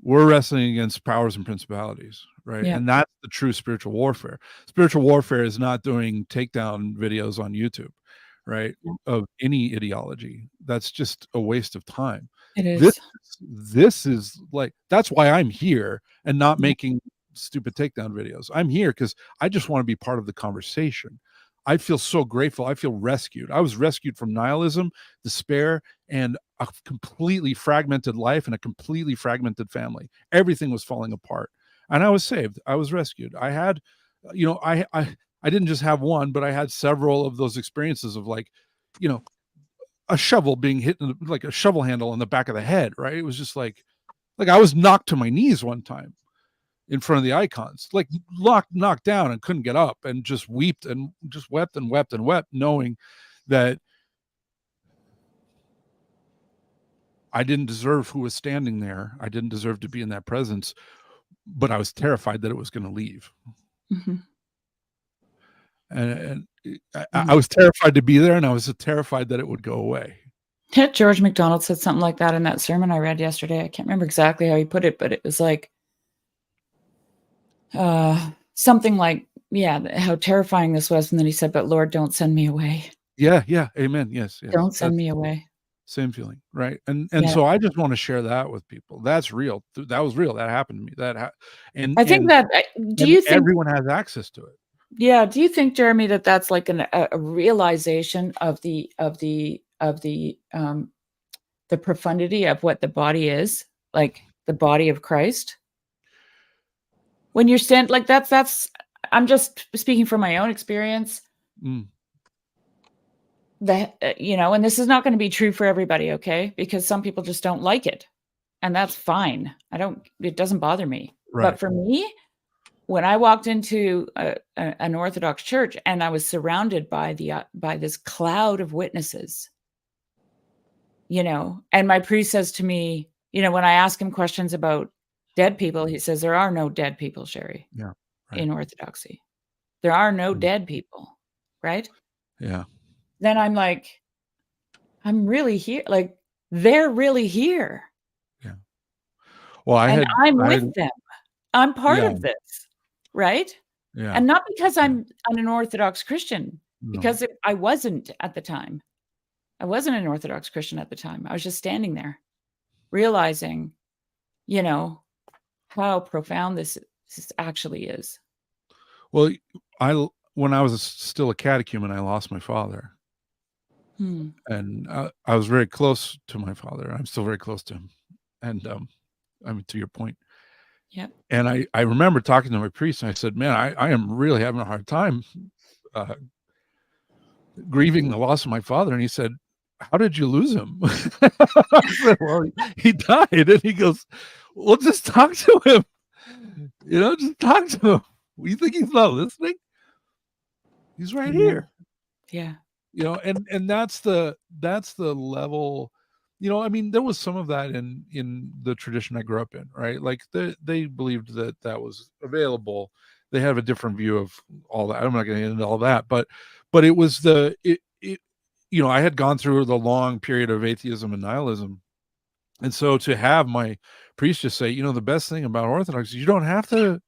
We're wrestling against powers and principalities, right? Yep. And that's the true spiritual warfare. Spiritual warfare is not doing takedown videos on YouTube, right? Yep. Of any ideology. That's just a waste of time. It is. This is like, that's why I'm here and not making stupid takedown videos. I'm here because I just want to be part of the conversation. I feel so grateful. I feel rescued. I was rescued from nihilism, despair, and a completely fragmented life and a completely fragmented family. Everything was falling apart. And I was saved. I was rescued. I had, I didn't just have one, but I had several of those experiences of like, a shovel being hit like a shovel handle on the back of the head, right? It was just like I was knocked to my knees one time in front of the icons, like knocked down and couldn't get up, and just wept and wept, knowing that I didn't deserve who was standing there. I didn't deserve to be in that presence, but I was terrified that it was going to leave. Mm-hmm. And I was terrified to be there, and I was terrified that it would go away. George MacDonald said something like that in that sermon I read yesterday. I can't remember exactly how he put it, but it was like, something like, how terrifying this was. And then he said, but Lord, don't send me away. Yeah. Amen. Yes. Don't send me away. Same feeling. Right. And so I just want to share that with people. That's real. That was real. That happened to me. And I think do you think everyone has access to it? Yeah. Do you think, Jeremy, that's like a realization of the profundity of what the body is, like the body of Christ? When you're like that's I'm just speaking from my own experience. That and this is not going to be true for everybody, okay? Because some people just don't like it, and that's fine. It doesn't bother me. Right. But for me, when I walked into an Orthodox church and I was surrounded by this cloud of witnesses, and my priest says to me, when I ask him questions about dead people, he says, there are no dead people, Sherry. Yeah. Right. In Orthodoxy. There are no dead people, right? Yeah. Then I'm like, I'm really here. Like, they're really here. Yeah. Well, I'm with them. I'm part of this, right? Yeah. And not because I'm an Orthodox Christian, because I wasn't at the time. I wasn't an Orthodox Christian at the time. I was just standing there, realizing, how profound this actually is. Well, when I was still a catechumen, I lost my father. And I was very close to my father. I'm still very close to him. And to your point. Yeah. And I remember talking to my priest, and I said, man, I am really having a hard time grieving the loss of my father. And he said, how did you lose him? I said, well, he died. And he goes, well, just talk to him. Just talk to him. You think he's not listening? He's right here. Yeah. And that's the level, there was some of that in the tradition I grew up in, right? Like they believed that was available. They have a different view of all that. I'm not going to get into all that, but it was it I had gone through the long period of atheism and nihilism. And so to have my priest just say, the best thing about Orthodoxy, you don't have to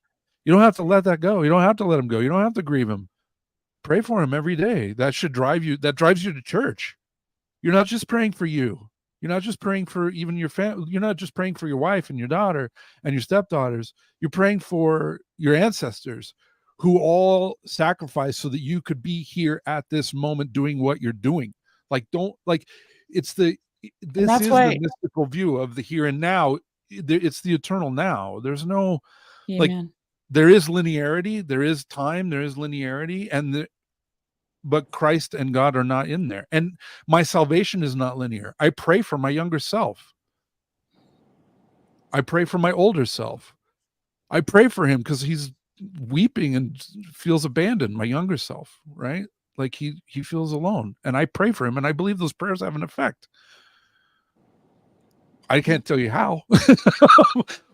let that go. You don't have to let him go. You don't have to grieve him. Pray for him every day. That drives you to church. You're not just praying for you. You're not just praying for even your family. You're not just praying for your wife and your daughter and your stepdaughters. You're praying for your ancestors who all sacrificed so that you could be here at this moment doing what you're doing. This is the mystical view of the here and now. It's the eternal now. There's no, there is linearity, there is time, there is linearity, but Christ and God are not in there. And my salvation is not linear. I pray for my younger self. I pray for my older self. I pray for him because he's weeping and feels abandoned, my younger self, right? Like he feels alone. And I pray for him, and I believe those prayers have an effect. I can't tell you how,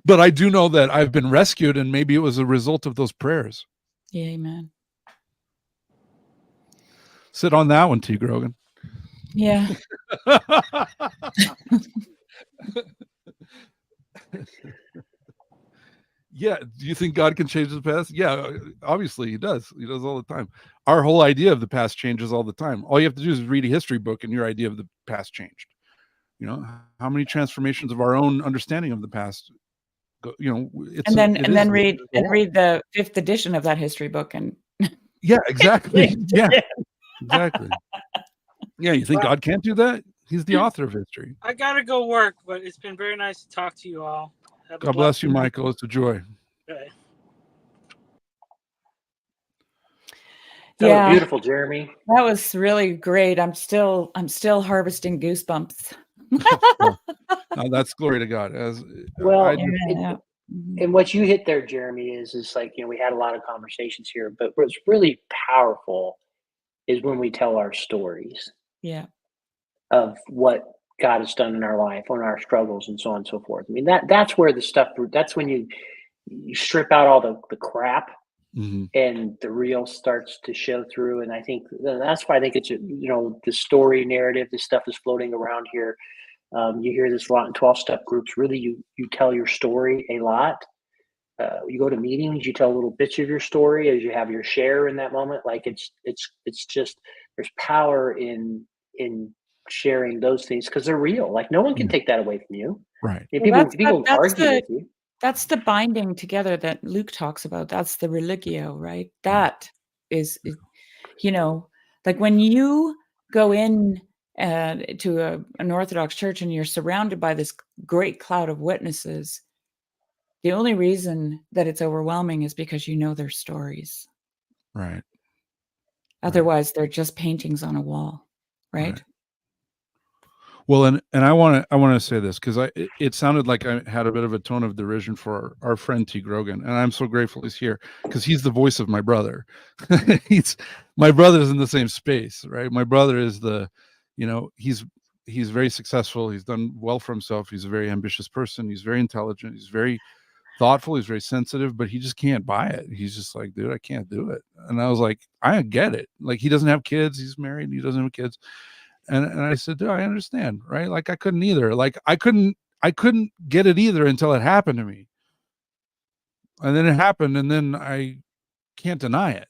but I do know that I've been rescued, and maybe it was a result of those prayers. Yeah, amen. Sit on that one, T. Grogan. Yeah. Yeah. Do you think God can change the past? Yeah, obviously he does. He does all the time. Our whole idea of the past changes all the time. All you have to do is read a history book and your idea of the past changed. How many transformations of our own understanding of the past and then read the 5th edition of that history book and yeah, exactly. Yeah, exactly. Yeah, you think God can't do that? He's the author of history. I gotta go work, but it's been very nice to talk to you all. God bless you, Michael. It's a joy. Okay. That was beautiful, Jeremy. That was really great. I'm still harvesting goosebumps. No, that's glory to God. And what you hit there, Jeremy, is like, we had a lot of conversations here, but what's really powerful is when we tell our stories. Yeah. Of what God has done in our life, on our struggles, and so on and so forth. I mean, that's where that's when you strip out all the crap, and the real starts to show through. And I think that's why I think it's, the story narrative, this stuff is floating around here. You hear this a lot in 12-step groups. Really, you tell your story a lot. You go to meetings, you tell little bits of your story as you have your share in that moment. Like it's just, there's power in sharing those things because they're real. Like no one can take that away from you. Right. People argue with you. That's the binding together that Luke talks about. That's the religio, right? That is, like when you go in to an Orthodox church and you're surrounded by this great cloud of witnesses, the only reason that it's overwhelming is because their stories. Right. Otherwise, they're just paintings on a wall, right? Well, and I want to say this because it sounded like I had a bit of a tone of derision for our friend T. Grogan, and I'm so grateful he's here because he's the voice of my brother. My brother's in the same space, right? My brother is he's very successful. He's done well for himself. He's a very ambitious person. He's very intelligent. He's very thoughtful. He's very sensitive, but he just can't buy it. He's just like, dude, I can't do it. And I was like, I get it. Like he doesn't have kids. He's married. He doesn't have kids. And I said, dude, I understand, right? Like I couldn't either. Like I couldn't get it either until it happened to me. And then it happened, and then I can't deny it.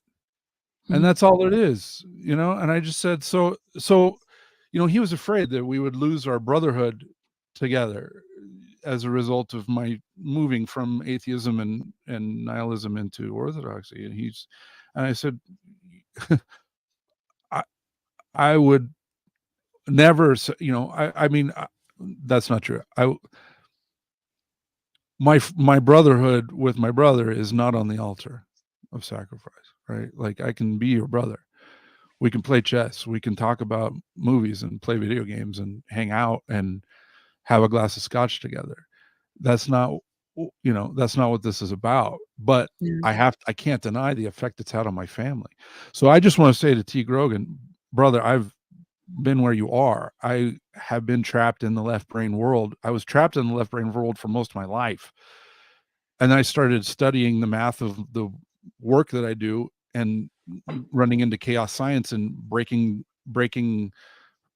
And that's all it is, And I just said, so he was afraid that we would lose our brotherhood together as a result of my moving from atheism and nihilism into Orthodoxy. And I said, I would never, I mean, that's not true. My brotherhood with my brother is not on the altar of sacrifice, right? Like I can be your brother. We can play chess. We can talk about movies and play video games and hang out and have a glass of scotch together. That's not what this is about. But I can't deny the effect it's had on my family. So I just want to say to T. Grogan, brother, I've been where you are. I have been trapped in the left brain world. I was trapped in the left brain world for most of my life. And I started studying the math of the work that I do and running into chaos science and breaking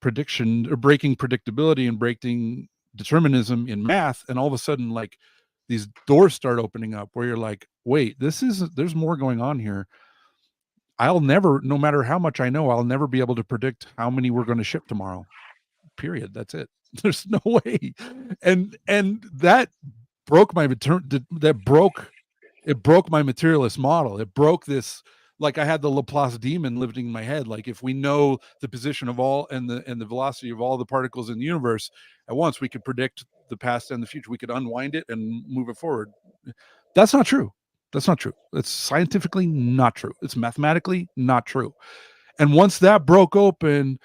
prediction or breaking predictability and breaking determinism in math, and all of a sudden like these doors start opening up where you're like, wait, there's more going on here. I'll never, no matter how much I know, I'll never be able to predict how many we're going to ship tomorrow. Period. That's it. There's no way. And that broke my it broke my materialist model. It broke this, like I had the Laplace demon living in my head. Like if we know the position of all and the velocity of all the particles in the universe at once, we could predict the past and the future. We could unwind it and move it forward. That's not true. That's not true. It's scientifically not true. It's mathematically not true. And once that broke open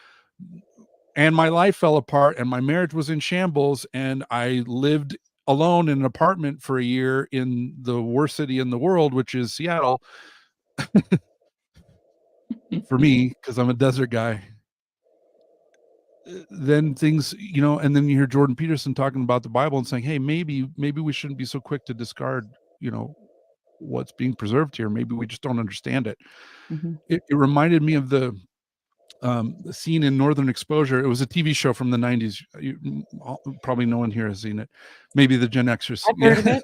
and my life fell apart and my marriage was in shambles and I lived alone in an apartment for a year in the worst city in the world, which is Seattle, for me, because I'm a desert guy, then things, you know, and then you hear Jordan Peterson talking about the Bible and saying, hey, maybe we shouldn't be so quick to discard, you know, what's being preserved here. Maybe we just don't understand it. Mm-hmm. It reminded me of the scene in Northern Exposure. It was a TV show from the 90s. Probably no one here has seen it. Maybe the Gen Xers. I've heard of it.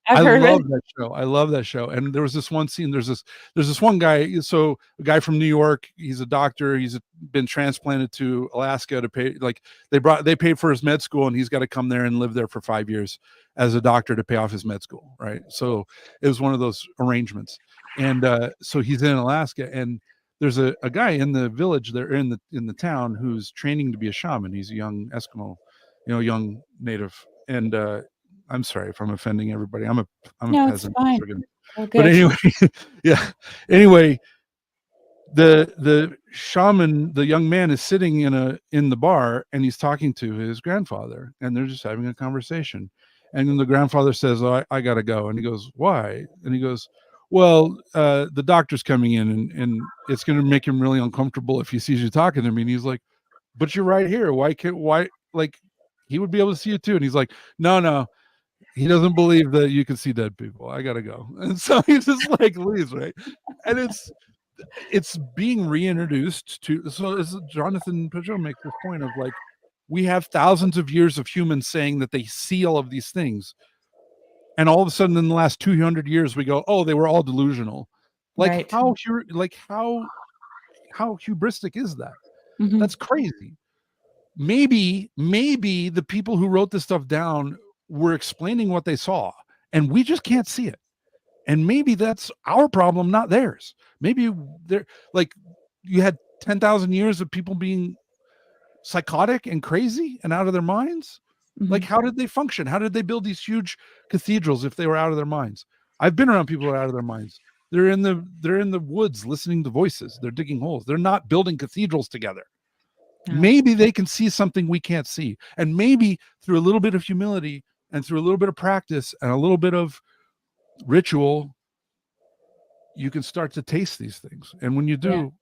I love that show. I love that show. And there was this one scene. There's this one guy. So a guy from New York. He's a doctor. He's been transplanted to Alaska to pay. Like they paid for his med school, and he's got to come there and live there for 5 years as a doctor to pay off his med school. Right. So it was one of those arrangements. And so he's in Alaska, and there's a guy in the village there in the town who's training to be a shaman. He's a young Eskimo, you know, young native. And I'm sorry if I'm offending everybody. I'm a peasant. It's fine. But anyway, yeah. Anyway, the shaman, the young man, is sitting in the bar, and he's talking to his grandfather, and they're just having a conversation. And then the grandfather says, "Oh, I gotta go." And he goes, "Why?" And he goes, "Well, the doctor's coming in, and it's going to make him really uncomfortable if he sees you talking to me." And he's like, "But you're right here. Why? Like, he would be able to see you too." And he's like, No. He doesn't believe that you can see dead people. I got to go. And so he just like leaves, right? And it's being reintroduced to. So as Jonathan Peugeot makes this point of like, we have thousands of years of humans saying that they see all of these things. And all of a sudden, in the last 200 years, we go, "Oh, they were all delusional." Like right. how hubristic is that? Mm-hmm. That's crazy. Maybe the people who wrote this stuff down were explaining what they saw, and we just can't see it. And maybe that's our problem, not theirs. Maybe they're like, you had 10,000 years of people being psychotic and crazy and out of their minds. Mm-hmm. Like, how did they function? How did they build these huge cathedrals if they were out of their minds? I've been around people who are out of their minds. They're in the woods listening to voices. They're digging holes. They're not building cathedrals together. No. Maybe they can see something we can't see. And maybe through a little bit of humility and through a little bit of practice and a little bit of ritual, you can start to taste these things. And when you do,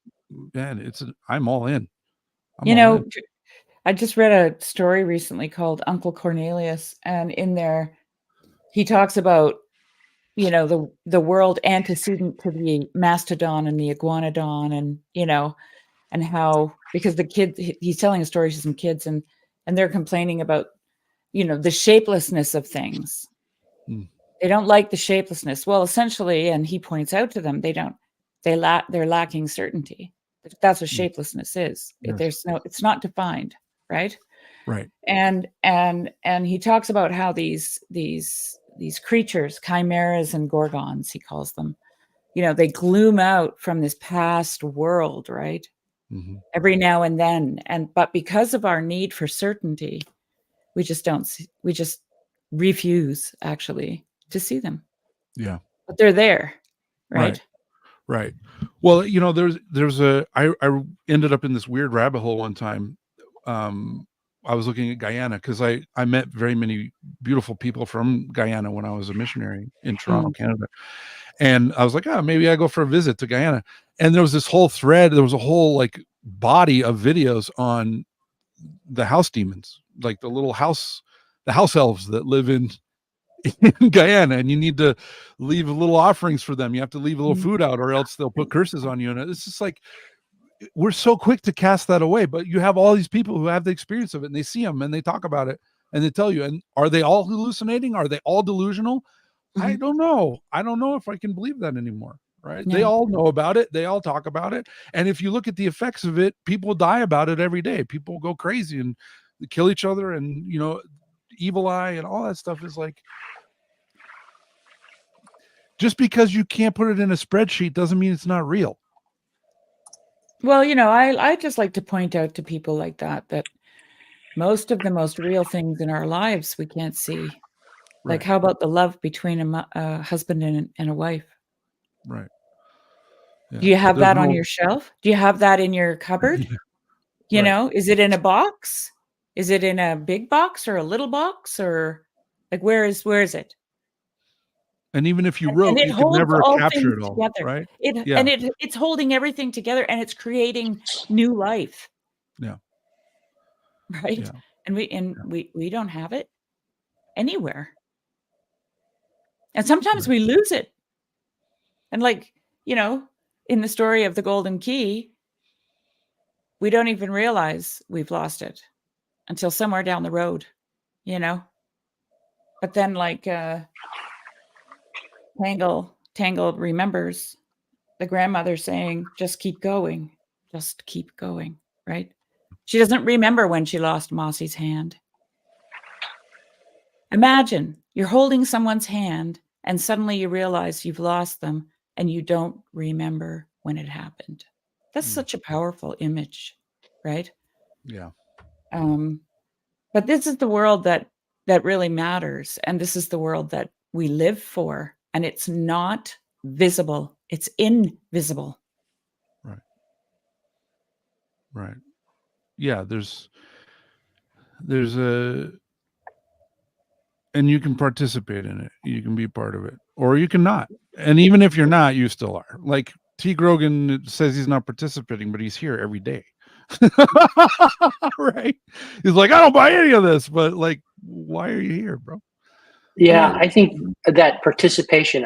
man, I'm all in. I just read a story recently called Uncle Cornelius, and in there he talks about, you know, the world antecedent to the mastodon and the iguanodon, and, you know, and how, because the kid, he's telling a story to some kids, and they're complaining about, you know, the shapelessness of things. They don't like the shapelessness. Well, essentially, and he points out to them, they're lacking certainty. That's what shapelessness is. Yes. It's not defined, right? Right. And he talks about how these creatures, chimeras and gorgons, he calls them, you know, they gloom out from this past world, right? Mm-hmm. Every now and then. But because of our need for certainty, we just refuse actually to see them. Yeah. But they're there, right? Right. Well, you know, I ended up in this weird rabbit hole one time. I was looking at Guyana because I met very many beautiful people from Guyana when I was a missionary in Toronto, Canada. And I was like, maybe I go for a visit to Guyana. And there was this whole thread. There was a whole like body of videos on the house demons, like the house elves that live in Guyana, and you need to leave little offerings for them. You have to leave a little food out, or else they'll put curses on you. And it's just like, we're so quick to cast that away, but you have all these people who have the experience of it, and they see them and they talk about it and they tell you, and are they all hallucinating? Are they all delusional? I don't know. I don't know if I can believe that anymore. Right. Yeah. They all know about it. They all talk about it. And if you look at the effects of it, people die about it every day. People go crazy and kill each other, and, you know, evil eye and all that stuff is like, just because you can't put it in a spreadsheet doesn't mean it's not real. Well, you know, I just like to point out to people like that most of the most real things in our lives we can't see. Right. Like, how about the love between a husband and a wife? Right. Yeah. Do you have that on your shelf? Do you have that in your cupboard? You know, is it in a box? Is it in a big box or a little box, or like where is it? And even if you wrote, you can never capture it all, together. Right? And it's holding everything together, and it's creating new life. Yeah. Right. Yeah. And we don't have it anywhere. And sometimes we lose it. And, like, you know, in the story of the golden key, we don't even realize we've lost it until somewhere down the road, you know. But then, like, Tangle remembers the grandmother saying, just keep going, right? She doesn't remember when she lost Mossy's hand. Imagine you're holding someone's hand and suddenly you realize you've lost them and you don't remember when it happened. That's such a powerful image, right? Yeah. But this is the world that really matters. And this is the world that we live for. And it's not visible. It's invisible. Right. Right. Yeah. There's and you can participate in it. You can be part of it, or you can not. And even if you're not, you still are. Like T. Grogan says he's not participating, but he's here every day. Right? He's like, I don't buy any of this, but, like, why are you here, bro? Yeah, I think that participation,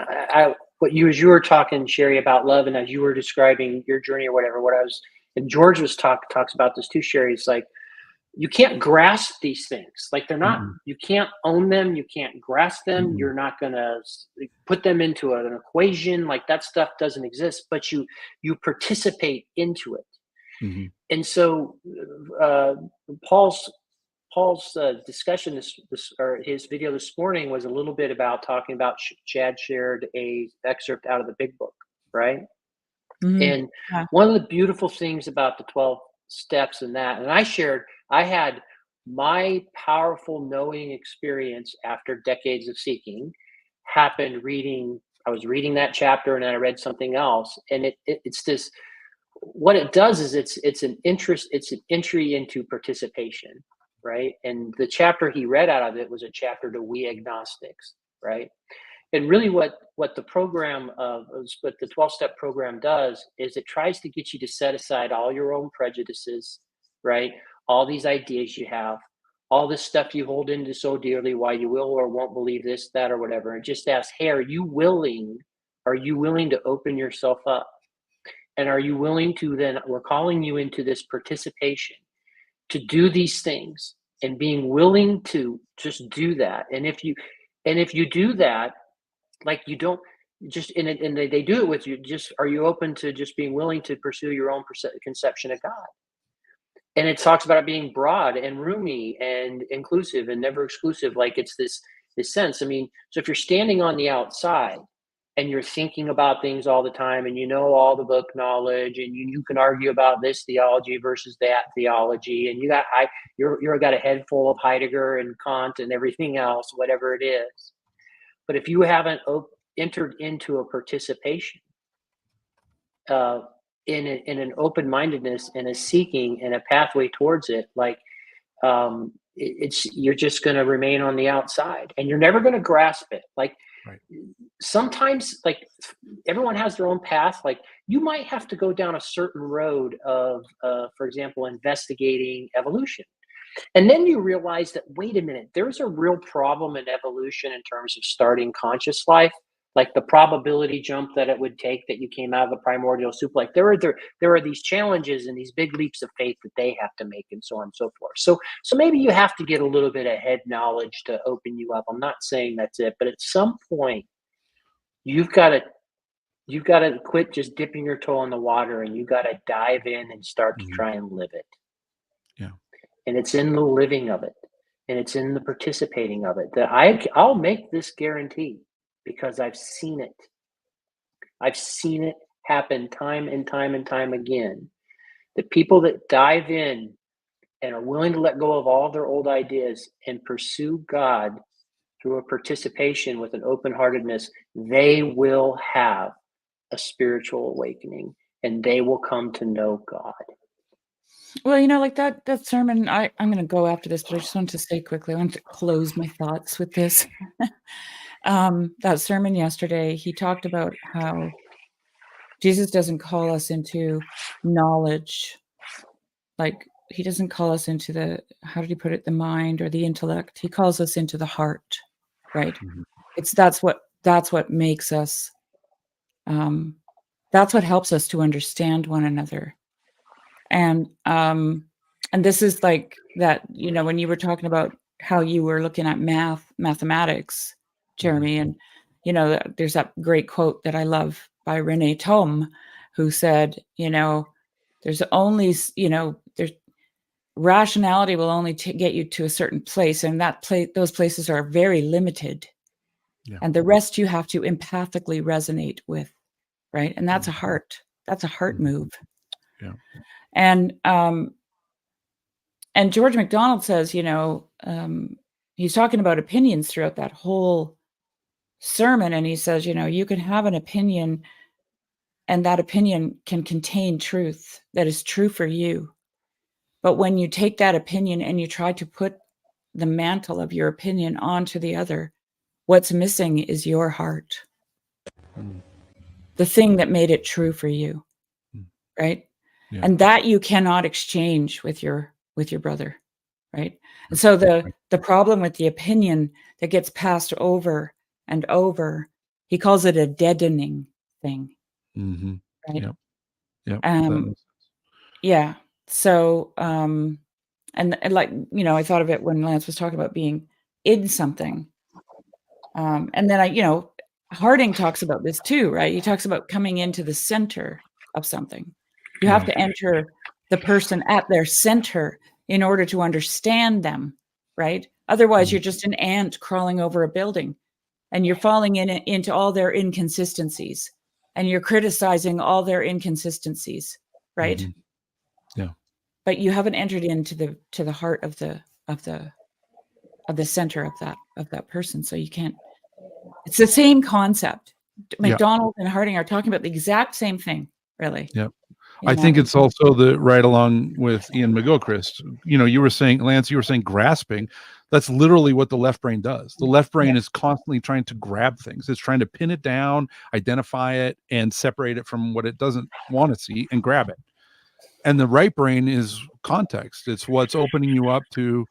what you were talking, Sherry, about love, and as you were describing your journey or whatever, and George talks about this too, Sherry, it's like, you can't grasp these things. Like, they're not, you can't own them. You can't grasp them. You're not going to put them into an equation. Like, that stuff doesn't exist, but you participate into it. Mm-hmm. And so Paul's discussion, or his video this morning, was a little bit about talking about, Chad shared a excerpt out of the Big Book, right? Mm-hmm. And one of the beautiful things about the 12 steps and I had my powerful knowing experience after decades of seeking happened I was reading that chapter, and then I read something else, and it's this, what it does is it's an entry into participation, right? And the chapter he read out of it was a chapter to We Agnostics, right? And really what the 12-step program does is it tries to get you to set aside all your own prejudices, right? All these ideas you have, all this stuff you hold into so dearly, why you will or won't believe this, that, or whatever, and just ask, hey, are you willing to open yourself up? And are you willing to, then we're calling you into this participation to do these things, and being willing to just do that. And if you do that, like, you don't just, and they do it with you, just, are you open to just being willing to pursue your own conception of God? And it talks about it being broad and roomy and inclusive and never exclusive. Like, it's this sense. I mean, so if you're standing on the outside and you're thinking about things all the time, and you know all the book knowledge, and you can argue about this theology versus that theology, and you're got a head full of Heidegger and Kant and everything else, whatever it is. But if you haven't entered into a participation, in an open-mindedness and a seeking and a pathway towards it, like, you're just going to remain on the outside, and you're never going to grasp it. Like, right. Sometimes, like, everyone has their own path. Like, you might have to go down a certain road of, for example, investigating evolution. And then you realize that, wait a minute, there's a real problem in evolution in terms of starting conscious life like the probability jump that it would take that you came out of the primordial soup. Like there are these challenges and these big leaps of faith that they have to make, and so on and so forth. So maybe you have to get a little bit of head knowledge to open you up. I'm not saying that's it, but at some point you've got to quit just dipping your toe in the water, and you got to dive in and start to try and live it. Yeah. And it's in the living of it, and it's in the participating of it that I'll make this guarantee, because I've seen it. I've seen it happen time and time and time again. The people that dive in and are willing to let go of all their old ideas and pursue God through a participation with an open-heartedness, they will have a spiritual awakening, and they will come to know God. Well, like that sermon, I'm going to go after this, but I just want to say quickly, I want to close my thoughts with this. That sermon yesterday, he talked about how Jesus doesn't call us into knowledge. Like, he doesn't call us into the, how did he put it, the mind or the intellect. He calls us into the heart, right? That's what makes us, that's what helps us to understand one another. And this is like that, when you were talking about how you were looking at mathematics, Jeremy, and, there's that great quote that I love by Renee Thom, who said, there's only, there's rationality will only get you to a certain place, and those places are very limited. Yeah. And the rest you have to empathically resonate with, right? And that's a heart move. Yeah. And George MacDonald says, he's talking about opinions throughout that whole sermon. And he says, you can have an opinion, and that opinion can contain truth that is true for you. But when you take that opinion and you try to put the mantle of your opinion onto the other, what's missing is your heart. The thing that made it true for you. Right? Yeah. And that you cannot exchange with your brother, right? And so the problem with the opinion that gets passed over and over, he calls it a deadening thing. Mm-hmm. Right? Yep. Yeah. So and like, I thought of it when Lance was talking about being in something. And then Harding talks about this too, right? He talks about coming into the center of something. You have to enter the person at their center in order to understand them, right? Otherwise, you're just an ant crawling over a building, and you're falling into all their inconsistencies, and you're criticizing all their inconsistencies, right? Mm-hmm. Yeah. But you haven't entered into the heart of the center of that person, so you can't. It's the same concept. MacDonald and Harding are talking about the exact same thing, really. Yep. I think it's also right along with Ian McGilchrist. You were saying, Lance, grasping. That's literally what the left brain does. The left brain is constantly trying to grab things. It's trying to pin it down, identify it, and separate it from what it doesn't want to see and grab it. And the right brain is context. It's what's opening you up to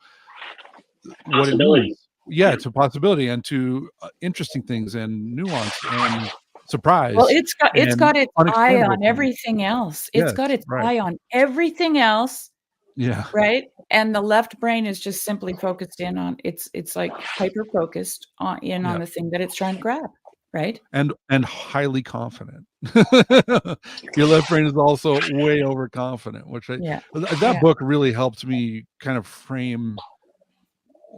what it means. Yeah, to possibility and to interesting things and nuance and surprise. Well, it's got its eye on everything else. It's got its eye on everything else. Yeah. Right. And the left brain is just simply focused in on it's like hyper focused on the thing that it's trying to grab. Right. And highly confident. Your left brain is also way overconfident, which that book really helped me kind of frame,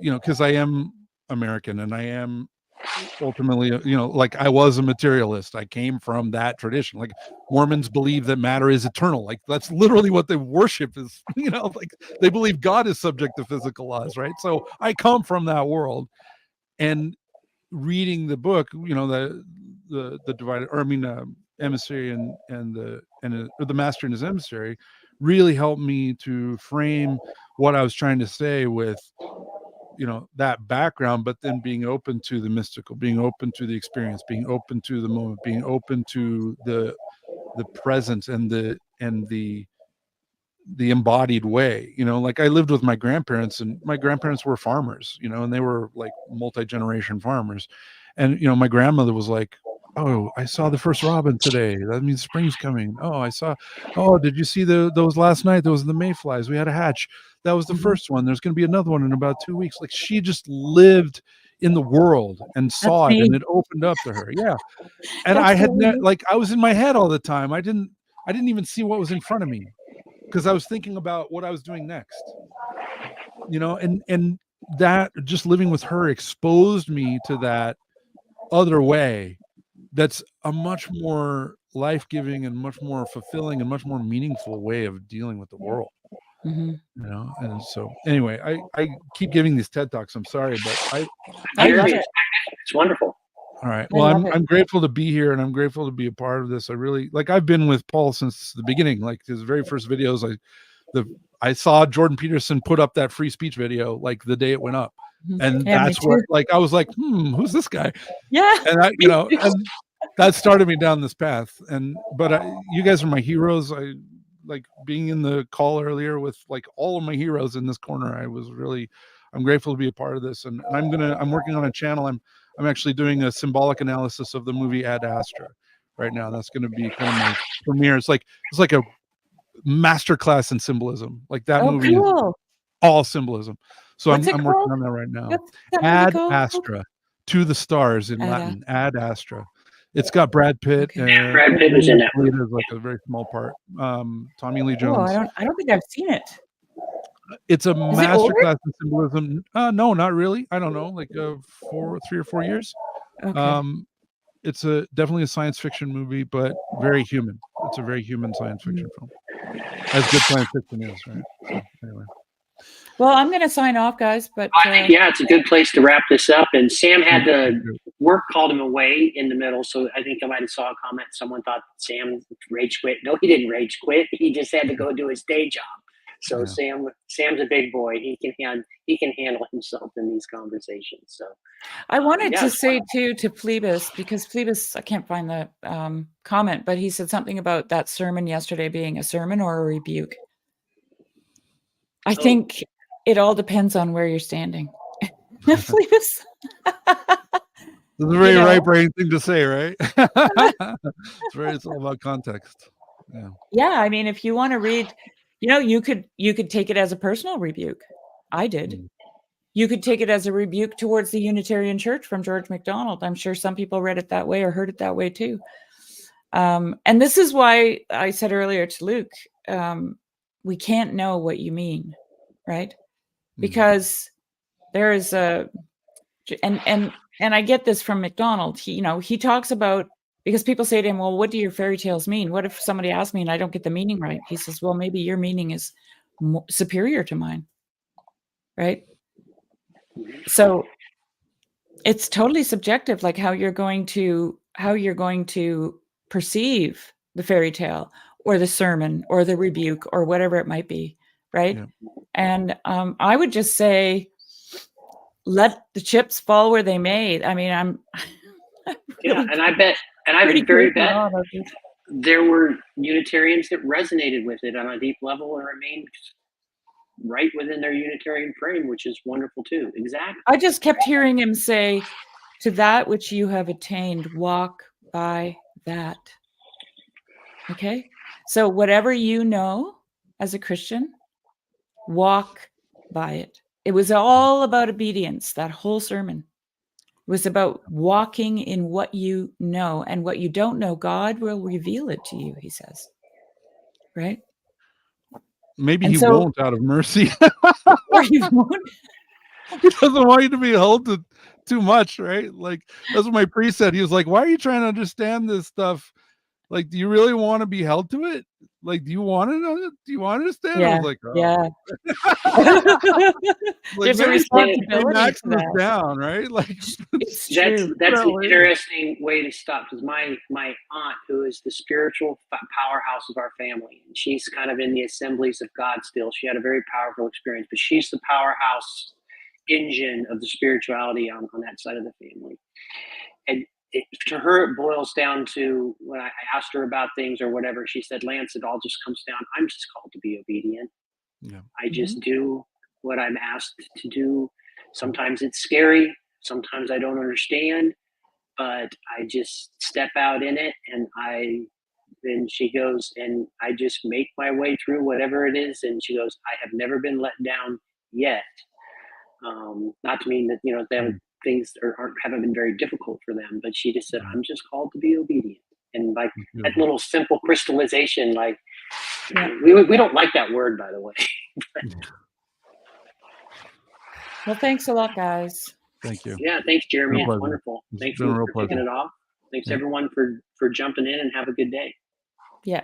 because I am American and I am ultimately, like I was a materialist. I came from that tradition. Like Mormons believe that matter is eternal. Like that's literally what they worship is, like they believe God is subject to physical laws, right? So I come from that world, and reading the book, the divided, or emissary and the master and his emissary really helped me to frame what I was trying to say with that background, but then being open to the mystical, being open to the experience, being open to the moment, being open to the presence and the embodied way. Like I lived with my grandparents, and my grandparents were farmers, and they were like multi-generation farmers. And my grandmother was like, oh, I saw the first robin today. That means spring's coming. Did you see those last night? Those are the mayflies. We had a hatch. That was the first one. There's going to be another one in about 2 weeks. Like, she just lived in the world and saw it, and it opened up to her. Yeah. And I had I was in my head all the time. I didn't even see what was in front of me because I was thinking about what I was doing next. And that, just living with her, exposed me to that other way that's a much more life-giving and much more fulfilling and much more meaningful way of dealing with the world. And so anyway, I keep giving these TED Talks. I'm sorry, but I love it. It's wonderful. All right. Well, I'm grateful to be here, and I'm grateful to be a part of this. I really, I've been with Paul since the beginning. Like, his very first videos, I saw Jordan Peterson put up that free speech video like the day it went up. And that's what, I was like, who's this guy? Yeah. And and that started me down this path. But you guys are my heroes. I like being in the call earlier with all of my heroes in this corner. I'm grateful to be a part of this. And I'm working on a channel. I'm actually doing a symbolic analysis of the movie Ad Astra right now. That's going to be kind of my premiere. It's like a masterclass in symbolism. Like, that movie is all symbolism. So I'm working on that right now. Ad Astra, to the stars in Latin. Ad Astra. It's got Brad Pitt. And Brad Pitt was in it. Is like a very small part. Tommy Lee Jones. I don't think I've seen it. It's a masterclass in symbolism. No, not really. I don't know, 3 or 4 years. Okay. It's definitely a science fiction movie, but very human. It's a very human science fiction film, as good science fiction is, right? So, anyway. Well, I'm going to sign off, guys. But I think, it's a good place to wrap this up. And Sam had to work, called him away in the middle. So I think I might have saw a comment. Someone thought Sam rage quit. No, he didn't rage quit. He just had to go do his day job. So Sam's a big boy. He can handle himself in these conversations. So I wanted to say too to Phlebas, because Phlebas, I can't find the comment, but he said something about that sermon yesterday being a sermon or a rebuke. I think it all depends on where you're standing. Phlebas. It's a very right brain thing to say, right? It's all about context. Yeah. Yeah. I mean, if you want to read, you could take it as a personal rebuke. I did. You could take it as a rebuke towards the Unitarian Church from George MacDonald. I'm sure some people read it that way or heard it that way too. And this is why I said earlier to Luke, we can't know what you mean, right? Because there is and I get this from MacDonald. He talks about, because people say to him, well, what do your fairy tales mean? What if somebody asks me and I don't get the meaning right? He says, well, maybe your meaning is superior to mine, right? So it's totally subjective, like how you're going to perceive the fairy tale or the sermon or the rebuke or whatever it might be, right? Yeah. And I would just say, let the chips fall where they may. I mean, I'm really, and I bet there were Unitarians that resonated with it on a deep level and remained right within their Unitarian frame, which is wonderful too. Exactly. I just kept hearing him say, to that which you have attained, walk by that. Okay. So whatever you know as a Christian, walk by it. It was all about obedience. That whole sermon was about walking in what you know, and what you don't know, God will reveal it to you, he says. Right? Maybe he won't, out of mercy. Or he won't. He doesn't want you to be held to too much, right? Like, that's what my priest said. He was like, why are you trying to understand this stuff? Like, do you really want to be held to it? Like, do you want to know it? Do you want to understand? Yeah. I was like, oh. Yeah. Like, there's a responsibility to that. Down, right? Like, that's an interesting way to stop, because my aunt, who is the spiritual powerhouse of our family, and she's kind of in the Assemblies of God still. She had a very powerful experience, but she's the powerhouse engine of the spirituality on that side of the family. And to her, it boils down to, when I asked her about things or whatever, she said, Lance, it all just comes down, I'm just called to be obedient. Yeah. I just do what I'm asked to do. Sometimes it's scary. Sometimes I don't understand. but I just step out in it, and then she goes, and I just make my way through whatever it is. And she goes, I have never been let down yet. Not to mean that, things haven't been very difficult for them, but she just said, I'm just called to be obedient. And like that little simple crystallization, like we don't like that word, by the way. Well, thanks a lot, guys. Thank you. Yeah, thanks, Jeremy. It's wonderful. Thanks for kicking it off. Thanks everyone for jumping in, and have a good day. Yeah.